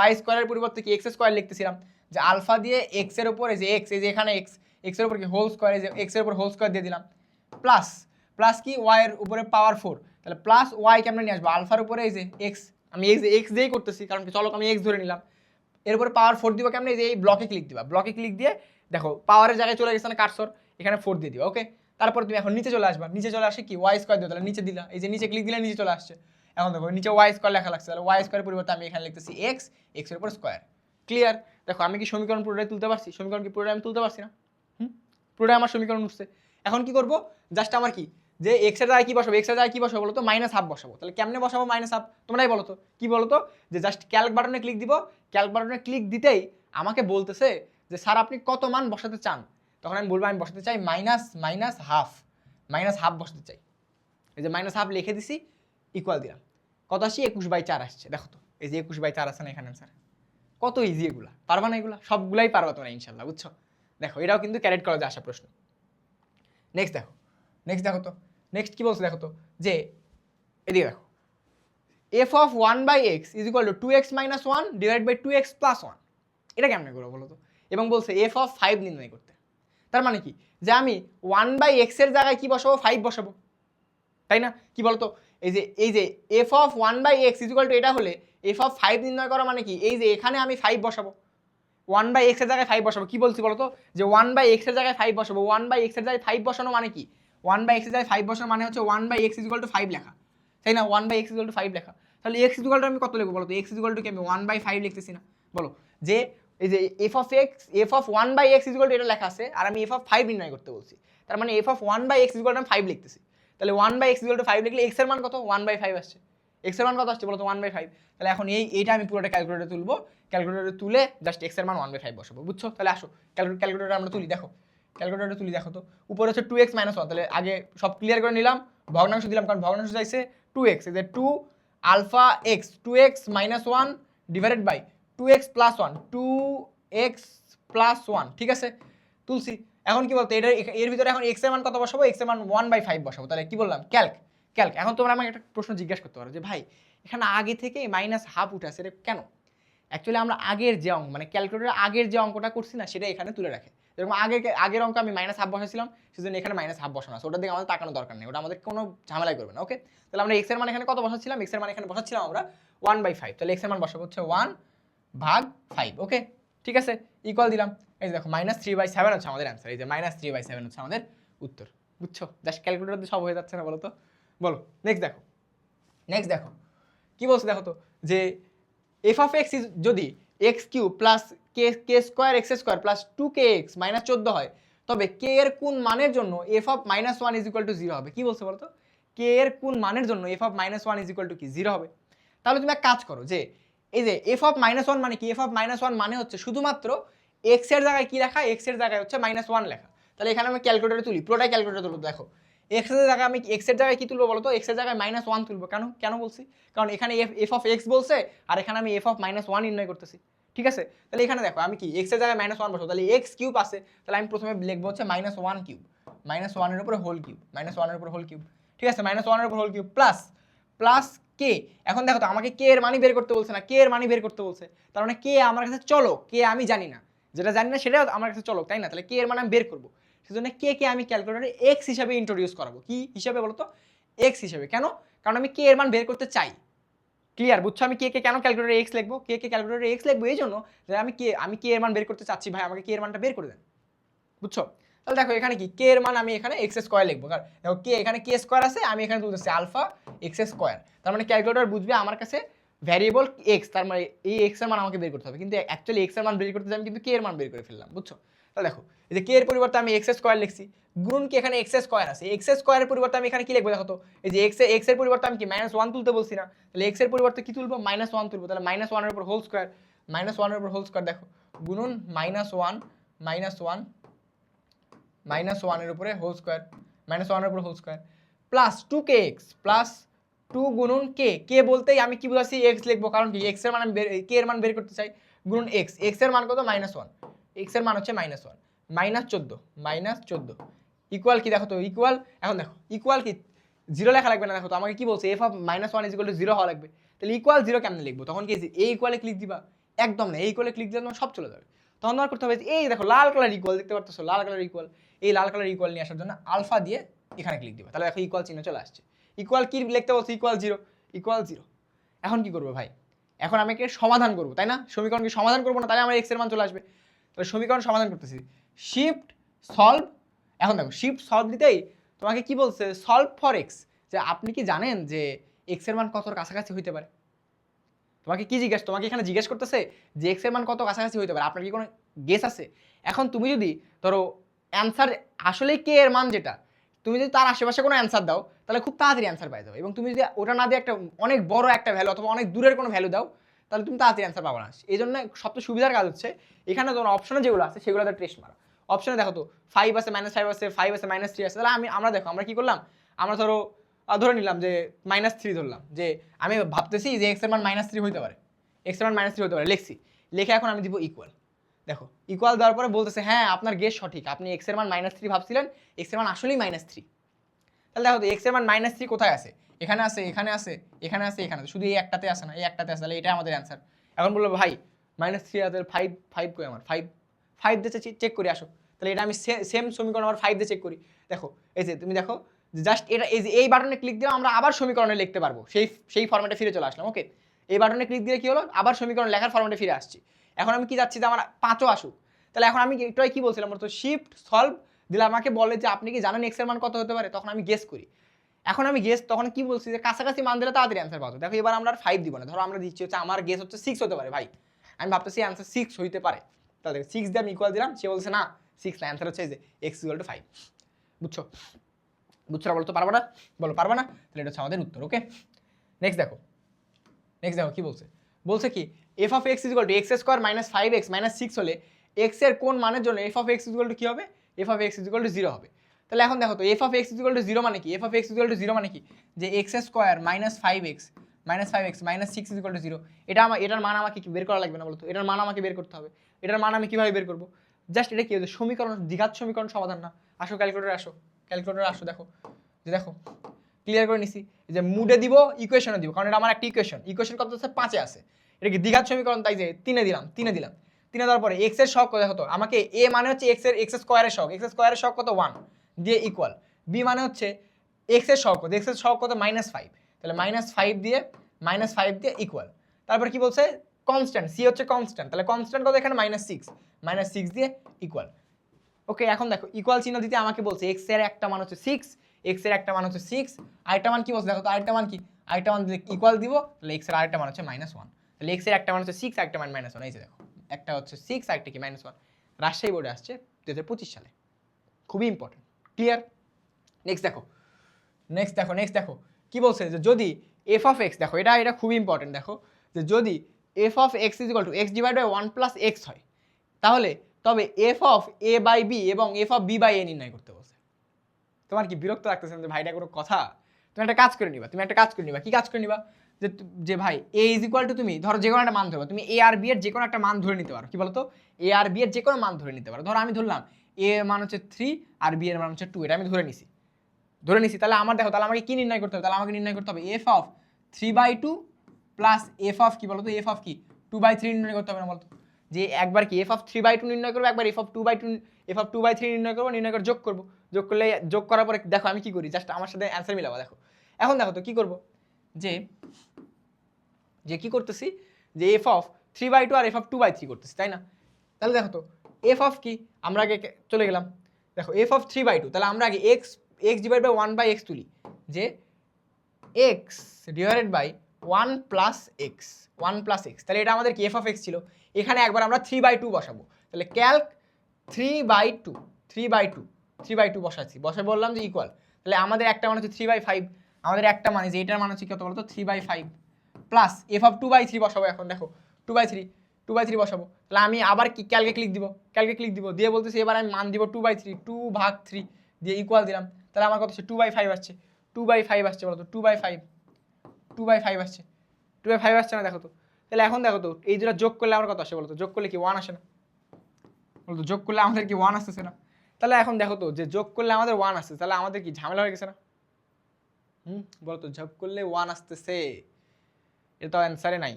y² এর পরিবর্তে কি x² লিখতেছিলাম, যে আলফা দিয়ে x এর উপরে যে x, এই যে এখানে x এর উপর কি হোল স্কয়ার, এই যে x এর উপর হোল স্কয়ার দিয়ে দিলাম, প্লাস কি y এর উপরে পাওয়ার 4, তাহলে প্লাস y কেমনে নিয়ে আসবো, আলফার উপরে এই যে x, আমি এই যে x দিয়েই করতেছি, কারণ কি চলো আমি x ধরে নিলাম, এরপরে পাওয়ার 4 দিব কেমনে, এই যে এই ব্লকে ক্লিক দিবা, ব্লকে ক্লিক দিয়ে দেখো পাওয়ারের জায়গায় চলে গেছে না কার্সর, এখানে 4 দিয়ে দিবা, ওকে। তারপর তুমি এখন নিচে চলে আসবা, নিচে চলে আসে কি y² দিও, তাহলে নিচে দিলা, এই যে নিচে ক্লিক দিলে নিচে চলে আসছে, এখন দেখো নিচে y² লেখা লাগছে, তাহলে y² এর পরিবর্তে আমি এখানে লিখতেছি x এর উপর স্কয়ার, ক্লিয়ার। দেখো আমি কি সমীকরণ পুরোটাই তুলতে পারছি, সমীকরণ কি পুরোটাই আমি তুলতে পারছি না, পুরোটাই আমার সমীকরণ উঠছে। এখন কি করব, জাস্ট আমার কি, যে x এর জায়গায় কি বসাবো, x এর জায়গায় কি বসাবো বলো তো, -½ বসাবো, তাহলে কেমনে বসাবো -½ তোমরাই বলো তো, কি বলো তো, যে জাস্ট ক্যালক বাটনে ক্লিক দিব, ক্যালক বাটনে ক্লিক দিতেই আমাকে বলতেছে যে স্যার আপনি কত মান বসাতে চান, তখন আমি বলবো আমি বসাতে চাই -½ বসাতে চাই, এই যে -½ লিখে দিছি, ইকুয়াল দিলাম, কত আসি 21/4 আসছে, দেখো তো এই যে 21/4 আছে না এখানে অ্যান্সার, কত ইজি এগুলা, পারবা না এগুলা, সবগুলাই পারবা তোমরা ইনশাল্লাহ, বুঝছো। দেখো এটাও কিন্তু ক্যাডেট কলেজে আসা প্রশ্ন। নেক্সট দেখো তো নেক্সট কি বলছে দেখো তো, যে এদিকে দেখো f of 1/x is equal to 2x - 1 divide by 2x + 1, এটা কেমনে করবো বলো তো, এবং বলছে f অফ 5 নির্ণয় করতে, তার মানে কি, যে আমি 1/x এর জায়গায় কি বসাবো, 5 বসাবো, তাই না, কি বলতো, এই যে f of 1/x is equal to এটা হলে f অফ 5 নির্ণয় করা মানে কি, এই যে এখানে আমি 5 বসাবো, 1/x এর জায়গায় 5 বসাবো, কি বলছি বলতো, যে 1/x এর জায়গায় 5 বসাবো, 1/x এর জায়গায় 5 বসানো মানে কি, 1/x এর জায়গায় 5 বসানো মানে হচ্ছে 1/x ইজ ইকুয়াল টু 5 লেখা, তাই না, 1/x ইজ ইকুয়াল টু 5 লেখা, তাহলে x ইজ ইকুয়াল টু আমি কত লিখবো বলো তো, x ইজ ইকুয়াল টু কি আমি 1/5 লিখতেছি না, বলো যে এই যে f of 1/x is equal to এটা লেখা আছে, আর আমি f অফ 5 নির্ণয় করতে বলছি, তার মানে f of 1/x is equal to আমি 5 লিখতেছি, তাহলে 1/x ইজ ইকুয়াল টু 5 লিখলে x এর মান কত, 1/5 আসছে, x এর মান কত আসছে বলো তো 1/5, তাহলে এখন এইটা আমি পুরোটা ক্যালকুলেটরে তুলবো, ক্যালকুলেটরে তুলে জাস্ট x এর মান 1/5 বসাবো, বুঝছো। তাহলে আসো ক্যালকুলেটরে আমরা তুলি, দেখো ক্যালকুলেটরে তুলি, দেখো তো উপরে হচ্ছে 2x - 1, তাহলে আগে সব ক্লিয়ার করে নিলাম, ভগ্নাংশ দিলাম, কারণ ভগ্নাংশ চাইছে 2x, এই যে 2 alpha x 2x - 1 divided by 2x + 1 2x + 1, ঠিক আছে তুলছি। এখন কি বলতো, এর ভিতরে এখন x এর মান কত বসাবো, x এর মান 1/5 বসাবো, তাহলে কি বললাম ক্যালক। এখন তোমরা আমাকে একটা প্রশ্ন জিজ্ঞাসা করতে পারো যে ভাই এখানে আগে থেকে -½ উঠে আসে, এটা কেন, অ্যাকচুয়ালি আমরা আগের যে অঙ্ক মানে ক্যালকুলেটরের আগের যে অঙ্কটা করছি না, সেটা এখানে তুলে রাখে, যেরকম আগের অঙ্ক আমি -½ বসাইছিলাম, সেজন্য এখানে -½ বসানো আছে, ওটার দিকে আমাদের তাকানো দরকার নেই, ওটা আমাদের কোনো ঝামেলাই করবে না, ওকে। তাহলে আমরা x এর মান এখানে কত বসাচ্ছিলাম, x এর মান এখানে বসাচ্ছিলাম আমরা 1/5, তাহলে x এর মান বসাবো হচ্ছে 1/5, ওকে ঠিক আছে, ইকুয়াল দিলাম। এই যে দেখো -3/7 হচ্ছে আমাদের অ্যান্সার। এই যে -3/7 হচ্ছে আমাদের উত্তর। বুঝছো? জাস্ট ক্যালকুলেটর দিয়ে সব হয়ে যাচ্ছে না বলো তো? বলো নেক্সট দেখো। নেক্সট দেখো কি বলছে দেখো তো, যে এফ অফ এক্স যদি X cube plus K square X square plus 2kx -14 হয়, তবে কে এর কোন মানের জন্য F of -1 is equal to 0 হবে। কি বলছে বলো তো? কে এর কোন মানের জন্য F of -1 is equal to কি 0 হবে। তাহলে তুমি এক কাজ করো, যে এই যে এফ অফ -1 মানে কি, এফ অফ -1 মানে হচ্ছে শুধুমাত্র এক্স এর জায়গায় কি লেখা, এক্স এর জায়গায় হচ্ছে -1 লেখা। তাহলে এখানে আমি ক্যালকুলেটরে তুলি, পুরোটাই ক্যালকুলেটরে তুলবো। দেখো এক্স এর জায়গায় আমি এক্স এর জায়গায় কি তুলবো বলো তো, এক্স এর জায়গায় -1 তুলবো। কেন কেন বলছি, কারণ এখানে এফ অফ এক্স বলছে আর এখানে আমি এফ অফ -1 নির্ণয় করতেছি। ঠিক আছে, তাহলে এখানে দেখো আমি কি এক্স এর জায়গায় -1 বসবো, তাহলে এক্স কিউব আছে, তাহলে আমি প্রথমে লিখবো হচ্ছে -1 কিউব, -1 এর উপরে হোল কিউব, -1 এর উপরে হোল কিউব। ঠিক আছে, -1 এর উপর হোল কিউব প্লাস কে। এখন দেখো তো আমাকে কে এর মানি বের করতে বলছে না, কে এর মানি বের করতে বলছে, তার মানে কে আমার কাছে চলো, কে আমি জানি না, যেটা জানি না সেটাও আমার কাছে চলো, তাই না? তাহলে কে এর মান আমি বের করবো, সেজন্য কে আমি ক্যালকুলেটরে এক্স হিসাবে ইন্ট্রোডিউস করাবো। কি হিসাবে বলো তো? এক্স হিসাবে। কেন? কারণ আমি কে এর মান বের করতে চাই। ক্লিয়ার? বুঝছো আমি কে কেন ক্যালকুলেটরে এক্স লিখবো, কে ক্যালকুলেটরে এক্স লিখবো এই জন্য যে আমি কে এর মান বের করতে চাচ্ছি, ভাই আমাকে কে এর মানটা বের করে দেন। বুঝছো? তাহলে দেখো এখানে কি কে এর মান আমি এখানে এক্স স্কোয়ার লিখবো, কারণ দেখো কে এখানে কে স্কোয়ার আছে, আমি এখানে তুলতেছি আলফা এক্স স্কোয়ার। তার মানে ক্যালকুলেটর বুঝবে আমার কাছে ভ্যারিয়েবল এক্স, তার মানে এই এক্স এর মান আমাকে বের করতে হবে, কিন্তু অ্যাকচুয়ালি এক্স এর মান বের করতে আমি কিন্তু কে এর মান বের করে ফেললাম। বুঝছো? তাহলে দেখো এই যে কে এর পরিবর্তে আমি এক্স স্কোয়ার লিখছি, গুণ কি এখানে এক্স স্কোয়ার আছে, এক্স স্কোয়ারের পরিবর্তে আমি এখানে কি লিখবো দেখো তো, এই যে এক্স এর পরিবর্তে আমি কি -1 তুলতে বলছি না, তাহলে এক্স এর পরিবর্তে কি তুলবো, -1 তুলবো। তাহলে -1 এর উপর হোল স্কোয়ার, -1 এর উপর হোল স্কোয়ার, দেখো গুণন -1 এর উপরে হোল স্কোয়ার, -1 এর উপর whole square plus 2kx plus 2 গুণন কে বলতেই আমি কি বুঝাচ্ছি, এক্স লিখবো, কারণ কি এক্স এর মান কে এর মান বের করতে চাই, গুণন এক্স এর মান কত, -1, এক্স এর মান হচ্ছে -1, -14 ইকুয়াল কি দেখো তো, ইকুয়াল এখন দেখো ইকুয়াল কি 0 লেখা লাগবে না, দেখো তো আমাকে কি বলছে F of -1 is equal to 0 হওয়া লাগবে। তাহলে ইকুয়াল 0 কেমনে লিখবো, তখন কি এই ইকুয়ালে ক্লিক দিবা, একদম না, এই ইকুয়ালে ক্লিক দিলে তোমার সব চলে যাবে। তখন তোমার করতে হবে এই দেখো লাল কালার ইকুয়াল দেখতে পারতেছো, লাল কালার ইকুয়াল, এই লাল কালার ইকুয়াল নিয়ে আসার জন্য আলফা দিয়ে এখানে ক্লিক দিবা, তাহলে দেখো ইকুয়াল চিহ্ন চলে আসছে। ইকুয়াল কি লিখতে বলছি, ইকুয়াল 0। এখন কি করবো ভাই, এখন আমি একে সমাধান করবো, তাই না? সমীকরণকে সমাধান করবো না, তাহলে আমার এক্স এর মান চলে আসবে। তাহলে সমীকরণ সমাধান করতেছি, শিফট সলভ। এখন দেখো শিফট সলভ দিতেই তোমাকে কি বলছে, সলভ ফর এক্স, যে আপনি কি জানেন যে এক্স এর মান কতর কাছাকাছি হইতে পারে। তোমাকে কি তোমাকে এখানে জিজ্ঞেস করতেছে যে এক্স এর মান কত কাছাকাছি হইতে পারে, আপনার কি কোনো গেস আছে? এখন তুমি যদি ধরো অ্যান্সার আসলে কে এর মান যেটা, তুমি যদি তার আশেপাশে কোনো অ্যান্সার দাও, তাহলে খুব তাড়াতাড়ি অ্যান্সার পাই যাবে, এবং তুমি যদি ওটা না দিয়ে একটা অনেক বড় একটা ভ্যালু অথবা অনেক দূরের কোনো ভ্যালু দাও, তাহলে তুমি তাড়াতাড়ি অ্যান্সার পাবো না। এই জন্য সবচেয়ে সুবিধার কাজ হচ্ছে এখানে তোমার অপশনে যেগুলো আছে সেগুলোতে টেস্ট মারা। অপশনে দেখো তো 5 আছে, -5 আছে, 5 আছে, -3 আছে, তাহলে আমরা দেখো আমরা কি করলাম, আমরা ধরে নিলাম যে -3 ধরলাম, যে আমি ভাবতেছি যে এক্স এর মান -3 হইতে পারে, এক্স এর মান -3 হতে পারে, লিখছি, লিখে এখন আমি দিব ইকুয়াল। দেখো ইকুয়াল দেওয়ার পরে বলতেছে হ্যাঁ আপনার গেস সঠিক, আপনি এক্স এর মান -3 ভাবছিলেন, এক্স এর মান আসলেই -3। তাহলে দেখো তো এক্স এর মান -3 কোথায় আছে, এখানে আছে, এখানে আছে, এখানে আছে, এখানে আছে, শুধু এই একটাতে আছে না, এই একটাতে আছে, তাহলে এটাই আমাদের অ্যান্সার। এখন বলবো ভাই -3 আছে, 5 কই আমার, 5 দিয়ে চেক করি আসো, তাহলে এটা আমি সেম সমীকরণ আবার 5 দিয়ে চেক করি। দেখো এই যে তুমি দেখো জাস্ট এটা এই যে এই বাটনে ক্লিক দিলে আমরা আবার সমীকরণে লিখতে পারবো, সেই ফরম্যাটে ফিরে চলে আসলাম। ওকে, এই বাটনে ক্লিক দিলে কি হলো, আবার সমীকরণ লেখার ফরম্যাটে ফিরে আসছি। এখন আমি কি যাচ্ছি যে আমার 5ও আসুক, তাহলে এখন আমি এটাই কি বলছিলাম, তো শিফট সলভ দিলে আমাকে বলে যে আপনি কি জানেন এক্স এর মান কত হতে পারে, তখন আমি গেস করি। এখন আমি গেস তখন কি বলছি যে কাছাকাছি মান দিলে তাড়াতাড়ি অ্যান্সার পাবো। দেখো এবার আমরা আর 5 দিব না, ধরো আমরা দিচ্ছি হচ্ছে আমার গেস হচ্ছে 6 হতে পারে, ভাই আমি ভাবতেছি অ্যান্সার 6 হইতে পারে, তাহলে 6 দিয়ে আমি ইকুয়াল দিলাম, সে বলছে না 6 না, অ্যান্সার হচ্ছে এই যে এক্স ইকুয়াল টু 5। বুঝছো? বুঝছো না? বলো তো পারবা না, বলো পারবা না, তাহলে এটা হচ্ছে আমাদের উত্তর। ওকে, নেক্সট দেখো কি বলছে কি F of x equal to x square -5x -6 হলে এক্স এর কোন মানের জন্য F of x equal to কি হবে, F of x equal to 0 হবে। তাহলে এখন দেখো তো F of x equal to 0 মানে কি, F of x equal to 0 মানে কি, যে x square -5x -6 equal to 0। এটার মান আমাকে কি বের করা লাগবে না বলতো, এটার মান আমাকে বের করতে হবে। এটার মান আমি কিভাবে বের করব, জাস্ট এটা কি হচ্ছে সমীকরণ, দ্বিঘাত সমীকরণ সমাধান না। আসো ক্যালকুলেটরে আসো, দেখো ক্লিয়ার করে নিছি, যে মুডে দিব ইকুয়েশনে দিব, কারণ এটা আমার একটা ইকুয়েশন কত আছে, 5-এ আছে, এটা কি দ্বিঘাত সমীকরণ, তাই যে 3-এ দিলাম, 3 দেওয়ার পরে এক্স এর শক দেখো তো আমাকে এ মানে হচ্ছে এক্স স্কোয়ারের শক কত 1 দিয়ে ইকুয়াল, বি মানে হচ্ছে এক্স এর শক কত -5, তাহলে -5 দিয়ে ইকুয়াল। তারপর কি বলছে কনস্ট্যান্ট, সি হচ্ছে কনস্ট্যান্ট, তাহলে কনস্ট্যান্ট কত এখানে -6 দিয়ে ইকুয়াল। ওকে, এখন দেখো ইকুয়াল চিহ্ন দিতে আমাকে বলছে এক্স এর একটা মান হচ্ছে 6, এক্স এর একটা মান হচ্ছে 6, আরেকটা মান কি বলছে দেখো তো, আরেকটা মান কি, আরেকটা মান দিলে ইকুয়াল দিব, তাহলে এক্স এর আরেকটা মান হচ্ছে -1, তাহলে এক্স এর একটা মান হচ্ছে 6, আরেকটা মান -1, এই যে দেখো একটা হচ্ছে 6 আরেকটা কি -1, রাজশাহী বোর্ডে আসছে 2025 সালে, খুবই ইম্পর্টেন্ট। ক্লিয়ার? নেক্সট দেখো কি বলছে যে যদি এফ অফ এক্স, দেখো এটা খুবই ইম্পর্টেন্ট, দেখো যে যদি F of X is equal to X divide by 1 plus X হয়, তাহলে তবে F of A by B এবং F of B by A নির্ণয় করতে বলছে। তোমার কি বিরক্ত লাগতেছে যে ভাইটা কোনো কথা? তুমি একটা কাজ করে নিবা, কি কাজ করে নিবা, যে ভাই এ ইজ ইকুয়াল টু, তুমি ধরো যে কোনো একটা মান ধরো, তুমি এ আর বি এর যে কোনো একটা মান ধরে নিতে পারো, কি বলতো, এ আর বি এর যে কোনো মান ধরে নিতে পারো। ধরো আমি ধরলাম এ এর মান হচ্ছে 3 আর বি এর মান হচ্ছে 2, এটা আমি ধরে নিছি, তাহলে আমার দেখো, তাহলে আমাকে কি নির্ণয় করতে হবে, তাহলে আমাকে নির্ণয় করতে হবে F of 3/2 plus F of কি বলতো, এফ অফ কি 2/3 নির্ণয় করতে হবে না বলতো, যে একবার কি এফ অফ 3/2 নির্ণয় করবো, একবার এফ অফ 2/3 নির্ণয় করবো, নির্ণয় করে যোগ করলে, যোগ করার পরে দেখো আমি কি করি, জাস্ট আমার সাথে অ্যান্সার মিলাবা। দেখো এখন দেখো তো কি করব, যে কি করতেছি, যে এফ অফ 3/2 আর এফ অফ 2/3 করতেছি, তাই না? তাহলে দেখো তো এফ অফ কি, আমরা আগে চলে গেলাম, দেখো এফ অফ 3/2, তাহলে আমরা আগে এক্স ডিভাইড বাই 1/x তুলি, যে X divided by 1 plus X, তাহলে এটা আমাদের কি এফ অফ এক্স ছিল, এখানে একবার আমরা 3/2 বসাবো, তাহলে ক্যালক 3/2 বসে বললাম যে ইকুয়াল, তাহলে আমাদের একটা মান হচ্ছে 3/5, আমাদের একটা মানে যে এটার মান হচ্ছে কত বলতো 3/5 প্লাস এফ অফ 2/3 বসাবো, এখন দেখো 2/3 বসাবো, তাহলে আমি আবার কি ক্যালকে ক্লিক দিব, দিয়ে বলতেছি এবার আমি মান দিব 2/3, 2/3 দিয়ে ইকুয়াল দিলাম, তাহলে আমার কত হচ্ছে 2/5 আসছে, 2/5 আসছে বলতো, 2/5 আসছে, 2/5 আসছে না? দেখো তো, তাহলে এখন দেখো তো এই দুটো যোগ করলে আমার কত আসে বলতো, যোগ করলে কি 1 আসে না বলতো, যোগ করলে আমাদের কি 1 আসতেছে না? তাহলে এখন দেখো তো যে যোগ করলে আমাদের 1 আসছে, তাহলে আমাদের কি ঝামেলা হয়ে গেছে না? বলতো যোগ করলে 1 আসতেছে, এটা তো অ্যান্সারে নাই।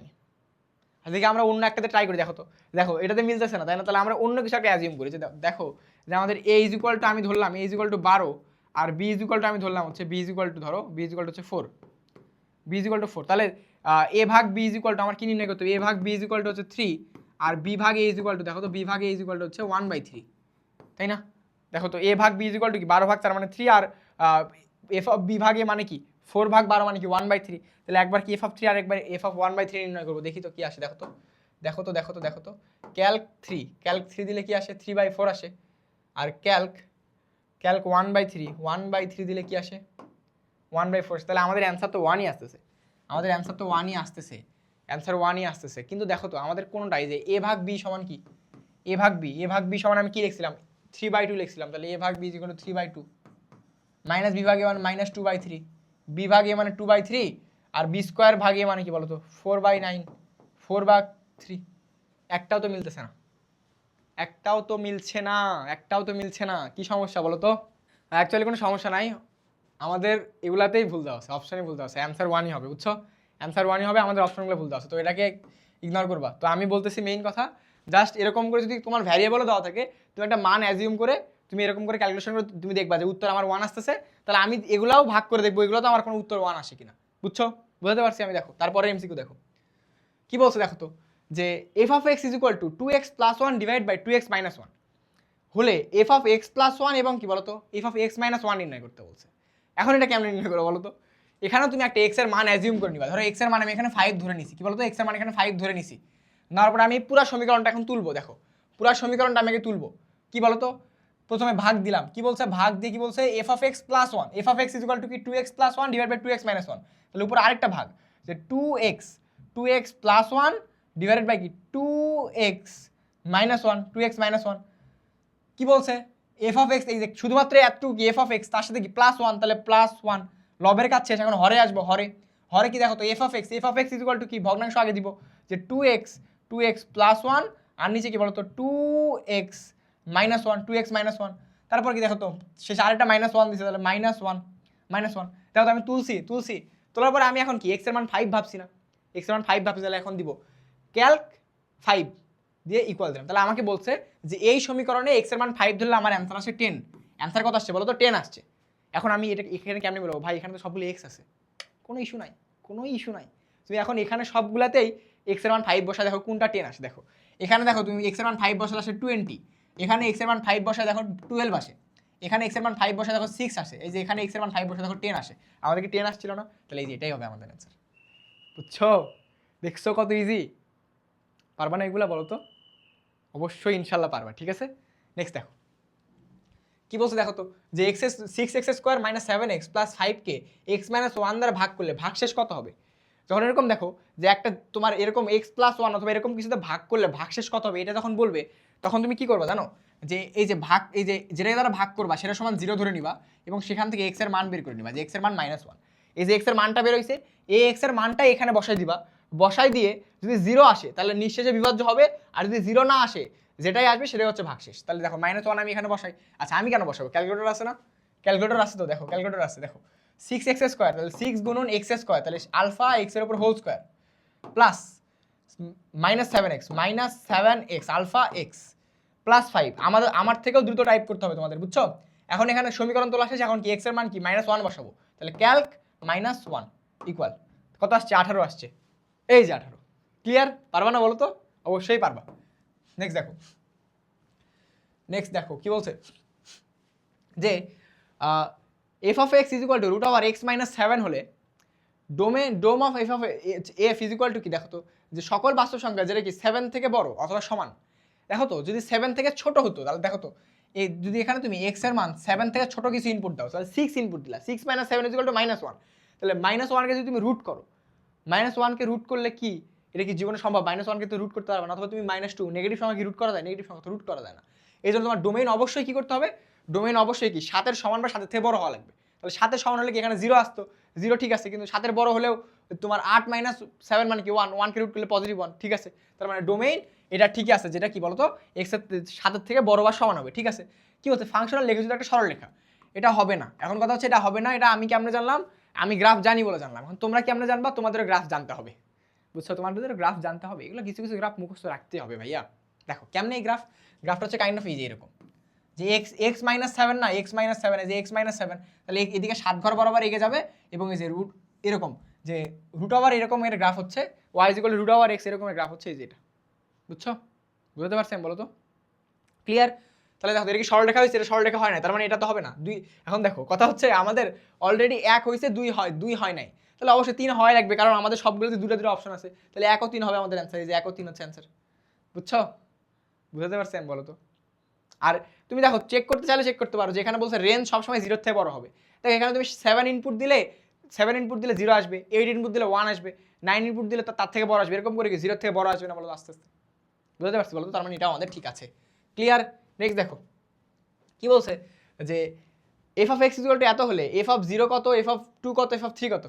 আজকে আমরা অন্য একটাতে ট্রাই করি, দেখো তো, দেখো এটাতে মিলতেছে না, তাই না? তাহলে আমরা অন্য কিছু একটা অ্যাজিউম করি, যে দেখো যে আমাদের এ ইজ ইকুয়াল টু, আমি ধরলাম এ ইজ ইকুয়াল টু 12, আর বি ইজ ইকুয়াল টু আমি ধরলাম হচ্ছে বি ইজ ইকুয়াল টু, ধরো বি ইজ ইকুয়াল টু হচ্ছে 4, তাহলে এ ভাগ বি ইজ ইকুয়াল টু আমার কি নির্ণয় করতে হবে, এ ভাগ বি ইজ ইকুয়াল টু হচ্ছে 3, আর বি ভাগ এ ইজ ইকুয়াল টু, দেখো তো বি ভাগ এ ইজ ইকুয়াল টু হচ্ছে 1/3, তাই না? দেখো তো এ ভাগ বি ইজ ইকুয়াল টু কি 12 ভাগ 4 মানে 3, আর এফ অফ বি ভাগ এ মানে কি 4 ভাগ 12 মানে কি 1/3, তাহলে একবার কি এফ অফ 3 আর একবার এফ অফ 1/3 নির্ণয় করবো, দেখি তো কি আসে, দেখো তো ক্যালক 3 দিলে কি আসে 3/4 আসে, আর ক্যালক 1/3 দিলে কি আসে 1/4, তাহলে আমাদের অ্যান্সার তো 1ই আসতেছে, অ্যান্সার 1ই আসতেছে। কিন্তু দেখো তো আমাদের কোনটাই, যে এ ভাগ বি সমান কি, এ ভাগ বি সমান আমি কি লিখছিলাম 3/2 লিখছিলাম, তাহলে এ ভাগ B is equal to 3/2 minus B ভাগ এ মানে -2/3, বি ভাগ এ মানে 2/3, আর বি স্কোয়ার ভাগ এ মানে কি বলতো 4/9, 4/3, একটাও তো মিলছে না, কি সমস্যা বলো তো? অ্যাকচুয়ালি কোনো সমস্যা নাই, আমাদের এগুলাতেই ভুল দেওয়া আছে, অপশানে ভুল দেওয়া আছে, অ্যান্সার 1ই হবে, বুঝছো? অ্যান্সার 1ই হবে, আমাদের অপশনগুলো ভুল দেওয়া আছে, তো এটাকে ইগনোর করবা। তো আমি বলতেছি মেইন কথা, জাস্ট এরকম করে যদি তোমার ভ্যারিয়েবলও দেওয়া থাকে, তুমি একটা মান অ্যাজিউম করে তুমি এরকম করে ক্যালকুলেশন করে তুমি দেখবা যে উত্তর আমার 1 আসতেছে, তাহলে আমি এগুলাও ভাগ করে দেখবো, এগুলো তো আমার কোনো উত্তর 1 আসে কিনা, বুঝছো? বুঝতে পারছি আমি। দেখো তারপরে এমসিকিউ দেখো কি বলছে, দেখো তো যে F of X is equal to 2x plus 1 divide by 2x minus 1 হলে এফ অফ এক্স প্লাস 1 এবং কি বলতো এফ অফ এক্স মাইনাস 1 নির্ণয় করতে বলছে। এখন এটা কেমন নির্ণয় করো বলো তো? এখানেও তুমি একটা এক্স এর মান অ্যাজিউম করে নিবা, ধরো এক্স এর মান আমি এখানে 5 ধরে নিছি, কি বলতো এক্স এর মান এখানে 5 ধরে নিছি, নেওয়ার পরে আমি পুরো সমীকরণটা এখন তুলবো, দেখো পুরো সমীকরণটা আমি আগে তুলবো, কি বলতো প্রথমে ভাগ দিলাম, কি বলছে ভাগ দিয়ে কি বলছে F of x plus 1, F of X is equal to কি 2x plus 1 divide by 2x minus 1, তাহলে উপরে আরেকটা ভাগ যে 2x প্লাস 1 ডিভাইডেড বাই কি 2x মাইনাস 1, কি বলছে এফ অফ এক্স, এই যে শুধুমাত্র এতটুকু কি এফ অফ এক্স, তার সাথে কি প্লাস 1, তাহলে প্লাস 1 লবের কাজ শেষ, এখন হরে আসবো, হরে কি দেখো তো F of X is equal to কি ভগ্নাংশ আগে দিব যে 2x প্লাস 1, আর নিচে কি বলতো 2x মাইনাস 1, তারপর কি দেখো তো শেষে আরেকটা -1 দিছে, তাহলে -1 দেখো তো আমি তুলছি, তোলার পরে আমি এখন কি এক্স এর মান 5 ভাবছি না, তাহলে এখন দিব ক্যালক 5 দিয়ে ইকুয়াল দিলাম, তাহলে আমাকে বলছে যে এই সমীকরণে এক্স এর মান 5 ধরলে আমার অ্যান্সার আসে 10, অ্যান্সার কত আসছে বলো তো 10 আসছে। এখন আমি এটা এখানে কেমনে বলবো, ভাই এখানে তো সবগুলো এক্স আছে, কোনো ইস্যু নাই, তুমি এখন এখানে সবগুলাতেই এক্স এর মান 5 বসায় দেখো কোনটা 10 আসে, দেখো এখানে দেখো তুমি এক্স এর মান 5 বসালে আসে 20, এখানে এক্স এর মান 5 বসায় দেখো 12 আসে, এখানে এক্স এর মান 5 বসায় দেখো 6 আসে, এই যে এখানে এক্স এর মান 5 বসায় দেখো 10 আসে, আমাদের কি 10 আসছিল না? তাহলে এই যে এটাই হবে আমাদের অ্যান্সার। বুঝছো? দেখছো কত ইজি? পারবা না এগুলা বলো তো? অবশ্যই ইনশাল্লাহ পারবা, ঠিক আছে। নেক্সট দেখো কি বলছে দেখো তো, যে X six X square minus 7x plus 5কে এক্স মাইনাস 1 দ্বারা ভাগ করলে ভাগশেষ কত হবে? যখন এরকম দেখো যে একটা তোমার এরকম এক্স প্লাস 1 অথবা এরকম কিছুতে ভাগ করলে ভাগশেষ কত হবে এটা যখন বলবে, তখন তুমি কি করবা জানো? যে এই যে ভাগ, এই যে যেটা দ্বারা ভাগ করবা সেটা সমান 0 ধরে নিবা এবং সেখান থেকে এক্স এর মান বের করে নিবা, যে এক্স এর মান -1। এই যে এক্স এর মানটা বের হইছে, এই এক্স এর মানটা এখানে বসাই দিবা, বসাই দিয়ে যদি 0 আসে তাহলে নিঃশেষে বিভাজ্য হবে, আর যদি 0 না আসে যেটাই আসবে সেটাই হচ্ছে ভাগশেষ। তাহলে দেখো -1 আমি এখানে বসাই। আচ্ছা আমি কেন বসাবো? ক্যালকুলেটর আছে না? ক্যালকুলেটর আছে তো, দেখো ক্যালকুলেটর আছে, দেখো 6x স্কোয়ার তাহলে 6 গুণন x স্কোয়ার, তাহলে আলফা x এর উপর whole square plus -7x -7x alpha x plus 5। আমার থেকেও দ্রুত টাইপ করতে হবে তোমাদের, বুঝছো? এখন এখানে সমীকরণ তোলা শেষ, এখন কি x এর মান কি -1 বসাবো, তাহলে ক্যালক -1 ইকুয়াল কত আসছে? 18 আসছে। এই যে 18। ক্লিয়ার? পারবা না বলো তো? অবশ্যই পারবা। নেক্সট দেখো কি বলছে, যে F of X is equal to root over X minus 7 হলে dom of F of F is equal to কি? দেখো তো, যে সকল বাস্তব সংখ্যা যেটা কি 7 থেকে বড় অথবা সমান। দেখো তো যদি 7 থেকে ছোট হতো তাহলে দেখো তো, এই যদি এখানে তুমি এক্স এর মান 7 থেকে ছোট কিছু ইনপুট দাও তাহলে 6 ইনপুট দিলা, 6 - 7 ইজ ইকুয়াল টু -1, তাহলে -1কে যদি তুমি রুট করো, -1কে রুট করলে কি এটা কি জীবনে সম্ভব? -1কে তো রুট করতে পারবে না। অথবা তুমি -2 নেগেটিভ সংখ্যা কি রুট করা যায়? নেগেটিভ সংখ্যা তো রুট করা যায় না। এই জন্য তোমার ডোমেইন অবশ্যই কি করতে হবে? ডোমেইন অবশ্যই কি 7 এর সমান বা 7 এর থেকে বড় হওয়া লাগবে। তাহলে 7 এর সমান হলে কি এখানে 0 আসতো, 0 ঠিক আছে, কিন্তু 7 এর বড় হলেও তোমার 8 - 7 মানে কি 1, 1কে রুট করলে পজিটিভ 1, ঠিক আছে। তার মানে ডোমেইন এটা ঠিকই আছে, যেটা কি বলতো x এর 7 এর থেকে বড় বা সমান হবে, ঠিক আছে। কি হচ্ছে ফাংশনাল লেখা যদি একটা সরলরেখা, এটা হবে না। এখন কথা হচ্ছে এটা হবে না, এটা আমি কেমনে জানলাম? আমি গ্রাফ জানি বলে জানলাম। এখন তোমরা কেমনে জানবা? তোমাদের গ্রাফ জানতে হবে, বুঝছো? তোমাদের গ্রাফ জানতে হবে, এগুলো কিছু কিছু গ্রাফ মুখস্থ রাখতে হবে ভাইয়া। দেখো কেমনে এই গ্রাফটা হচ্ছে কাইন্ড অফ এই যে এরকম, যে x -7 না, x -7, এই যে x -7, তাহলে এদিকে 7 ঘর বরাবর এগিয়ে যাবে এবং এই যে রুট এরকম, যে রুট ওভার এরকম এর গ্রাফ হচ্ছে y রুট ওভার x এরকমের গ্রাফ হচ্ছে এই যে এটা, বুঝছো? বুঝতে পারছেন বলো তো? ক্লিয়ার? তাহলে দেখো এটা কি সরলরেখা হয়েছে? এটা সরলরেখা হয় না, তার মানে এটা তো হবে না। এখন দেখো কথা হচ্ছে আমাদের অলরেডি 1 হয়েছে, 2 হয় নাই, তাহলে অবশ্যই 3 হয় লাগবে, কারণ আমাদের সবগুলোতে দুটো অপশন আছে। তাহলে 1 ও 3 হবে আমাদের অ্যান্সার, এই যে 1 ও 3 হচ্ছে অ্যান্সার, বুঝছো? বুঝতে পারছেন বলো তো? আর তুমি দেখো চেক করতে চাইলে চেক করতে পারো, যেখানে বলছে রেঞ্জ সবসময় 0 থেকে বড় হবে। দেখো এখানে তুমি 7 ইনপুট দিলে 0 আসবে, 8 ইনপুট দিলে 1 আসবে, 9 ইনপুট দিলে তার থেকে বড় আসবে, এরকম করে কি 0 থেকে বড় আসবে না বলো আস্তে আস্তে? বুঝতে পারছি বলো তো? তার মানে এটাও আমাদের ঠিক আছে। ক্লিয়ার? নেক্সট দেখো কি বলছে, যে F of x equal to এত হলে এফ অফ 0 কত, এফ অফ 2 কত, এফ অফ 3 কত?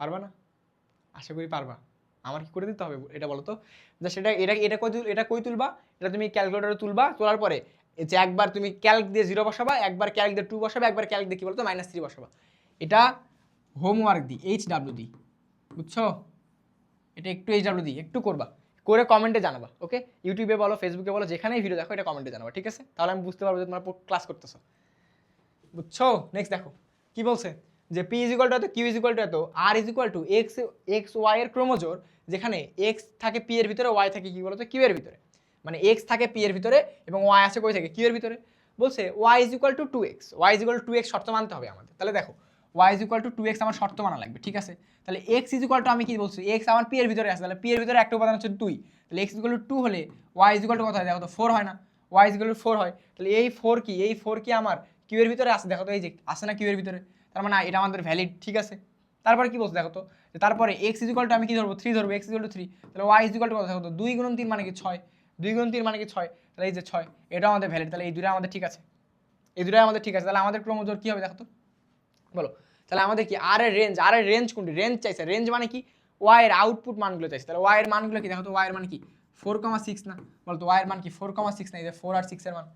পারবা না? আশা করি পারবা। আমার কি করে দিতে হবে এটা বলো তো? যে সেটা এটা কই তুলবা? এটা তুমি ক্যালকুলেটরে তুলবা, তোলার পরে যে একবার তুমি ক্যালক দিয়ে 0 বসাবা, একবার ক্যালক দিয়ে 2 বসাবা, একবার ক্যালক দিয়ে কি বলতো -3 বসাবা। এটা হোমওয়ার্ক দিই, HW দিই, বুঝছো? এটা একটু HW দিই, একটু করবা, করে কমেন্টে জানাবা, ওকে? ইউটিউবে বলো, ফেসবুকে বলো, যেখানেই ভিডিও দেখো এটা কমেন্টে জানাবা, ঠিক আছে? তাহলে আমি বুঝতে পারবো যে তোমরা ক্লাস করতেছো, বুঝছো? নেক্সট দেখো কি বলছে, যে p ইজ ইকুয়াল টু এত, q ইজ ইকুয়াল টু এত, r is equal two x y এর ক্রোমোজোর, যেখানে x থাকে p এর ভিতরে, y থাকে কি বলতো q এর ভিতরে। মানে x থাকে p এর ভিতরে এবং y আছে কই থেকে? q এর ভিতরে। বলছে y is equal to 2x, y is equal to 2x শর্ত মানতে হবে আমাদের। তাহলে দেখো y is equal to 2x আমার শর্ত মানা লাগবে, ঠিক আছে? তাহলে x ইজ ইকুয়াল টু, আমি কি বলছি, x আমার p এর ভিতরে আছে, তাহলে p এর ভিতরে একটা উপাদান হচ্ছে 2, তাহলে x ইজ ইকুয়াল টু 2 হলে y ইজ ইকুয়াল টু কত হয়? দেখো তো 4 হয় না? y ইজ ইকুয়াল টু 4 হয়, তাহলে এই 4 কি, এই 4 কি আমার q এর ভিতরে আছে? দেখো তো এই যে আছে না q এর ভিতরে, তার মানে এটা আমাদের ভ্যালিড, ঠিক আছে? তারপরে কি বলছে দেখো তো, তারপরে x ইজ ইকুয়াল টু আমি কি ধরবো? 3 ধরবো, x ইজ ইকুয়াল টু 3, তাহলে y ইজ ইকুয়াল টু কত? দেখো তো 2 গুণন 3 মানে কি 6, 2 গুণন 3 মানে কি 6, তাহলে এই যে 6, এটাও আমাদের ভ্যালিড, তাহলে এই দুটো আমাদের ঠিক আছে, এই দুটোই আমাদের ঠিক আছে। তাহলে আমাদের ক্রোমোজোর কি হবে দেখো তো, বলো? তাহলে আমাদের কি r এর রেঞ্জ কোনটি? রেঞ্জ চাইছে, রেঞ্জ মানে কি y এর আউটপুট মানগুলো চাইছে, তাহলে y এর মানগুলো কি দেখো তো? y এর মান কি 4,6 না? বলতো y এর মান কি 4,6 না? এই যে 4 আর 6 এর মান,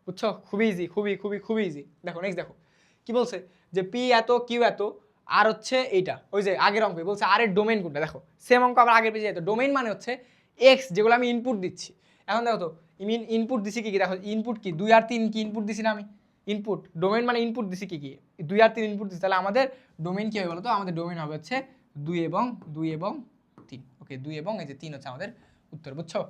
বুঝছো? খুবই ইজি, খুবই ইজি। দেখো নেক্সট দেখো কি বলছে, যে p এত, q এত, আর হচ্ছে এইটা ওই যে আগের অঙ্কে বলছে আর এর ডোমেইন কোনটা। দেখো সেম অঙ্ক আবার আগের পেজে যেত, ডোমেইন মানে হচ্ছে x যেগুলো আমি ইনপুট দিচ্ছি। এখন দেখো তো ইনপুট দিছি কি কি, দেখো ইনপুট কি 2 আর 3 কি ইনপুট দিছি না আমি? ইনপুট, ডোমেইন মানে ইনপুট দিছি কি কি, 2 আর 3 ইনপুট দিছি, তাহলে আমাদের ডোমেইন কি হবে বলো তো? আমাদের ডোমেইন হবে হচ্ছে 2 এবং 3 ওকে 2 এবং এই যে 3 হচ্ছে আমাদের উত্তর, বুঝছো?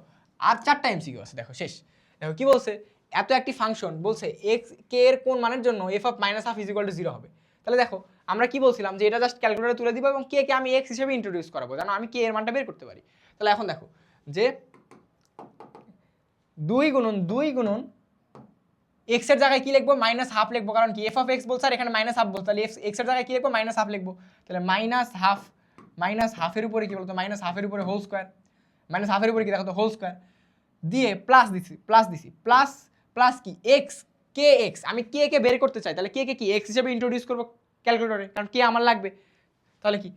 আর 4টা এমসিকিউ আছে, দেখো শেষ। দেখো কি বলছে, এত একটি ফাংশন বলছে এক্স কে এর কোন মানের জন্য F of minus half is equal to 0 হবে। তাহলে দেখো আমরা কি বলছিলাম যে এটা জাস্ট ক্যালকুলেটরে তুলে দিব এবং কে কে আমি এক্স হিসেবে ইন্ট্রোডিউস করাবো, জানো আমি কে এর মানটা বের করতে পারি। তাহলে এখন দেখো যে 2 গুণন এক্স এর জায়গায় কি লিখবো, মাইনাস হাফ লিখবো, কারণ কি এফ অফ এক্স বলছে আর এখানে মাইনাস হাফ বলছে, তাহলে এক্স এর জায়গায় কি লিখবো, মাইনাস হাফ লিখবো। তাহলে মাইনাস হাফের উপরে কি বলতো, মাইনাস হাফের উপরে হোল স্কোয়ার, মাইনাস হাফের উপরে কি দেখো তো হোল স্কোয়ার দিয়ে প্লাস দিছি প্লাস কি এক্স কে এক্স, আমি কে কে বের করতে চাই, তাহলে কে কে কি এক্স হিসেবে ইন্ট্রোডিউস করবো ক্যালকুলেটরে, কারণ কে আমার লাগবে। তাহলে কি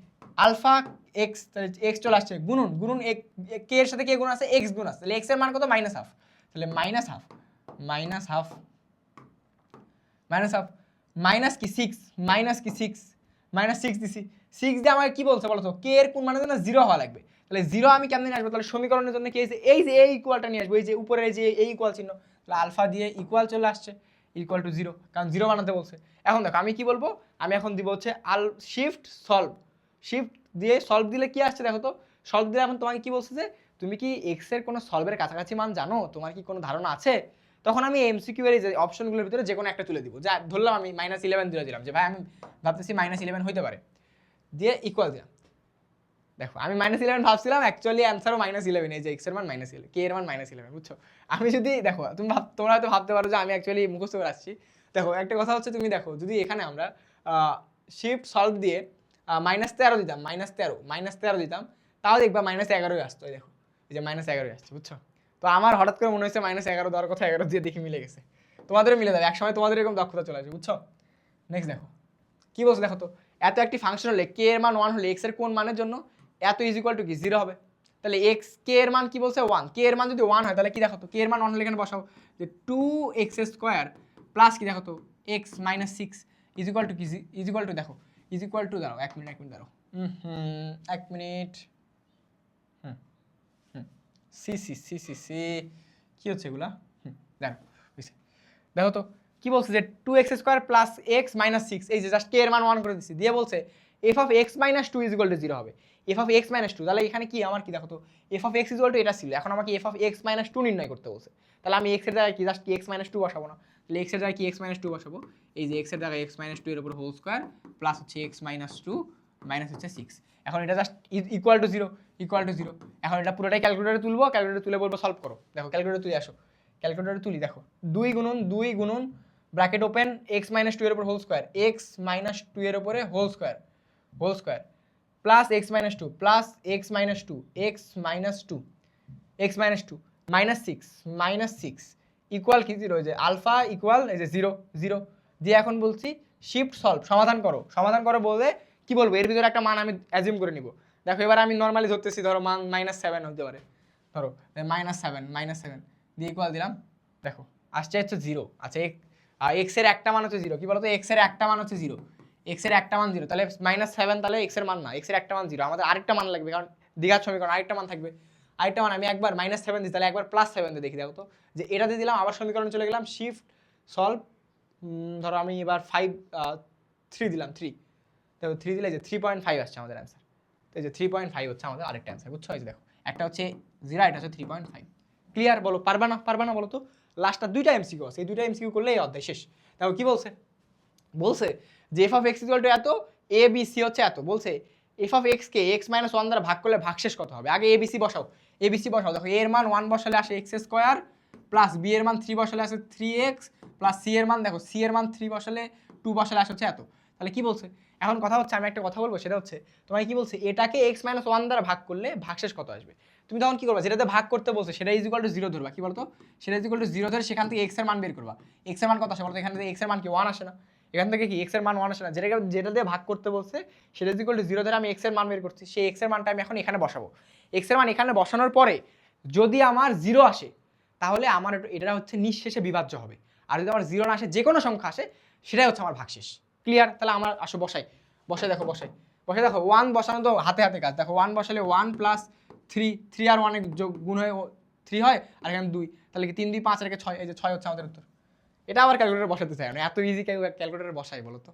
আলফা এক্স, তাহলে এক্স চলে আসছে, গুণন কে এর সাথে কে গুণ আছে, এক্স গুণ আছে, তাহলে এক্স এর মান কত, মাইনাস হাফ। তাহলে মাইনাস হাফ মাইনাস কি 6 দিছি, 6 দিয়ে আমাকে কি বলছে বলো তো, কে এর কোন মানের জন্য 0 হওয়া লাগবে। তাহলে 0 আমি কেমন নিয়ে আসবো, তাহলে সমীকরণের জন্য কি হয়েছে, এই যে এই ইকুয়ালটা নিয়ে আসবো, এই যে উপরে এই যে এই ইকুয়াল চিহ্ন, তাহলে আলফা দিয়ে ইকুয়াল চলে আসছে, ইকুয়াল টু 0, কারণ 0 বানাতে বলছে। এখন দেখো আমি কি বলবো, আমি এখন দিব হচ্ছে শিফট দিয়ে সলভ দিলে কি আসছে দেখো তো, সলভ দিলে এখন তোমাকে কি বলছে যে তুমি কি এক্স এর কোনো সলভের কাছাকাছি মান জানো, তোমার কি কোনো ধারণা আছে। তখন আমি এমসিকিউ এর যে অপশনগুলোর ভিতরে যে কোনো একটা তুলে দিব, যা ধরলাম আমি -11 দিয়ে দিলাম যে ভাই আমি ভাবতেছি -11 হইতে পারে, দিয়ে ইকুয়াল দিলাম। দেখো আমি -11 ভাবছিলাম, অ্যাকচুয়ালি অ্যান্সারও -11, এই যে এক্স এর মান -11, কে এর মান -11, বুঝছো। আমি যদি দেখো তোমরা হয়তো ভাবতে পারো যে আমি অ্যাকচুয়ালি মুখস্থ করে আসছি। দেখো একটা কথা হচ্ছে, তুমি দেখো যদি এখানে আমরা শিফট সলভ দিয়ে -13 দিতাম, -13 দিতাম, তাও দেখবা -11 আসতো, এই দেখো এই যে -11 আসছে, বুঝছো। তো আমার হঠাৎ করে মনে হয়েছে -11 দেওয়ার কথা, 11 দিয়ে দেখি মিলে গেছে। তোমাদেরও মিলে যাবে, একসময় তোমাদের এরকম দক্ষতা চলে আসবে, বুঝছো। নেক্সট দেখো কি বলছে, দেখো তো এত একটি ফাংশন হলে কে এর মান 1 হলে এক্স এর কোন মানের জন্য এত ইজ ইকুয়াল টু কি 0 হবে। তাহলে এক্স কে এর মান কি বলছে 1, কে এর মান যদি 1 হয় তাহলে কি দেখো তো, কে এর মান 1 হলে এখানে বসাও যে 2x² প্লাস কি দেখো তো x - 6 ইজ ইকুয়াল টু কি, ইজ ইকুয়াল টু দেখো ইজ ইকুয়াল টু, দাঁড়াও 1 মিনিট দাঁড়াও, 1 মিনিট, সি কি হচ্ছে এগুলা, দেখো দেখো তো কি বলছে যে 2x² প্লাস x - 6, এই যে জাস্ট কে এর মান 1 করে দিচ্ছি, দিয়ে বলছে f of x - 2 is equal to 0 হবে, f of x - 2, তাহলে এখানে কি আমার কি দেখো তো f of x is equal to এটা ছিল, এখন আমাকে f of x - 2 নির্ণয় করতে বলছে। তাহলে আমি x এর জায়গায় কি জাস্ট কি x - 2 বসাবো না, তাহলে x এর জায়গায় কি x - 2 বসাবো, এই যে x এর জায়গায় x - 2 এর উপর হোল স্কয়ার প্লাস হচ্ছে x - 2 মাইনাস হচ্ছে 6, এখন এটা জাস্ট ইকুয়াল টু 0, এখন এটা পুরোটাই ক্যালকুলেটরে তুলবো, ক্যালকুলেটরে তুলে বলবো সলভ করো। দেখো ক্যালকুলেটরে তুলে আসো, ক্যালকুলেটরে তুলি, দেখো 2 গুণন ব্র্যাকেট ওপেন x - 2 এর উপর হোল স্কয়ার, x - 2 এর উপরে whole square plus x - 2 plus x - 2 -6 equal কি 0, যে আলফা ইকুয়াল এই যে 0 দিয়ে এখন বলছি শিফট সলভ, সমাধান করো বলে কি বলবো, এর ভিতরে একটা মান আমি অ্যাজিউম করে নিব। দেখো এবার আমি নর্মালি ধরতেছি, ধরো মান -7 হতে পারে, ধরো -7 দিয়ে ইকুয়াল দিলাম, দেখো আসছে হচ্ছে 0। আচ্ছা এক্স এর একটা মান হচ্ছে 0, কি বলতো এক্স এর একটা মান হচ্ছে 0, এক্স এর একটা মান 0, তাহলে -7 তাহলে এক্স এর মান না, এক্স এর একটা মান 0, আমাদের আরেকটা মান লাগবে, কারণ দ্বিঘাত সমীকরণ আরেকটা মান থাকবে, আরেকটা মান আমি একবার -7 দিই, তাহলে একবার +7 দিয়ে দেখি, দেখো তো যে এটা দিয়ে দিলাম, আবার সমীকরণে চলে গেলাম, শিফট সলভ, ধরো আমি এবার 3 দিলাম, 3 দেখো 3 দিলে যে 3.5 আসছে আমাদের অ্যান্সার, তো এই যে 3.5 হচ্ছে আমাদের আরেকটা অ্যান্সার, বুঝছো। এই যে দেখো একটা হচ্ছে 0, এটা হচ্ছে 3.5, ক্লিয়ার, বলো পারবা না বলো তো। লাস্টটা 2টা এমসিকিউ আছে, এই 2টা এমসিকিউ করলে এই অধ্যায় শেষ। দেখো কি বলছে যে f of x equal to এত, a b c হচ্ছে এত, বলছে f of x K x - 1 দ্বারা ভাগ করলে ভাগশেষ কত হবে, আগে a b c বসাও, দেখো a এর মান 1 বসালে আসে x² প্লাস b এর মান 3 বসালে আসে 3x প্লাস c এর মান, দেখো c এর মান 3 বসালে 2 বসালে আসে হচ্ছে এত। তাহলে কি বলছে, এখন কথা হচ্ছে আমি একটা কথা বলবো, সেটা হচ্ছে তোমাকে কি বলছে, এটাকে x - 1 দ্বারা ভাগ করলে ভাগশেষ কত আসবে। তুমি তখন কি করবা, যেটাতে ভাগ করতে বলছে সেটা ইজ ইকুয়াল টু 0 ধরবা, কি বলতো সেটা ইজ ইকুয়াল টু 0 ধরে সেখান থেকে x এর মান বের করবা, x এর মান কত আসে বলতো, এখান থেকে x এর মান কি 1 আসে না, এখান থেকে কি x এর মান 1 আসে না, যেটা দিয়ে ভাগ করতে বলছে সেটা ইজ ইকুয়াল টু 0 ধরে আমি x এর মান বের করছি, সেই x এর মানটা আমি এখন এখানে বসাবো, x এর মান এখানে বসানোর পরে যদি আমার 0 আসে তাহলে আমার এটা হচ্ছে নিঃশেষে বিভাজ্য হবে, আর যদি আমার 0 না আসে, যে কোনো সংখ্যা আসে সেটাই হচ্ছে আমার ভাগশেষ, ক্লিয়ার। তাহলে আমরা আসো বসাই দেখো 1 বসানো তো হাতে কাজ, দেখো 1 বসালে 1 প্লাস 3 আর 1 এর গুণ হয়ে 3 হয়, আর এখানে 2, তাহলে কি 3 2 5 আর 6, এই যে 6 হচ্ছে আমাদের উত্তর। এটা আবার ক্যালকুলেটর বসাতে চাই না, এত ইজি ক্যালকুলেটর বসাই বলো তো।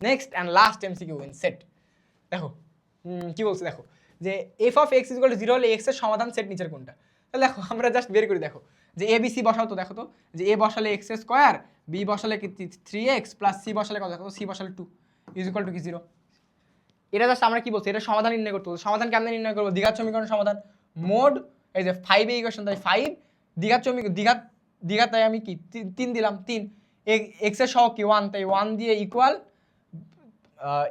Next and last MCQ in shed, দেখো কি বলছে, দেখো যে F of x equal to 0 হলে এক্স এর সমাধান সেট নিচের কোনটা। তাহলে দেখো আমরা জাস্ট বের করি, দেখো যে এ বি সি বসাও তো, দেখো তো যে এ বসালে এক্স স্কোয়ার, বি বসালে কি 3x প্লাস সি বসালে কত, দেখো সি বসালে 2 ইজ ইকুয়াল টু কি 0। এটা জাস্ট আমরা কি বলছি, এটা সমাধান নির্ণয় করতে হবে। সমাধান কেমনে নির্ণয় করবো, দ্বিঘাত সমীকরণের সমাধান মোড এই যে 5 এ ইকুয়েশন, তাই 5 দ্বিঘাত তাই আমি কি 3 দিলাম, 3 এক্স এর সহগ কি 1, তাই 1 দিয়ে ইকুয়াল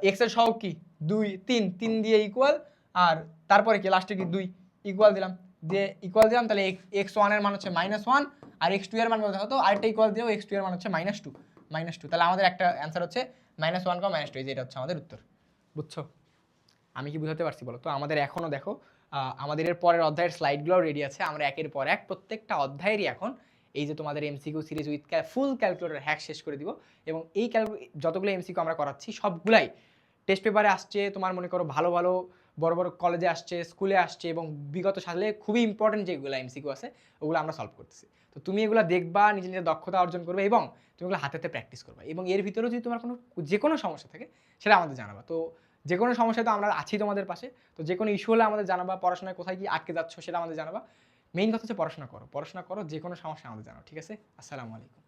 এক্স এর সহগ কি 2, 3 দিয়ে ইকুয়াল, আর তারপরে কি লাস্টে কি 2 ইকুয়াল দিলাম, দিয়ে ইকুয়াল দিলাম, তাহলে x1 এর মান হচ্ছে -1 আর x2 এর মান কত, দেখো তো আরেকটা ইকুয়াল দিও, x2 এর মান হচ্ছে -2, তাহলে আমাদের একটা অ্যান্সার হচ্ছে -1, -2, এই যে এটা হচ্ছে আমাদের উত্তর। বুঝছো? আমি কি বুঝাতে পারছি বলো তো? আমাদের এখনও দেখো আমাদের এর পরের অধ্যায়ের স্লাইডগুলোও রেডি আছে, আমরা একের পর এক প্রত্যেকটা অধ্যায়েরই এখন এই যে তোমাদের MCQ series with full calculator hack শেষ করে দিব। এবং এই যতগুলো এমসিকিউ আমরা করাচ্ছি সবগুলাই টেস্ট পেপারে আসছে, তোমার মনে করো ভালো ভালো বড় বড় কলেজে আসছে, স্কুলে আসছে, এবং বিগত সালে খুবই ইম্পর্টেন্ট যেগুলো এমসিকিউ আছে ওগুলো আমরা সলভ করতেছি। তো তুমি এগুলো দেখবা, নিজের নিজের দক্ষতা অর্জন করবে এবং তুমি এগুলো হাতে হাতে প্র্যাকটিস করবে। এবং এর ভিতরেও যদি তোমার যে কোনো সমস্যা থাকে সেটা আমাদের জানাবা। তো যে কোনো সমস্যায় তো আমরা আছি তোমাদের পাশে। তো যে কোনো ইস্যু হলে আমাদের জানাবা, পড়াশোনায় কোথায় কি আটকে যাচ্ছ সেটা আমাদের জানাবা। মেইন কথা হচ্ছে পড়াশোনা করো, যে কোনো সমস্যা আমাদের জানাও, ঠিক আছে? আসসালামু আলাইকুম।